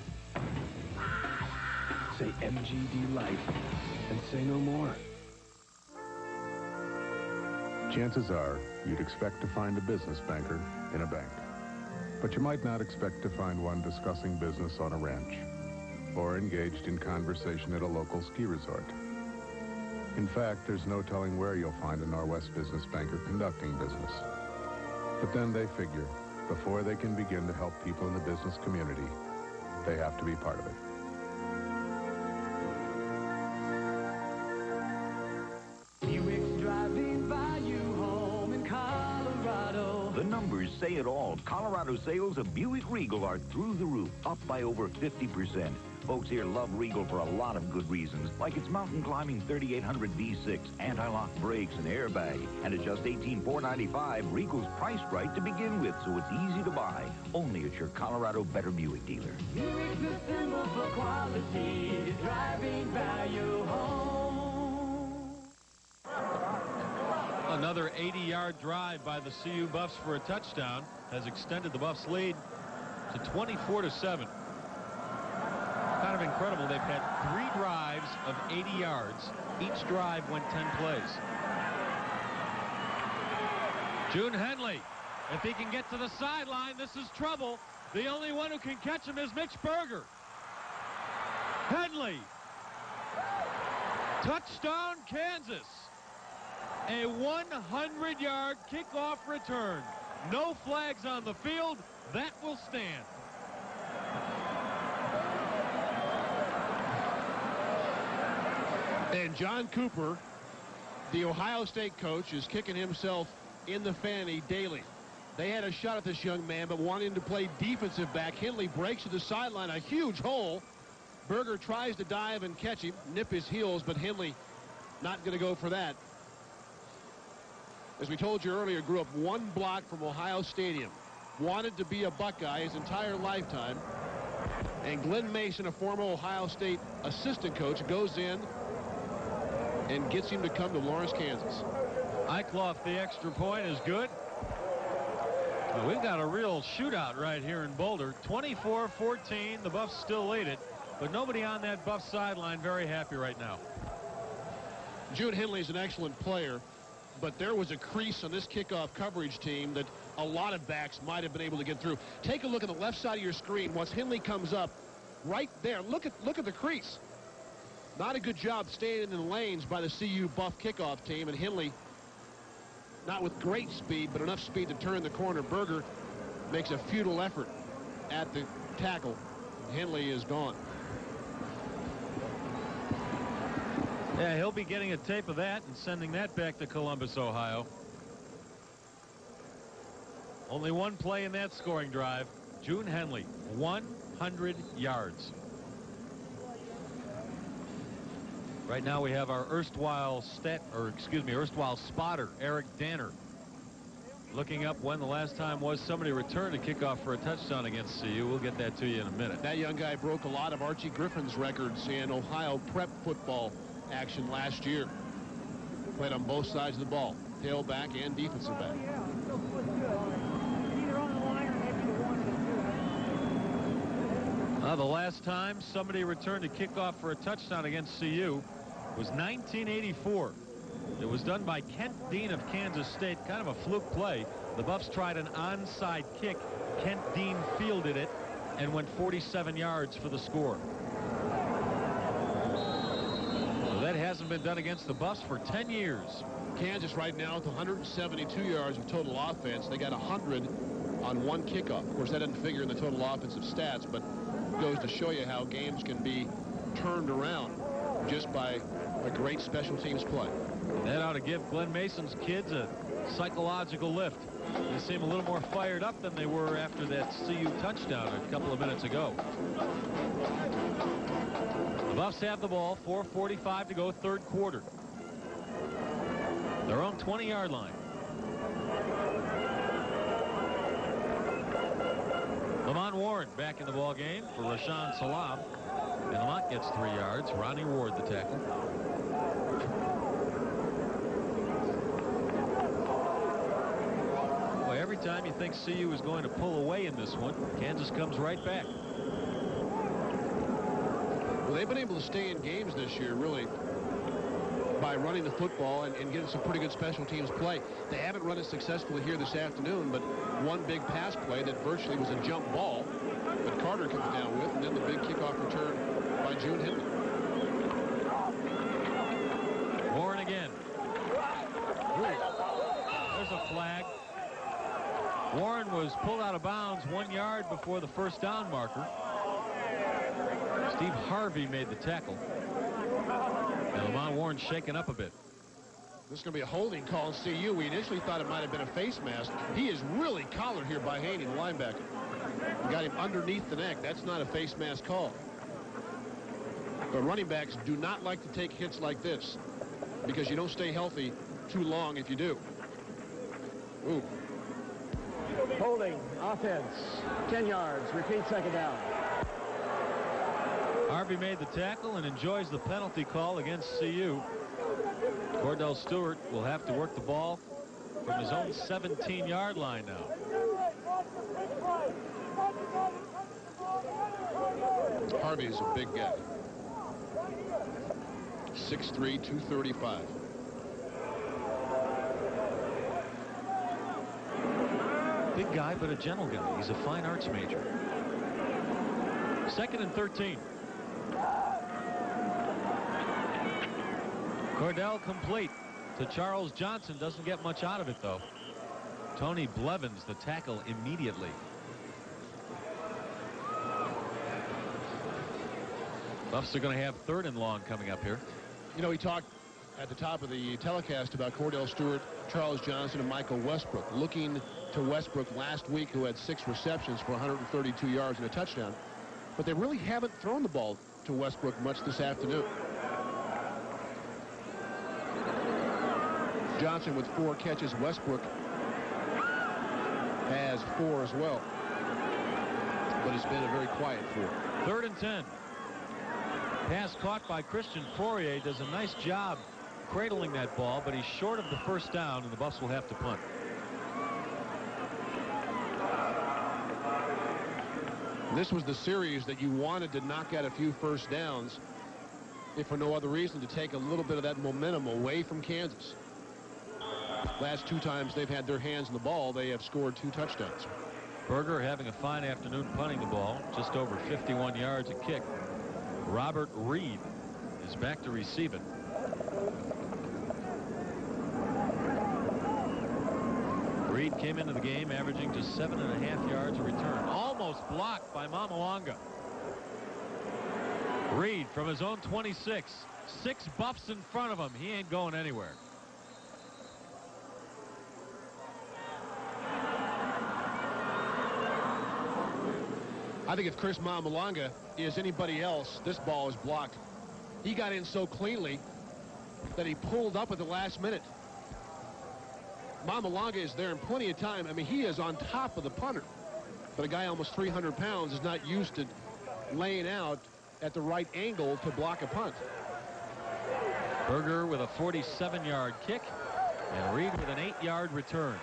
Say MGD Light and say no more. Chances are you'd expect to find a business banker in a bank. But you might not expect to find one discussing business on a ranch or engaged in conversation at a local ski resort. In fact, there's no telling where you'll find a Norwest business banker conducting business. But then they figure, before they can begin to help people in the business community, they have to be part of it. The numbers say it all. Colorado sales of Buick Regal are through the roof, up by over 50%. Folks here love Regal for a lot of good reasons, like its mountain climbing 3800 V6, anti-lock brakes, and airbag. And at just $18,495, Regal's priced right to begin with, so it's easy to buy. Only at your Colorado Better Buick dealer. Buick's the symbol for quality, driving value home. Another 80-yard drive by the CU Buffs for a touchdown has extended the Buffs' lead to 24-7. Kind of incredible. They've had 3 drives of 80 yards. Each drive went 10 plays. June Henley, if he can get to the sideline, this is trouble. The only one who can catch him is Mitch Berger. Henley. Touchdown, Kansas. A 100-yard kickoff return. No flags on the field. That will stand. And John Cooper, the Ohio State coach, is kicking himself in the fanny daily. They had a shot at this young man, but wanted him to play defensive back. Henley breaks to the sideline, a huge hole. Berger tries to dive and catch him, nip his heels, but Henley not going to go for that. as we told you earlier, grew up 1 block from Ohio Stadium. Wanted to be a Buckeye his entire lifetime. And Glenn Mason, a former Ohio State assistant coach, goes in and gets him to come to Lawrence, Kansas. Eichloff, the extra point is good. Well, we've got a real shootout right here in Boulder. 24-14. The Buffs still lead it, but nobody on that Buff sideline very happy right now. June Henley is an excellent player, but there was a crease on this kickoff coverage team that a lot of backs might have been able to get through. Take a look at the left side of your screen. Once Henley comes up, right there, look at the crease. Not a good job staying in the lanes by the CU Buff kickoff team, and Henley, not with great speed, but enough speed to turn the corner. Berger makes a futile effort at the tackle. Henley is gone. Yeah, he'll be getting a tape of that and sending that back to Columbus, Ohio. Only one play in that scoring drive. June Henley, 100 yards. Right now we have our erstwhile spotter, Eric Danner, looking up when the last time was somebody returned a kickoff for a touchdown against CU. We'll get that to you in a minute. That young guy broke a lot of Archie Griffin's records in Ohio prep football action last year. Played on both sides of the ball, tailback and defensive back. The last time somebody returned a kickoff for a touchdown against CU was 1984. It was done by Kent Dean of Kansas State, kind of a fluke play. The Buffs tried an onside kick. Kent Dean fielded it and went 47 yards for the score. So that hasn't been done against the Buffs for 10 years. Kansas right now with 172 yards of total offense. They got 100 on 1 kickoff. Of course, that doesn't figure in the total offensive stats, but goes to show you how games can be turned around just by a great special teams play. That ought to give Glenn Mason's kids a psychological lift. They seem a little more fired up than they were after that CU touchdown a couple of minutes ago. The Buffs have the ball, 4:45 to go, third quarter. Their own 20-yard line. Lamont Warren back in the ball game for Rashaan Salam. And Lamont gets 3 yards. Ronnie Ward the tackle. Boy, every time you think CU is going to pull away in this one, Kansas comes right back. Well, they've been able to stay in games this year, really, by running the football and getting some pretty good special teams play. They haven't run it successfully here this afternoon, but one big pass play that virtually was a jump ball that Carter comes down with, and then the big kickoff return by June Henley. Warren again. There's a flag. Warren was pulled out of bounds 1 yard before the first down marker. Steve Harvey made the tackle. And Lamont Warren shaken up a bit. This is going to be a holding call in CU. We initially thought it might have been a face mask. He is really collared here by Haney, the linebacker. Got him underneath the neck. That's not a face mask call. But running backs do not like to take hits like this because you don't stay healthy too long if you do. Ooh. Holding, offense, 10 yards, repeat second down. Harvey made the tackle and enjoys the penalty call against CU. Cordell Stewart will have to work the ball from his own 17-yard line now. Harvey is a big guy. 6'3", 235. Big guy, but a gentle guy. He's a fine arts major. 2nd and 13. Cordell complete to Charles Johnson. Doesn't get much out of it, though. Tony Blevins, the tackle, immediately. Buffs are going to have 3rd and long coming up here. You know, we talked at the top of the telecast about Cordell Stewart, Charles Johnson, and Michael Westbrook. Looking to Westbrook last week, who had 6 receptions for 132 yards and a touchdown. But they really haven't thrown the ball to Westbrook much this afternoon. Johnson with 4 catches. Westbrook has 4 as well. But it's been a very quiet 4. 3rd and 10. Pass caught by Christian Fourier. Does a nice job cradling that ball, but he's short of the first down, and the Buffs will have to punt. This was the series that you wanted to knock out a few first downs, if for no other reason, to take a little bit of that momentum away from Kansas. Last 2 times they've had their hands on the ball, they have scored 2 touchdowns. Berger having a fine afternoon punting the ball, just over 51 yards a kick. Robert Reed is back to receive it. Reed came into the game averaging just 7.5 yards a return. Almost blocked by Mamalanga. Reed from his own 26. 6 Buffs in front of him. He ain't going anywhere. I think if Chris Mamalanga is anybody else, this ball is blocked. He got in so cleanly that he pulled up at the last minute. Mamalanga is there in plenty of time. I mean, he is on top of the punter. But a guy almost 300 pounds is not used to laying out at the right angle to block a punt. Berger with a 47-yard kick, and Reed with an 8-yard return.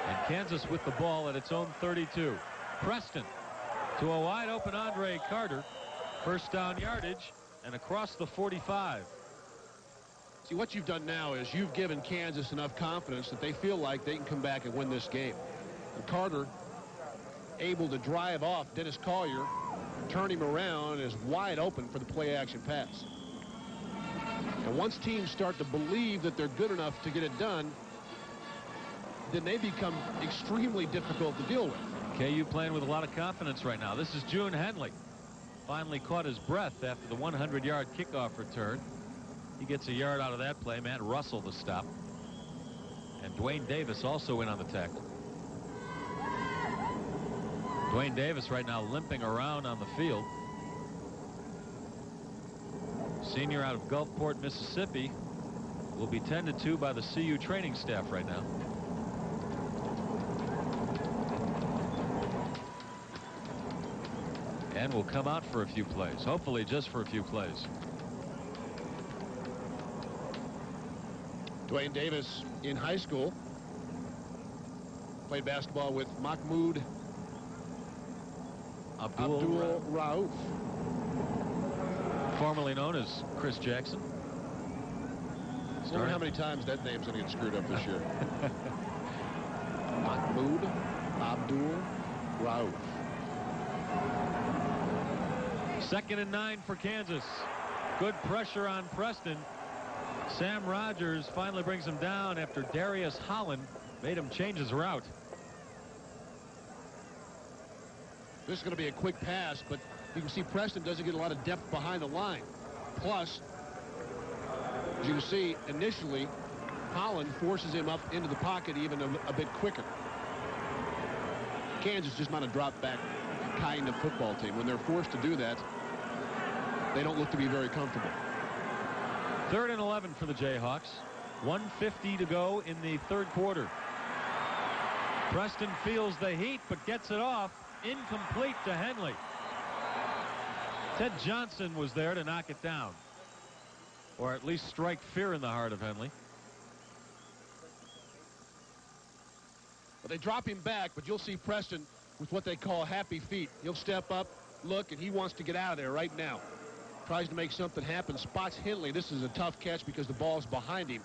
And Kansas with the ball at its own 32. Preston to a wide open Andre Carter. First down yardage and across the 45. See, what you've done now is you've given Kansas enough confidence that they feel like they can come back and win this game. And Carter able to drive off Dennis Collier, turn him around, and is wide open for the play-action pass. And once teams start to believe that they're good enough to get it done, then they become extremely difficult to deal with. KU playing with a lot of confidence right now. This is June Henley. Finally caught his breath after the 100-yard kickoff return. He gets a yard out of that play. Matt Russell to stop. And Dwayne Davis also in on the tackle. Dwayne Davis right now limping around on the field. Senior out of Gulfport, Mississippi, will be tended to by the CU training staff right now. And will come out for a few plays, hopefully just for a few plays. Dwayne Davis in high school played basketball with Mahmoud Abdul Rauf, formerly known as Chris Jackson. I wonder how many times that name's going to get screwed up this year. Mahmoud Abdul Rauf. 2nd and 9 for Kansas. Good pressure on Preston. Sam Rogers finally brings him down after Darius Holland made him change his route. This is going to be a quick pass, but you can see Preston doesn't get a lot of depth behind the line. Plus, as you can see, initially, Holland forces him up into the pocket even a bit quicker. Kansas is just not a drop-back kind of football team. When they're forced to do that, they don't look to be very comfortable. 3rd and 11 for the Jayhawks. 1:50 to go in the 3rd quarter. Preston feels the heat but gets it off. Incomplete to Henley. Ted Johnson was there to knock it down, or at least strike fear in the heart of Henley. Well, they drop him back, but you'll see Preston with what they call happy feet. He'll step up, look, and he wants to get out of there right now. Tries to make something happen. Spots Henley. This is a tough catch because the ball's behind him.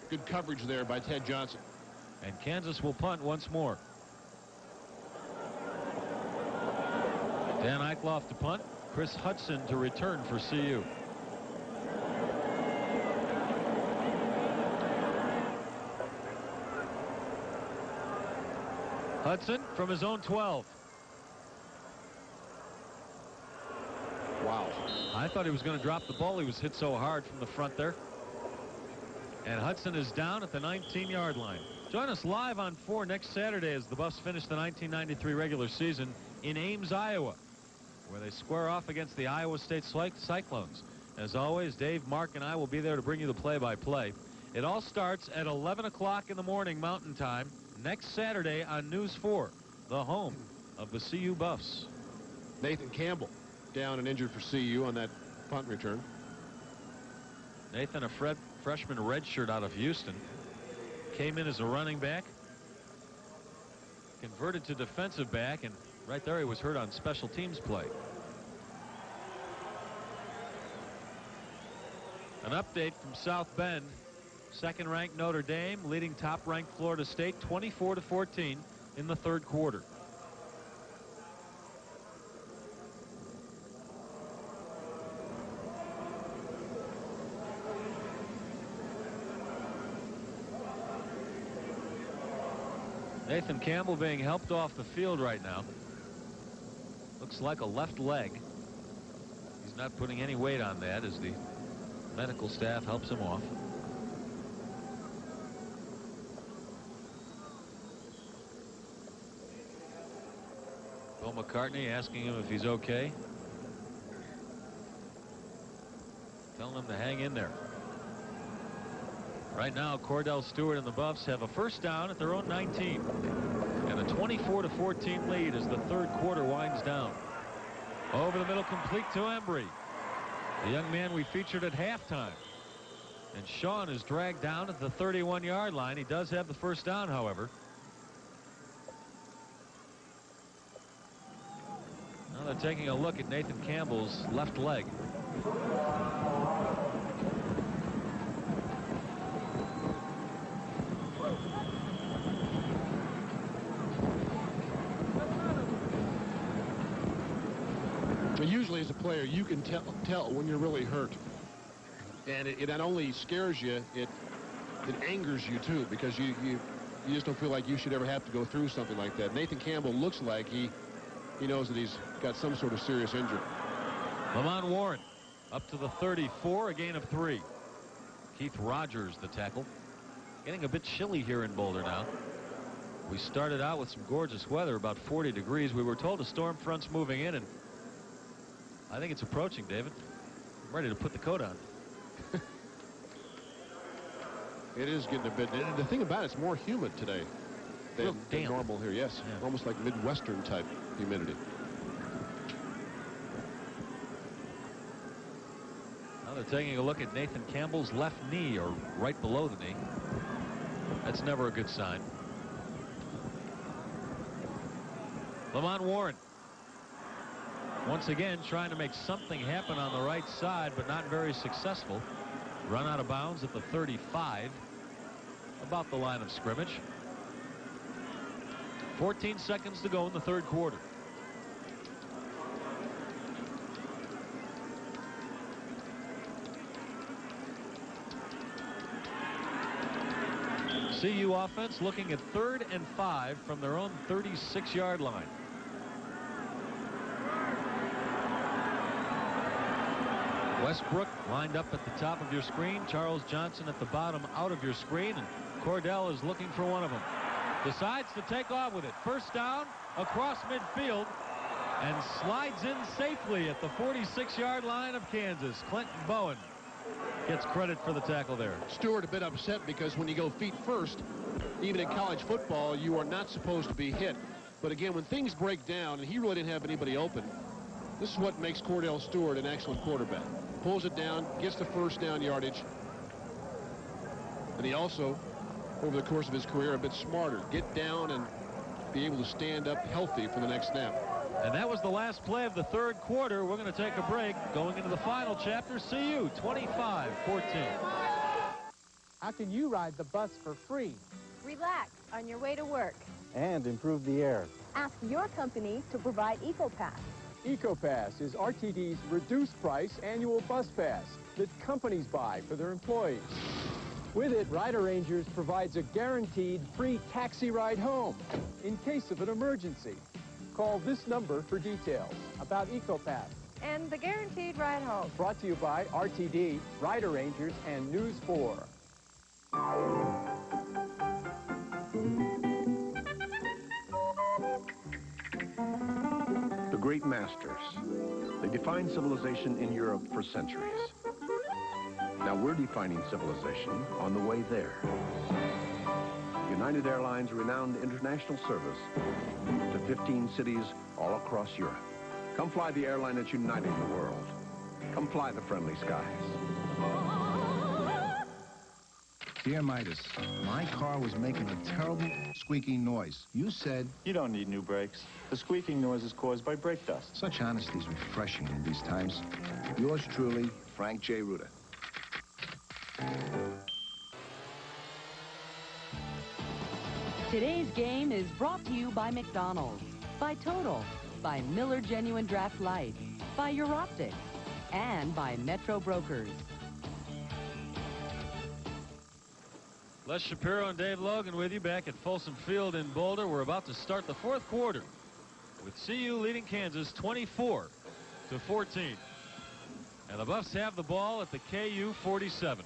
Good coverage there by Ted Johnson. And Kansas will punt once more. Dan Eichloff to punt. Chris Hudson to return for CU. Hudson from his own 12. Wow. I thought he was going to drop the ball. He was hit so hard from the front there. And Hudson is down at the 19-yard line. Join us live on 4 next Saturday as the Buffs finish the 1993 regular season in Ames, Iowa, where they square off against the Iowa State Cyclones. As always, Dave, Mark, and I will be there to bring you the play-by-play. It all starts at 11 o'clock in the morning Mountain Time next Saturday on News 4, the home of the CU Buffs. Nathan Campbell down and injured for CU on that punt return. Nathan, a freshman redshirt out of Houston, came in as a running back, converted to defensive back, and right there he was hurt on special teams play. An update from South Bend. Second-ranked Notre Dame leading top-ranked Florida State 24-14 in the third quarter. Nathan Campbell being helped off the field right now. Looks like a left leg. He's not putting any weight on that as the medical staff helps him off. Bill McCartney asking him if he's okay. Telling him to hang in there. Right now, Cordell Stewart and the Buffs have a first down at their own 19. And a 24-14 lead as the third quarter winds down. Over the middle, complete to Embry, the young man we featured at halftime. And Sean is dragged down at the 31-yard line. He does have the first down, however. Now they're taking a look at Nathan Campbell's left leg. Usually as a player you can tell when you're really hurt, and it not only scares you, it angers you too, because you just don't feel like you should ever have to go through something like that. Nathan Campbell looks like he knows that he's got some sort of serious injury. Lamont Warren up to the 34, a gain of 3. Keith Rogers the tackle. Getting a bit chilly here in Boulder now. We started out with some gorgeous weather, about 40 degrees. We were told a storm front's moving in, and I think it's approaching, David. I'm ready to put the coat on. It is getting a bit. The thing about it's more humid today than normal here. Yes, yeah. Almost like Midwestern type humidity. Now they're taking a look at Nathan Campbell's left knee, or right below the knee. That's never a good sign. Lamont Warren once again trying to make something happen on the right side, but not very successful. Run out of bounds at the 35, about the line of scrimmage. 14 seconds to go in the third quarter. CU offense looking at 3rd and 5 from their own 36-yard line. Westbrook lined up at the top of your screen. Charles Johnson at the bottom out of your screen. And Cordell is looking for one of them. Decides to take off with it. First down across midfield and slides in safely at the 46-yard line of Kansas. Clinton Bowen gets credit for the tackle there. Stewart a bit upset because when you go feet first, even in college football, you are not supposed to be hit. But again, when things break down, and he really didn't have anybody open, this is what makes Cordell Stewart an excellent quarterback. Pulls it down, gets the first down yardage. And he also, over the course of his career, a bit smarter. Get down and be able to stand up healthy for the next snap. And that was the last play of the third quarter. We're going to take a break. Going into the final chapter, CU 25-14. How can you ride the bus for free? Relax on your way to work. And improve the air. Ask your company to provide EcoPass. EcoPass is RTD's reduced price annual bus pass that companies buy for their employees. With it, Rider Rangers provides a guaranteed free taxi ride home in case of an emergency. Call this number for details about EcoPass. And the guaranteed ride home. Brought to you by RTD, Rider Rangers, and News 4. The great masters. They defined civilization in Europe for centuries. Now we're defining civilization on the way there. United Airlines' renowned international service to 15 cities all across Europe. Come fly the airline that's uniting the world. Come fly the friendly skies. Dear Midas, my car was making a terrible squeaking noise. You said... You don't need new brakes. The squeaking noise is caused by brake dust. Such honesty is refreshing in these times. Yours truly, Frank J. Ruda. Today's game is brought to you by McDonald's, by Total, by Miller Genuine Draft Light, by Europtic, and by Metro Brokers. Les Shapiro and Dave Logan with you back at Folsom Field in Boulder. We're about to start the fourth quarter with CU leading Kansas 24-14. And the Buffs have the ball at the KU 47.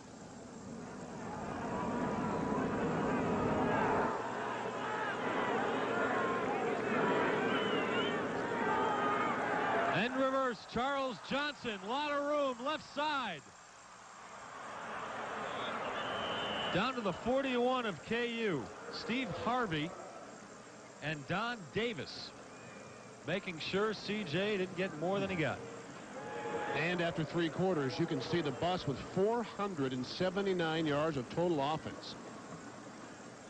And reverse, Charles Johnson, lot of room, left side. Down to the 41 of KU, Steve Harvey and Don Davis, making sure CJ didn't get more than he got. And after three quarters, you can see the Buffs with 479 yards of total offense.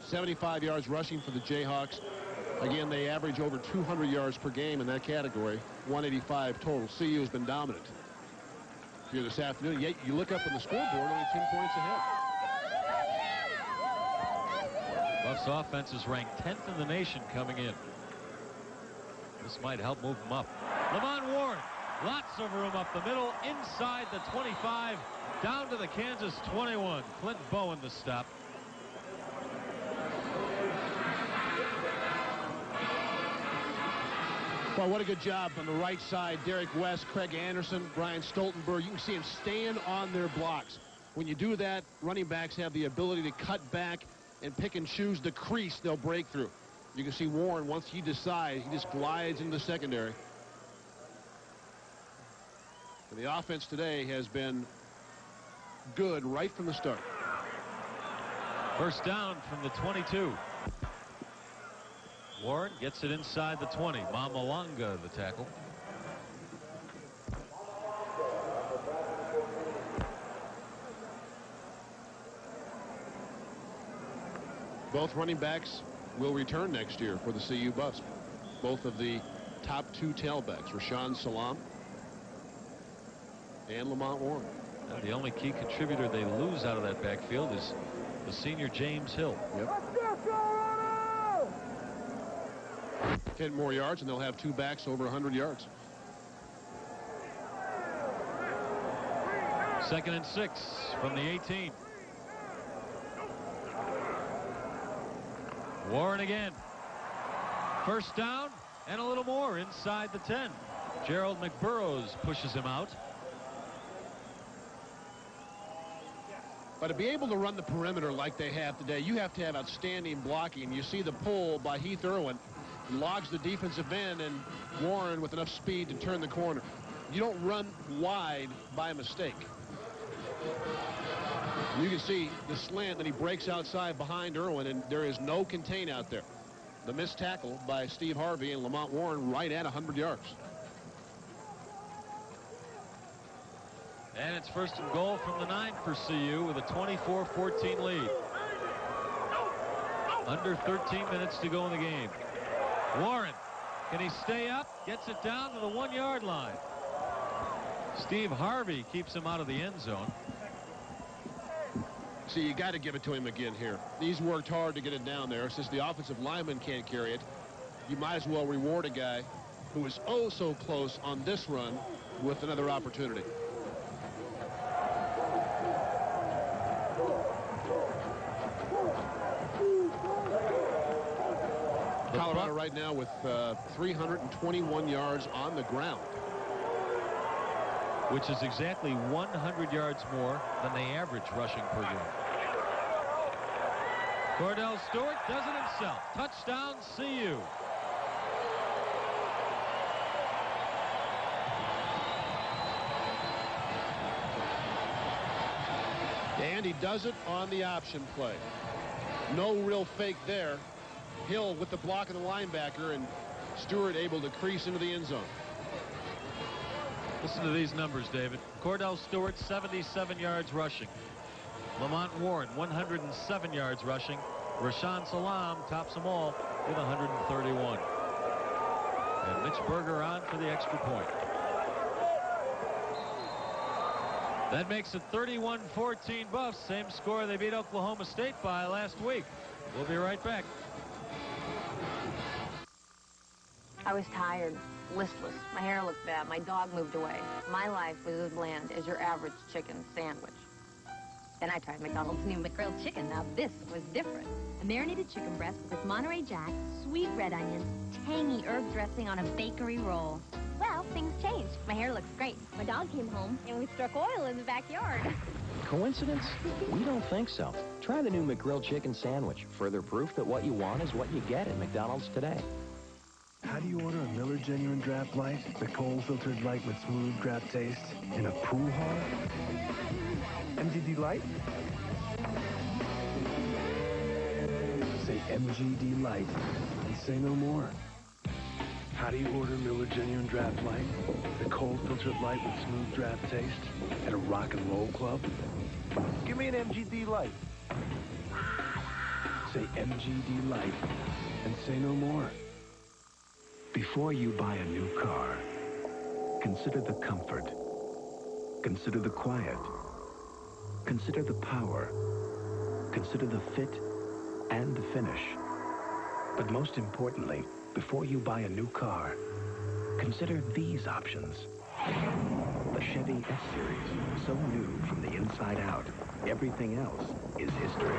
75 yards rushing for the Jayhawks. Again, they average over 200 yards per game in that category. 185 total. CU has been dominant here this afternoon. Yet you look up on the scoreboard, only 10 points ahead. Buffs offense is ranked 10th in the nation coming in. This might help move them up. Lamont Warren, lots of room up the middle, inside the 25, down to the Kansas 21. Clint Bowen the stop. Well, what a good job on the right side. Derek West, Craig Anderson, Brian Stoltenberg. You can see them stand on their blocks. When you do that, running backs have the ability to cut back and pick and choose the crease they'll break through. You can see Warren, once he decides, he just glides into the secondary. And the offense today has been good right from the start. First down from the 22. Warren gets it inside the 20. Mamalanga, the tackle. Both running backs will return next year for the CU Buffs. Both of the top two tailbacks, Rashaan Salam and Lamont Warren. Now, the only key contributor they lose out of that backfield is the senior James Hill. Yep. 10 more yards, and they'll have two backs over 100 yards. 2nd and 6 from the 18. Warren again. First down and a little more inside the 10. Gerald McBurrows pushes him out. But to be able to run the perimeter like they have today, you have to have outstanding blocking. You see the pull by Heath Irwin. Logs the defensive end, and Warren with enough speed to turn the corner. You don't run wide by mistake. You can see the slant that he breaks outside behind Irwin, and there is no contain out there. The missed tackle by Steve Harvey and Lamont Warren right at 100 yards. And it's 1st and goal from the 9 for CU with a 24-14 lead. Under 13 minutes to go in the game. Warren, can he stay up? Gets it down to the 1-yard line. Steve Harvey keeps him out of the end zone. See, you got to give it to him again here. He's worked hard to get it down there. Since the offensive lineman can't carry it, you might as well reward a guy who is oh so close on this run with another opportunity. Colorado right now with 321 yards on the ground. Which is exactly 100 yards more than they average rushing per game. Cordell Stewart does it himself. Touchdown, CU. And he does it on the option play. No real fake there. Hill with the block of the linebacker, and Stewart able to crease into the end zone. Listen to these numbers, David. Cordell Stewart, 77 yards rushing. Lamont Warren, 107 yards rushing. Rashaan Salam tops them all with 131. And Mitch Berger on for the extra point. That makes it 31-14 Buffs. Same score they beat Oklahoma State by last week. We'll be right back. I was tired, listless. My hair looked bad. My dog moved away. My life was as bland as your average chicken sandwich. Then I tried McDonald's new McGrilled chicken. Now this was different. A marinated chicken breast with Monterey Jack, sweet red onions, tangy herb dressing on a bakery roll. Well, things changed. My hair looks great. My dog came home, and we struck oil in the backyard. Coincidence? We don't think so. Try the new McGrilled chicken sandwich. Further proof that what you want is what you get at McDonald's today. How do you order a Miller Genuine Draft Light? The cold-filtered light with smooth draft taste in a pool hall? MGD Light? Say MGD Light and say no more. How do you order Miller Genuine Draft Light? The cold-filtered light with smooth draft taste at a rock and roll club? Give me an MGD Light. Say MGD Light and say no more. Before you buy a new car, consider the comfort. Consider the quiet. Consider the power. Consider the fit and the finish. But most importantly, before you buy a new car, consider these options. The Chevy S-Series, so new from the inside out. Everything else is history.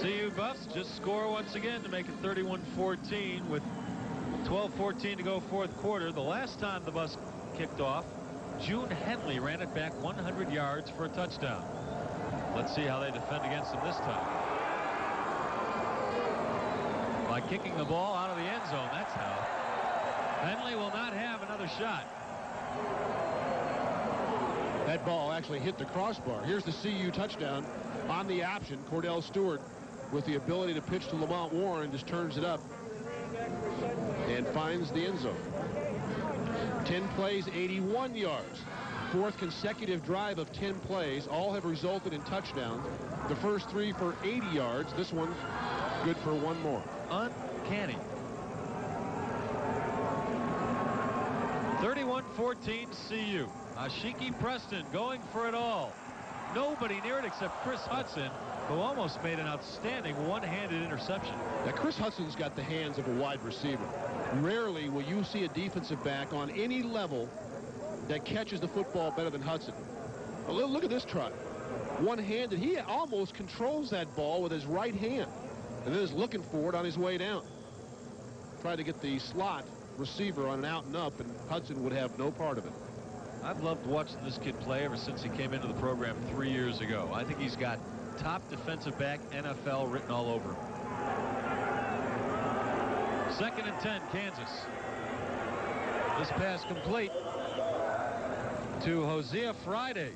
CU Buffs just score once again to make it 31-14 with 12-14 to go fourth quarter. The last time the Buffs kicked off, June Henley ran it back 100 yards for a touchdown. Let's see how they defend against him this time. By kicking the ball out of the end zone, that's how. Henley will not have another shot. That ball actually hit the crossbar. Here's the CU touchdown on the option. Cordell Stewart, with the ability to pitch to Lamont Warren, just turns it up and finds the end zone. 10 plays, 81 yards. Fourth consecutive drive of 10 plays. All have resulted in touchdowns. The first 3 for 80 yards. This one good for 1 more. Uncanny. 31-14 CU. Ashiki Preston going for it all. Nobody near it except Chris Hudson, who almost made an outstanding one-handed interception. Now, Chris Hudson's got the hands of a wide receiver. Rarely will you see a defensive back on any level that catches the football better than Hudson. Look at this try. One-handed. He almost controls that ball with his right hand and then is looking for it on his way down. Tried to get the slot receiver on an out and up, and Hudson would have no part of it. I've loved watching this kid play ever since he came into the program 3 years ago. I think he's got top defensive back NFL written all over him. 2nd and 10, Kansas. This pass complete to Hosea Friday,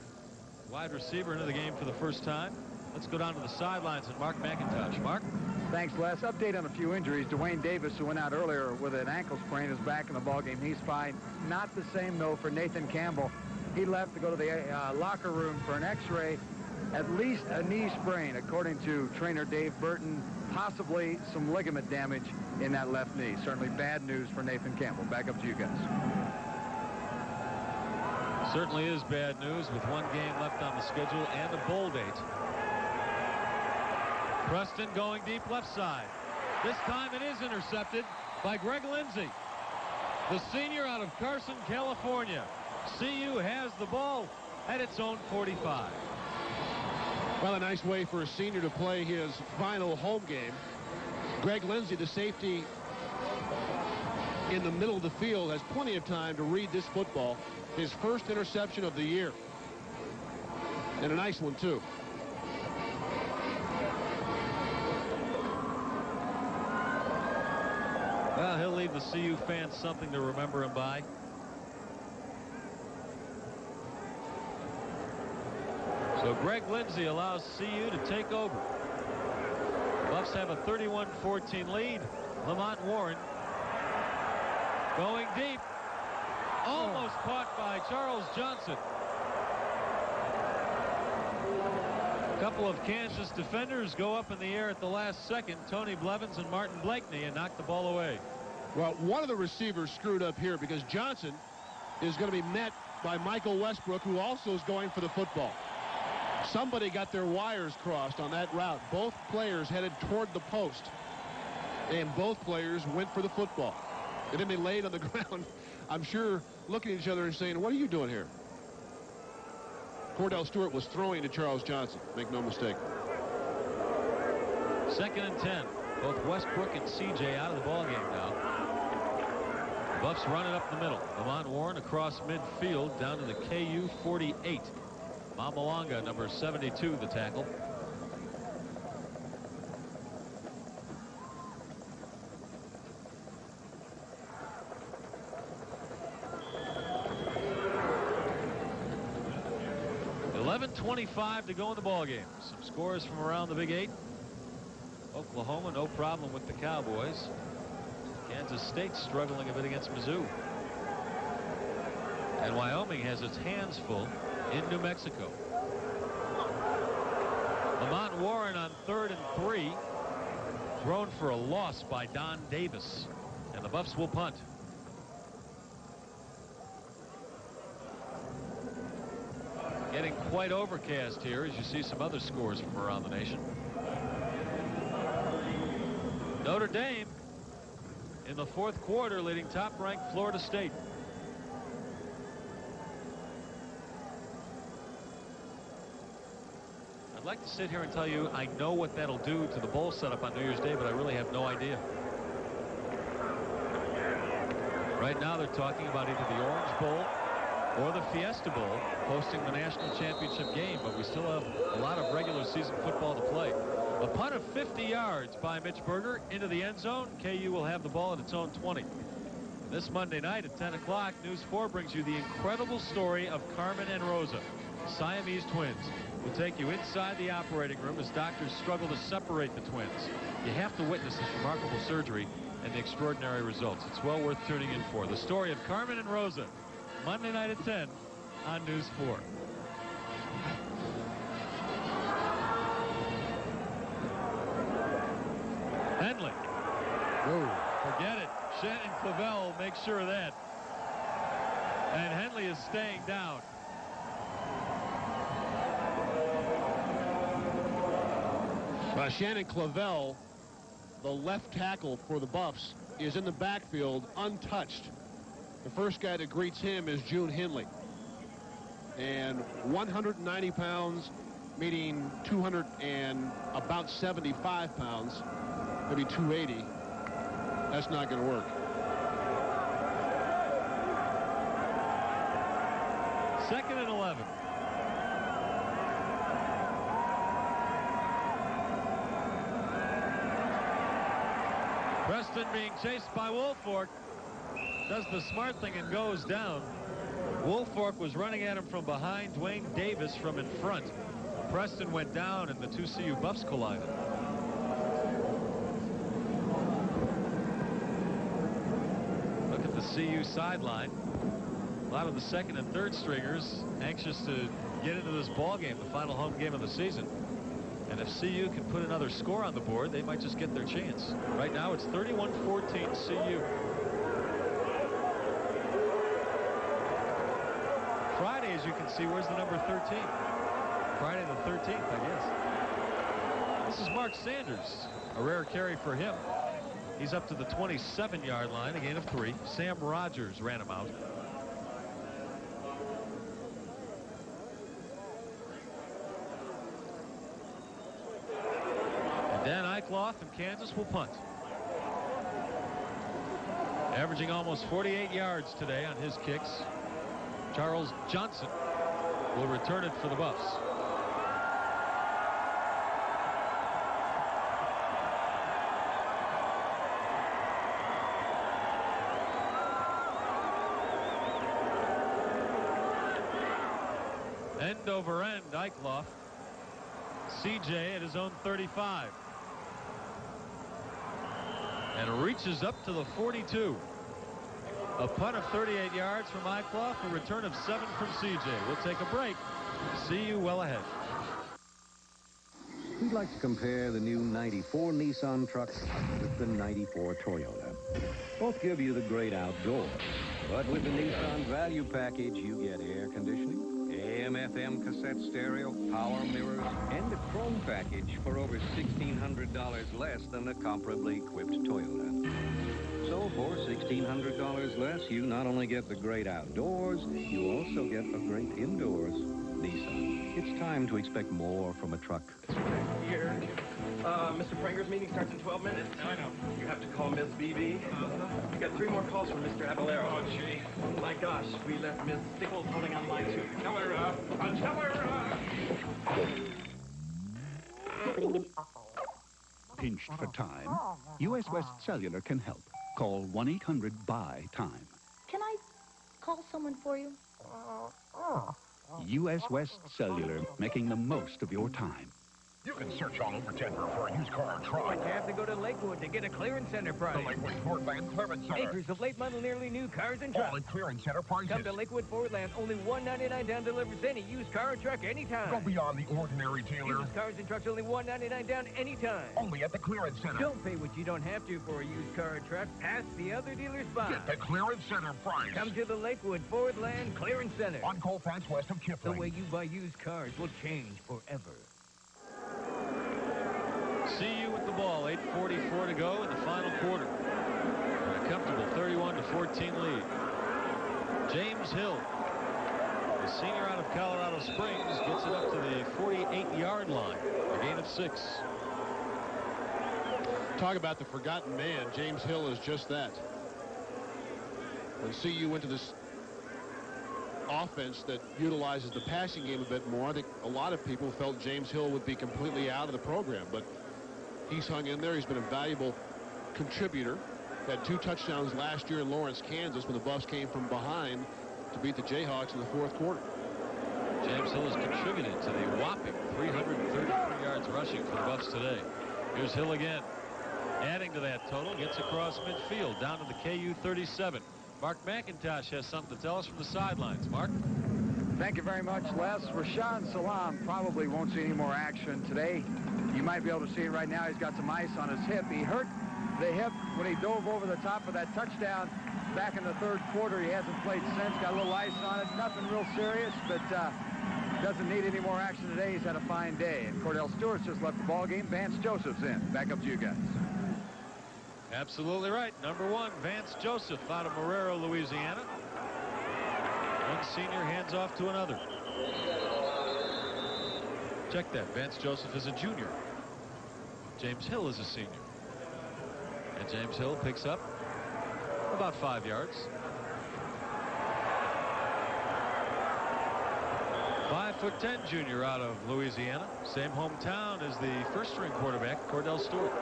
wide receiver into the game for the first time. Let's go down to the sidelines and Mark McIntosh. Mark? Thanks, Les. Update on a few injuries. Dwayne Davis, who went out earlier with an ankle sprain, is back in the ballgame. He's fine. Not the same, though, for Nathan Campbell. He left to go to the locker room for an X-ray. At least a knee sprain, according to trainer Dave Burton. Possibly some ligament damage in that left knee. Certainly bad news for Nathan Campbell. Back up to you guys. Certainly is bad news with 1 game left on the schedule and a bowl date. Preston going deep left side. This time it is intercepted by Greg Lindsey, the senior out of Carson, California. CU has the ball at its own 45. Well, a nice way for a senior to play his final home game. Greg Lindsey, the safety in the middle of the field, has plenty of time to read this football. His first interception of the year. And a nice one, too. Well, he'll leave the CU fans something to remember him by. So Greg Lindsey allows CU to take over. Buffs have a 31-14 lead. Lamont Warren going deep. Almost caught by Charles Johnson. A couple of Kansas defenders go up in the air at the last second. Tony Blevins and Martin Blakeney, and knock the ball away. Well, one of the receivers screwed up here because Johnson is going to be met by Michael Westbrook, who also is going for the football. Somebody got their wires crossed on that route. Both players headed toward the post, and both players went for the football. And then they laid on the ground, I'm sure, looking at each other and saying, what are you doing here? Cordell Stewart was throwing to Charles Johnson. Make no mistake. 2nd and 10. Both Westbrook and CJ out of the ballgame now. Buffs running up the middle. Lamont Warren across midfield down to the KU 48. Mamalanga, number 72, the tackle. .25 to go in the ball game. Some scores from around the Big 8. Oklahoma, no problem with the Cowboys. Kansas State struggling a bit against Mizzou. And Wyoming has its hands full in New Mexico. Lamont Warren on 3rd and 3. Thrown for a loss by Don Davis. And the Buffs will punt. Getting quite overcast here as you see some other scores from around the nation. Notre Dame in the 4th quarter leading top-ranked Florida State. I'd like to sit here and tell you I know what that'll do to the bowl setup on New Year's Day, but I really have no idea. Right now they're talking about either the Orange Bowl or the Fiesta Bowl hosting the national championship game, but we still have a lot of regular season football to play. A punt of 50 yards by Mitch Berger into the end zone. KU will have the ball at its own 20. This Monday night at 10 o'clock, News 4 brings you the incredible story of Carmen and Rosa, Siamese twins, who take you inside the operating room as doctors struggle to separate the twins. You have to witness this remarkable surgery and the extraordinary results. It's well worth tuning in for. The story of Carmen and Rosa, Monday night at 10 on News 4. Henley. Forget it. Shannon Clavel makes sure of that. And Henley is staying down. Shannon Clavel, the left tackle for the Buffs, is in the backfield untouched. The first guy that greets him is June Henley. And 190 pounds, meaning 200 and about 75 pounds, maybe 280. That's not going to work. Second and 11. Preston being chased by Woolfolk. Does the smart thing and goes down. Woolfolk was running at him from behind. Dwayne Davis from in front. Preston went down and the two CU Buffs collided. Look at the CU sideline. A lot of the second and third stringers anxious to get into this ball game, the final home game of the season. And if CU can put another score on the board, they might just get their chance. Right now it's 31-14 CU. Friday, as you can see, where's the number 13? Friday the 13th, I guess. This is Mark Sanders. A rare carry for him. He's up to the 27-yard line, a gain of 3. Sam Rogers ran him out. And Dan Eichloff from Kansas will punt. Averaging almost 48 yards today on his kicks. Charles Johnson will return it for the Buffs. end over end, Eichloff. CJ at his own 35. And reaches up to the 42. A punt of 38 yards from Eichloff, a return of 7 from CJ. We'll take a break. See you well ahead. We'd like to compare the new 94 Nissan truck with the 94 Toyota. Both give you the great outdoors, but with the Nissan value package, you get air conditioning, AM/FM cassette stereo, power mirrors, and a chrome package for over $1,600 less than the comparably equipped Toyota. So for $1,600 less, you not only get the great outdoors, you also get a great indoors. Nissan, it's time to expect more from a truck. Here. Mr. Pranger's meeting starts in 12 minutes. I know. You have to call Miss BB. We got 3 more calls from Mr. Abelero. Oh, gee. My gosh, we left Miss Stickles holding on line 2. Tell her, tell her, Pinched for time? U.S. West Cellular can help. Call 1-800-BUY-TIME. Can I call someone for you? U.S. West Cellular, making the most of your time. You can search all over Denver for a used car or truck. But you have to go to Lakewood to get a clearance center price. The Lakewood Fordland Clearance Center. Acres of late model, nearly new cars and trucks. All at clearance center prices. Come to Lakewood Fordland. Only $199 down delivers any used car or truck anytime. Go beyond the ordinary dealer. Used cars and trucks only $199 down anytime. Only at the clearance center. Don't pay what you don't have to for a used car or truck. Ask the other dealers by. Get the clearance center price. Come to the Lakewood Fordland Clearance Center. On Colfax west of Kipling. The way you buy used cars will change forever. CU with the ball, 8:44 to go in the final quarter. And a comfortable 31-14 lead. James Hill, the senior out of Colorado Springs, gets it up to the 48-yard line. A gain of 6. Talk about the forgotten man. James Hill is just that. When CU went to this offense that utilizes the passing game a bit more, I think a lot of people felt James Hill would be completely out of the program, but he's hung in there. He's been a valuable contributor. Had 2 touchdowns last year in Lawrence, Kansas, when the Buffs came from behind to beat the Jayhawks in the 4th quarter. James Hill has contributed to the whopping 333 yards rushing for the Buffs today. Here's Hill again. Adding to that total, gets across midfield, down to the KU 37. Mark McIntosh has something to tell us from the sidelines. Mark? Thank you very much, Les. Rashaan Salam probably won't see any more action today. You might be able to see it right now. He's got some ice on his hip. He hurt the hip when he dove over the top of that touchdown back in the 3rd quarter. He hasn't played since. Got a little ice on it. Nothing real serious, but doesn't need any more action today. He's had a fine day. And Cordell Stewart's just left the ball game. Vance Joseph's in. Back up to you guys. Absolutely right. Number 1, Vance Joseph out of Marrero, Louisiana. One senior hands off to another. Check that. Vance Joseph is a junior. James Hill is a senior. And James Hill picks up about 5 yards. 5'10" junior out of Louisiana. Same hometown as the first-string quarterback, Cordell Stewart.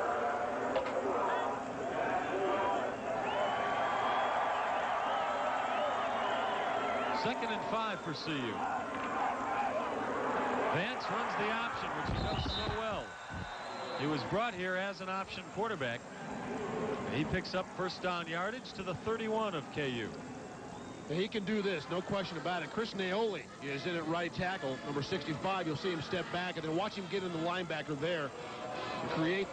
Second and 5 for CU. Vance runs the option, which he does so well. He was brought here as an option quarterback. And he picks up first down yardage to the 31 of KU. He can do this, no question about it. Chris Naoli is in at right tackle, number 65. You'll see him step back, and then watch him get in the linebacker there and create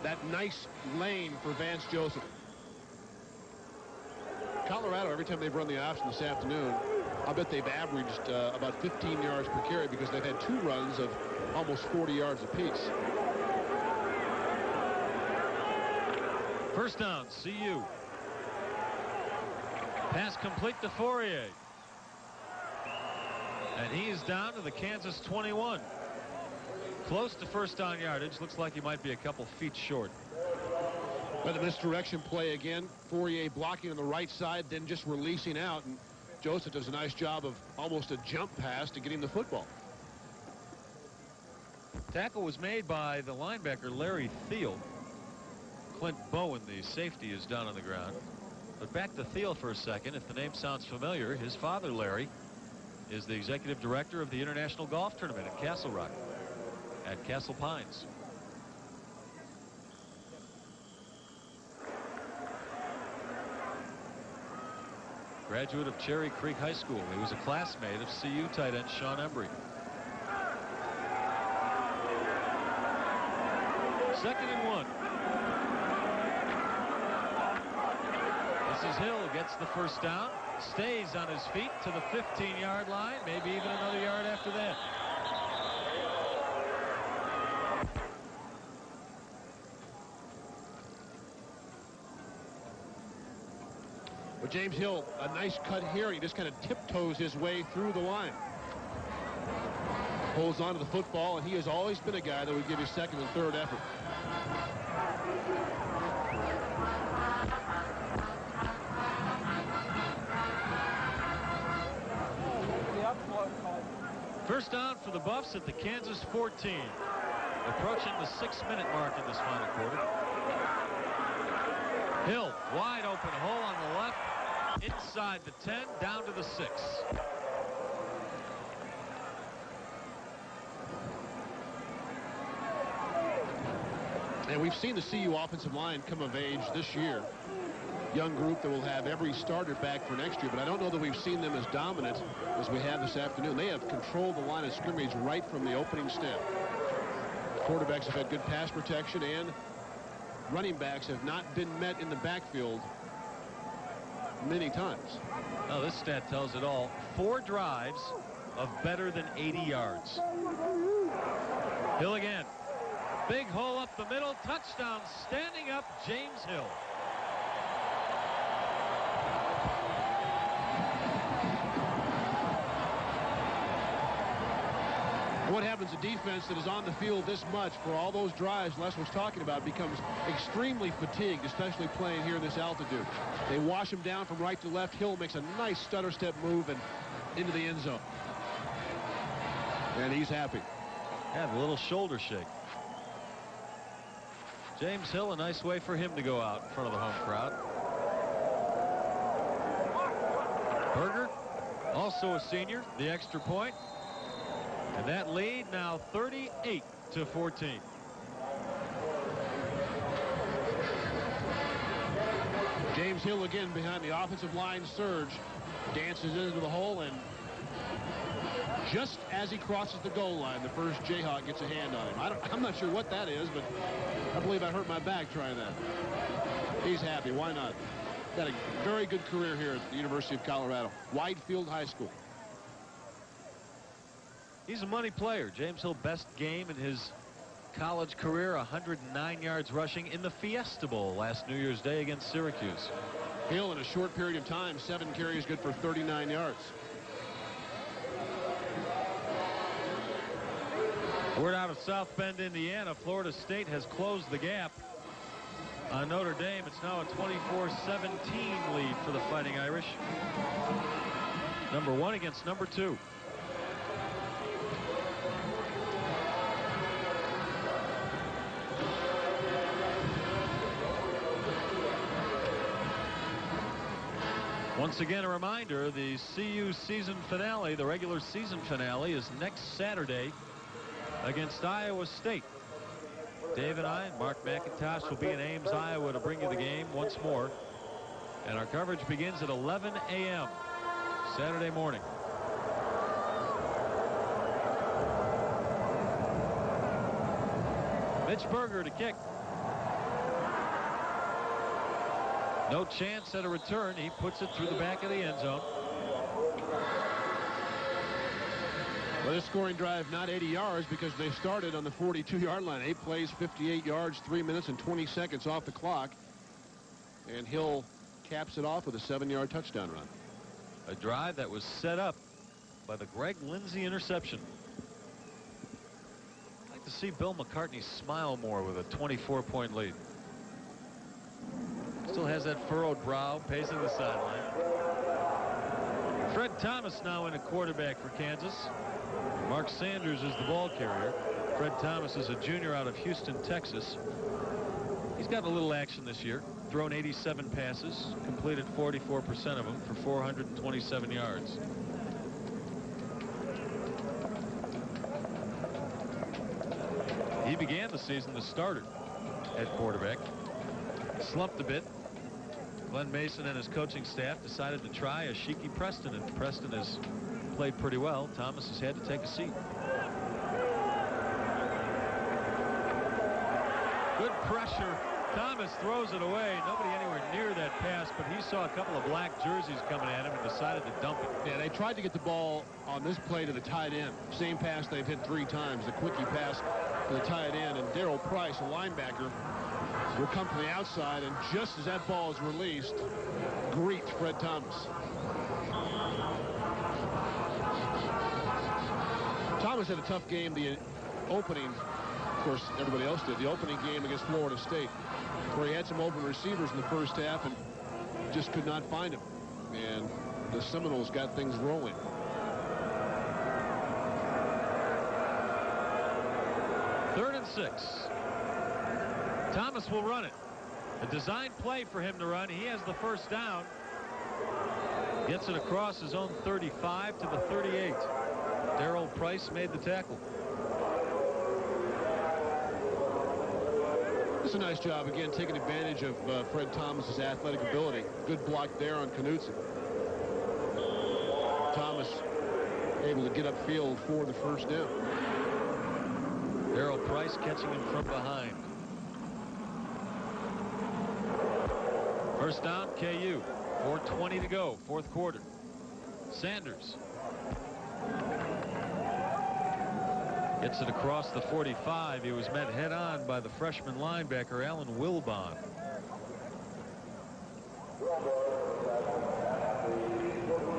that nice lane for Vance Joseph. Colorado, every time they've run the option this afternoon, I bet they've averaged about 15 yards per carry because they've had 2 runs of almost 40 yards apiece. First down, CU. Pass complete to Fourier. And he's down to the Kansas 21. Close to first down yardage. Looks like he might be a couple feet short. But the misdirection play again. Fourier blocking on the right side, then just releasing out. And Joseph does a nice job of almost a jump pass to get him the football. Tackle was made by the linebacker, Larry Thiel. Clint Bowen, the safety, is down on the ground. But back to Thiel for a second. If the name sounds familiar, his father, Larry, is the executive director of the International Golf Tournament at Castle Rock at Castle Pines. Graduate of Cherry Creek High School. He was a classmate of CU tight end Sean Embry. 2nd and 1. This is Hill, gets the first down, stays on his feet to the 15-yard line, maybe even another yard after that. But James Hill, a nice cut here. He just kind of tiptoes his way through the line. Holds on to the football, and he has always been a guy that would give you second and third effort. First down for the Buffs at the Kansas 14. Approaching the 6-minute mark in this final quarter. Hill, wide open hole on the left, inside the 10, down to the 6. And we've seen the CU offensive line come of age this year. Young group that will have every starter back for next year, but I don't know that we've seen them as dominant as we have this afternoon. They have controlled the line of scrimmage right from the opening snap. Quarterbacks have had good pass protection, and running backs have not been met in the backfield many times. Oh, this stat tells it all. 4 drives of better than 80 yards. Hill again. Big hole up the middle. Touchdown, standing up, James Hill. What happens, a defense that is on the field this much for all those drives Les was talking about becomes extremely fatigued, especially playing here in this altitude. They wash him down from right to left. Hill makes a nice stutter step move and into the end zone. And he's happy. Yeah, a little shoulder shake. James Hill, a nice way for him to go out in front of the home crowd. Berger, also a senior, the extra point. And that lead now 38-14. James Hill again behind the offensive line surge. Dances into the hole, and just as he crosses the goal line, the first Jayhawk gets a hand on him. I'm not sure what that is, but I believe I hurt my back trying that. He's happy. Why not? Got a very good career here at the University of Colorado. Widefield High School. He's a money player. James Hill, best game in his college career, 109 yards rushing in the Fiesta Bowl last New Year's Day against Syracuse. Hill, in a short period of time, 7 carries, good for 39 yards. Word out of South Bend, Indiana, Florida State has closed the gap on Notre Dame. It's now a 24-17 lead for the Fighting Irish. Number 1 against number 2. Once again, a reminder, the CU season finale, the regular season finale, is next Saturday against Iowa State. Dave and I and Mark McIntosh will be in Ames, Iowa to bring you the game once more. And our coverage begins at 11 a.m. Saturday morning. Mitch Berger to kick. No chance at a return. He puts it through the back of the end zone. Well, this scoring drive not 80 yards because they started on the 42-yard line. 8 plays, 58 yards, 3 minutes and 20 seconds off the clock. And Hill caps it off with a 7-yard touchdown run. A drive that was set up by the Greg Lindsey interception. I'd like to see Bill McCartney smile more with a 24-point lead. Still has that furrowed brow, pacing the sideline. Fred Thomas now in a quarterback for Kansas. Mark Sanders is the ball carrier. Fred Thomas is a junior out of Houston, Texas. He's gotten a little action this year. Thrown 87 passes, completed 44% of them for 427 yards. He began the season the starter at quarterback. Slumped a bit. Glenn Mason and his coaching staff decided to try Ashiki Preston, and Preston has played pretty well. Thomas has had to take a seat. Good pressure. Thomas throws it away. Nobody anywhere near that pass, but he saw a couple of black jerseys coming at him and decided to dump it. Yeah, they tried to get the ball on this play to the tight end. Same pass they've hit 3 times, the quickie pass to the tight end, and Darryl Price, a linebacker, will come from the outside, and just as that ball is released, greets Fred Thomas. Thomas had a tough game the opening. Of course, everybody else did. The opening game against Florida State, where he had some open receivers in the first half and just could not find him. And the Seminoles got things rolling. Third and 6. Thomas will run it. A designed play for him to run. He has the first down. Gets it across his own 35 to the 38. Darryl Price made the tackle. It's a nice job, again, taking advantage of Fred Thomas's athletic ability. Good block there on Knutson. Thomas able to get upfield for the first down. Darryl Price catching him from behind. First down, KU. 4:20 to go, fourth quarter. Sanders gets it across the 45. He was met head-on by the freshman linebacker, Alan Wilbon.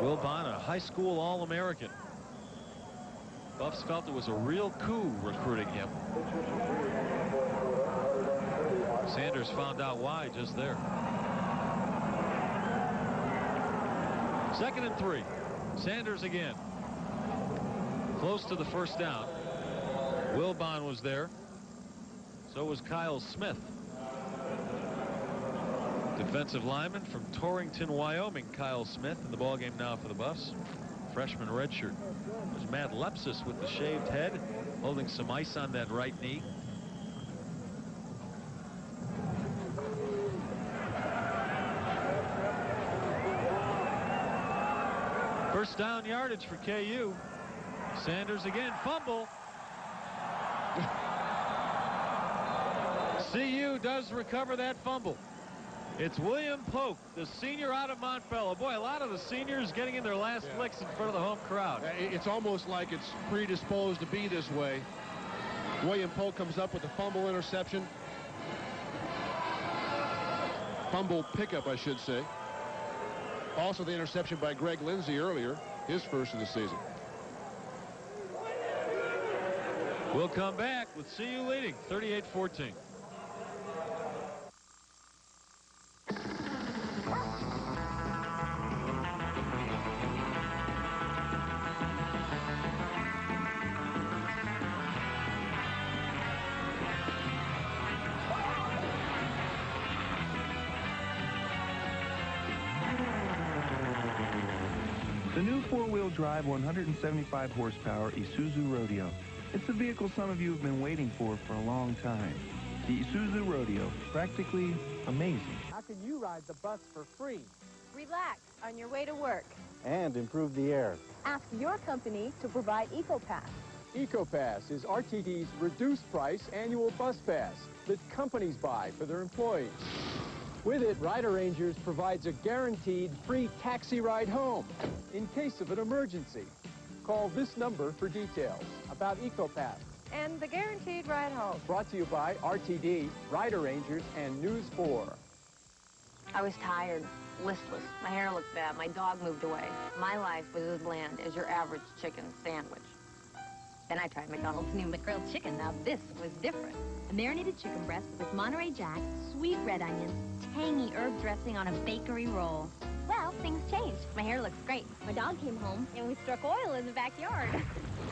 Wilbon, a high school All-American. Buffs felt it was a real coup recruiting him. Sanders found out why just there. 2nd and 3. Sanders again. Close to the first down. Wilbon was there. So was Kyle Smith. Defensive lineman from Torrington, Wyoming, Kyle Smith, in the ballgame now for the Buffs. Freshman redshirt. There's Matt Lepsis with the shaved head, holding some ice on that right knee. First down yardage for KU. Sanders again, fumble. CU does recover that fumble. It's William Polk, the senior out of Montfellow. Boy, a lot of the seniors getting in their last licks in front of the home crowd. It's almost like it's predisposed to be this way. William Polk comes up with the fumble interception. Fumble pickup, I should say. Also the interception by Greg Lindsey earlier, his first of the season. We'll come back with CU leading 38-14. The new four-wheel drive 175 horsepower Isuzu Rodeo. It's the vehicle some of you have been waiting for a long time. The Isuzu Rodeo, practically amazing. How can you ride the bus for free? Relax on your way to work. And improve the air. Ask your company to provide EcoPass. EcoPass is RTD's reduced price annual bus pass that companies buy for their employees. With it, Rider Rangers provides a guaranteed free taxi ride home in case of an emergency. Call this number for details about EcoPass. And the guaranteed ride home. Brought to you by RTD, Rider Rangers, and News 4. I was tired, listless. My hair looked bad. My dog moved away. My life was as bland as your average chicken sandwich. Then I tried McDonald's new McGrilled chicken. Now this was different. A marinated chicken breast with Monterey Jack, sweet red onions, tangy herb dressing on a bakery roll. Well, things changed. My hair looks great. My dog came home, and we struck oil in the backyard.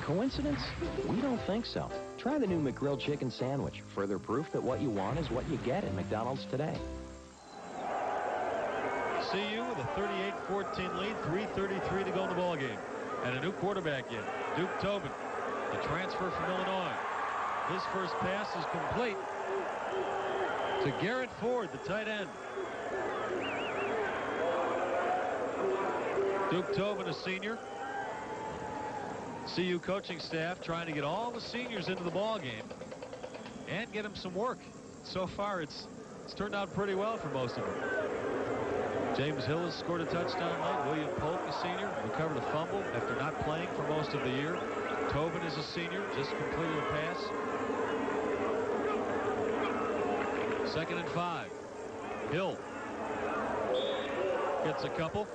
Coincidence? We don't think so. Try the new McGrilled chicken sandwich. Further proof that what you want is what you get at McDonald's today. CU with a 38-14 lead, 3:33 to go in the ballgame. And a new quarterback in, Duke Tobin, the transfer from Illinois. His first pass is complete to Garrett Ford, the tight end. Duke Tobin, a senior. CU coaching staff trying to get all the seniors into the ball game and get them some work. So far, it's turned out pretty well for most of them. James Hill has scored a touchdown late. William Polk, a senior, recovered a fumble after not playing for most of the year. Tobin is a senior, just completed a pass. 2nd and 5. Hill gets a couple.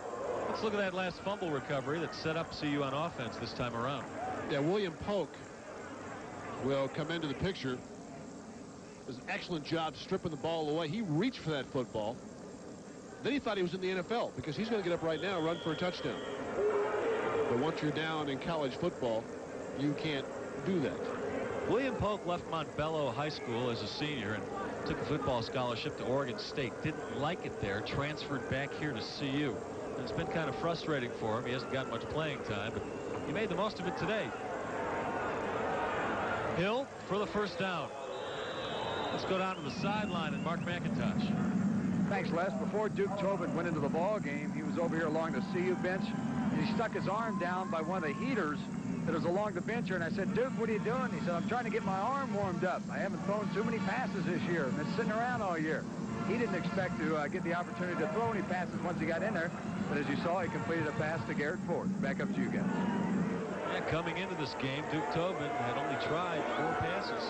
Let's look at that last fumble recovery that set up CU on offense this time around. Yeah, William Polk will come into the picture. Does an excellent job stripping the ball away. He reached for that football. Then he thought he was in the NFL because he's going to get up right now and run for a touchdown. But once you're down in college football, you can't do that. William Polk left Montbello High School as a senior and took a football scholarship to Oregon State. Didn't like it there, transferred back here to CU. And it's been kind of frustrating for him. He hasn't got much playing time, but he made the most of it today. Hill for the first down. Let's go down to the sideline and Mark McIntosh. Thanks, Les. Before Duke Tobin went into the ball game, he was over here along the CU bench, and he stuck his arm down by one of the heaters that was along the bench here, and I said, Duke, what are you doing? He said, I'm trying to get my arm warmed up. I haven't thrown too many passes this year. I've been sitting around all year. He didn't expect to get the opportunity to throw any passes once he got in there, but as you saw, he completed a pass to Garrett Ford. Back up to you guys. Yeah, coming into this game, Duke Tobin had only tried 4 passes,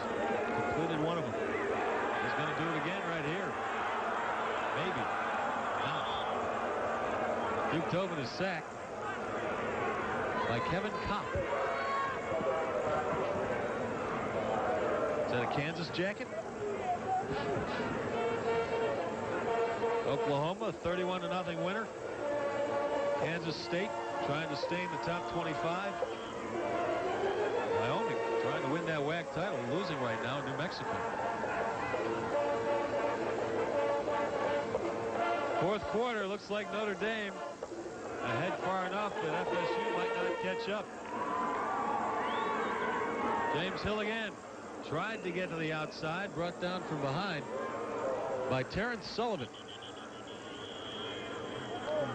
completed one of them. He's going to do it again right here. Maybe not. Duke Tobin is sacked by Kevin Kopp. Is that a Kansas jacket? Oklahoma, 31-0 winner. Kansas State trying to stay in the top 25. Wyoming trying to win that WAC title, losing right now in New Mexico. 4th quarter, looks like Notre Dame ahead far enough that FSU might not catch up. James Hill again. Tried to get to the outside, brought down from behind by Terrence Sullivan.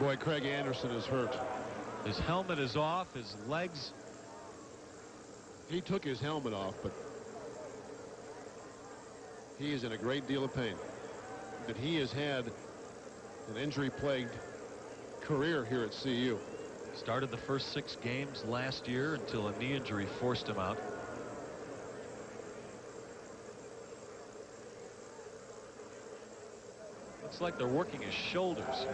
Boy, Craig Anderson is hurt. His helmet is off, his legs. He took his helmet off, but he is in a great deal of pain. That he has had an injury-plagued career here at CU. Started the first 6 games last year until a knee injury forced him out. Looks like they're working his shoulders.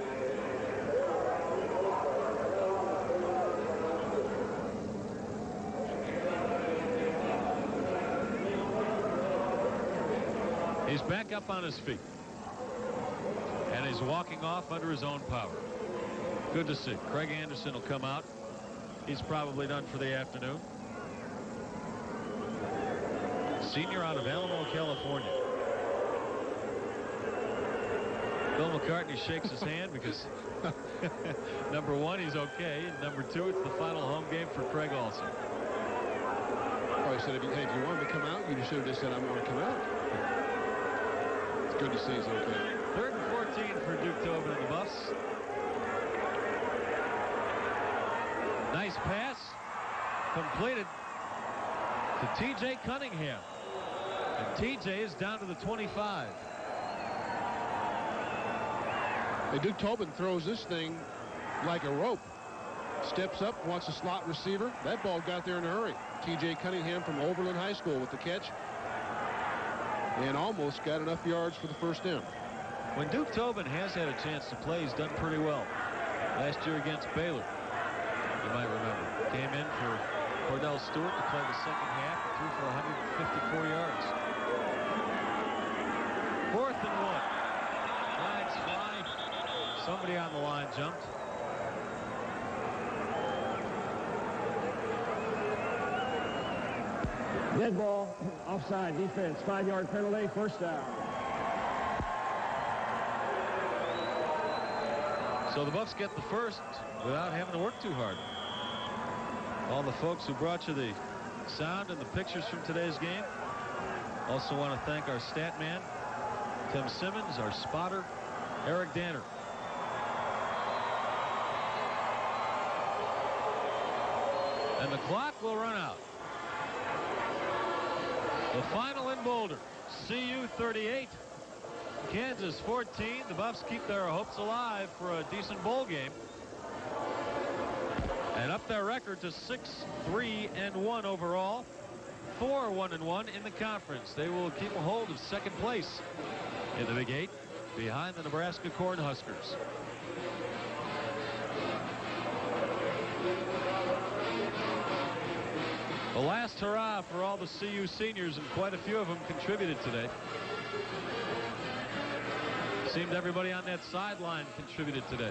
He's back up on his feet. And he's walking off under his own power. Good to see. Craig Anderson will come out. He's probably done for the afternoon. Senior out of Alamo, California. Bill McCartney shakes his hand because number 1, he's okay, and number 2, it's the final home game for Craig also. Oh, he said, if you wanted to come out, you should have just said, I want to come out. It's good to see he's okay. 3rd and 14 for Duke Tobin and the Buffs. Nice pass. Completed to T.J. Cunningham. And T.J. is down to the 25. Hey, Duke Tobin throws this thing like a rope. Steps up, wants a slot receiver. That ball got there in a hurry. T.J. Cunningham from Oberlin High School with the catch. And almost got enough yards for the first down. When Duke Tobin has had a chance to play, he's done pretty well. Last year against Baylor, you might remember. Came in for Cordell Stewart to play the second half and threw for 154 yards. 4th and 1. Flags fly. Somebody on the line jumped. Dead ball, offside defense, 5-yard penalty, first down. So the Buffs get the first without having to work too hard. All the folks who brought you the sound and the pictures from today's game, Also want to thank our stat man, Tim Simmons, our spotter, Eric Danner. And the clock will run out. The final in Boulder, CU 38, Kansas 14. The Buffs keep their hopes alive for a decent bowl game and up their record to 6-3-1 overall, 4-1-1 in the conference. They will keep a hold of second place in the Big 8 behind the Nebraska Cornhuskers. The last hurrah for all the CU seniors, and quite a few of them contributed today. Seemed everybody on that sideline contributed today.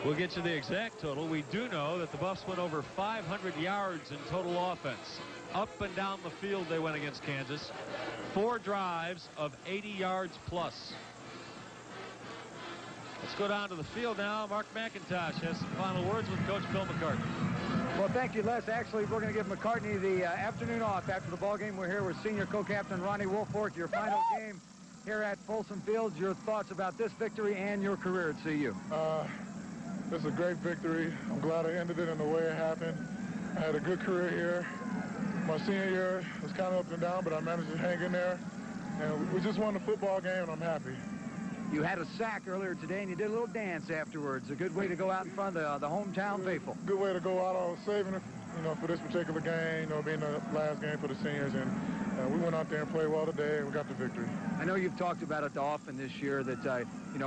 We'll get you the exact total. We do know that the Buffs went over 500 yards in total offense. Up and down the field they went against Kansas. 4 drives of 80 yards plus. Let's go down to the field now. Mark McIntosh has some final words with Coach Bill McCartney. Well, thank you, Les. Actually, we're going to give McCartney the afternoon off after the ball game. We're here with senior co-captain Ronnie Woolfolk. Your final game here at Folsom Field. Your thoughts about this victory and your career at CU? This is a great victory. I'm glad I ended it in the way it happened. I had a good career here. My senior year was kind of up and down, but I managed to hang in there. And we just won the football game, and I'm happy. You had a sack earlier today, and you did a little dance afterwards. A good way to go out in front of the hometown faithful. Good way to go out. I was saving it, for this particular game, being the last game for the seniors. And we went out there and played well today, and we got the victory. I know you've talked about it often this year that,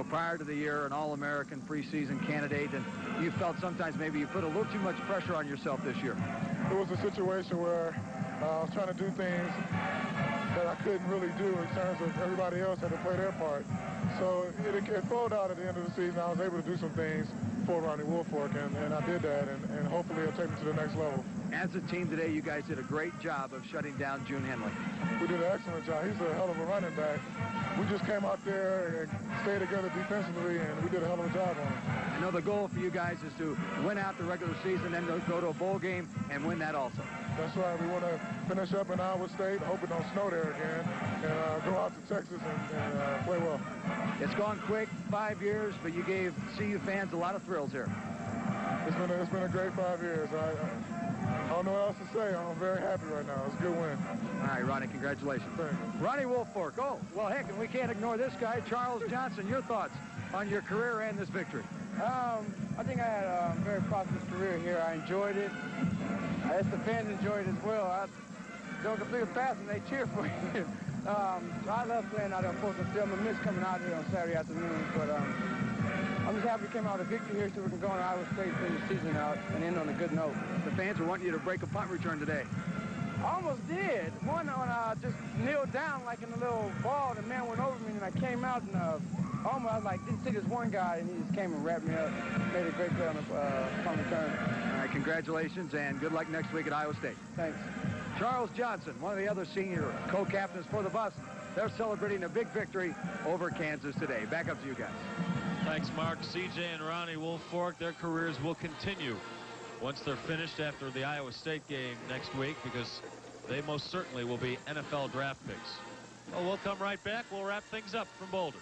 prior to the year, an All-American preseason candidate, and you felt sometimes maybe you put a little too much pressure on yourself this year. It was a situation where I was trying to do things that I couldn't really do in terms of everybody else had to play their part. So it flowed out at the end of the season. I was able to do some things for Ronnie Woolfolk, and I did that, and hopefully it'll take me to the next level. As a team today, you guys did a great job of shutting down June Henley. We did an excellent job. He's a hell of a running back. We just came out there and stayed together defensively, and we did a hell of a job on him. I know the goal for you guys is to win out the regular season, then go to a bowl game and win that also. That's right. We want to finish up in Iowa State, hope it don't snow there again, and go out to Texas and play well. It's gone quick, 5 years, but you gave CU fans a lot of thrills here. It's been a great 5 years. I don't know what else to say. I'm very happy right now. It's a good win. All right, Ronnie, congratulations. Thank you. Ronnie Woolfolk. Oh, well, heck, and we can't ignore this guy, Charles Johnson. Your thoughts on your career and this victory? I think I had a very prosperous career here. I enjoyed it. I guess the fans enjoyed it as well. I don't complete a pass and they cheer for you. So I love playing out there on Folsom Field. I miss coming out here on Saturday afternoons, but I'm just happy we came out with a victory here so we can go on Iowa State, finish the season out, and end on a good note. The fans will want you to break a punt return today. I almost did. One on just kneeled down like in a little ball. The man went over me, and I came out and almost I was like, didn't see this one guy, and he just came and wrapped me up. Made a great play on the punt return. All right, congratulations, and good luck next week at Iowa State. Thanks. Charles Johnson, one of the other senior co-captains for the Buffs. They're celebrating a big victory over Kansas today. Back up to you guys. Thanks, Mark. CJ and Ronnie Woolfolk, their careers will continue once they're finished after the Iowa State game next week, because they most certainly will be NFL draft picks. Well, we'll come right back. We'll wrap things up from Boulder.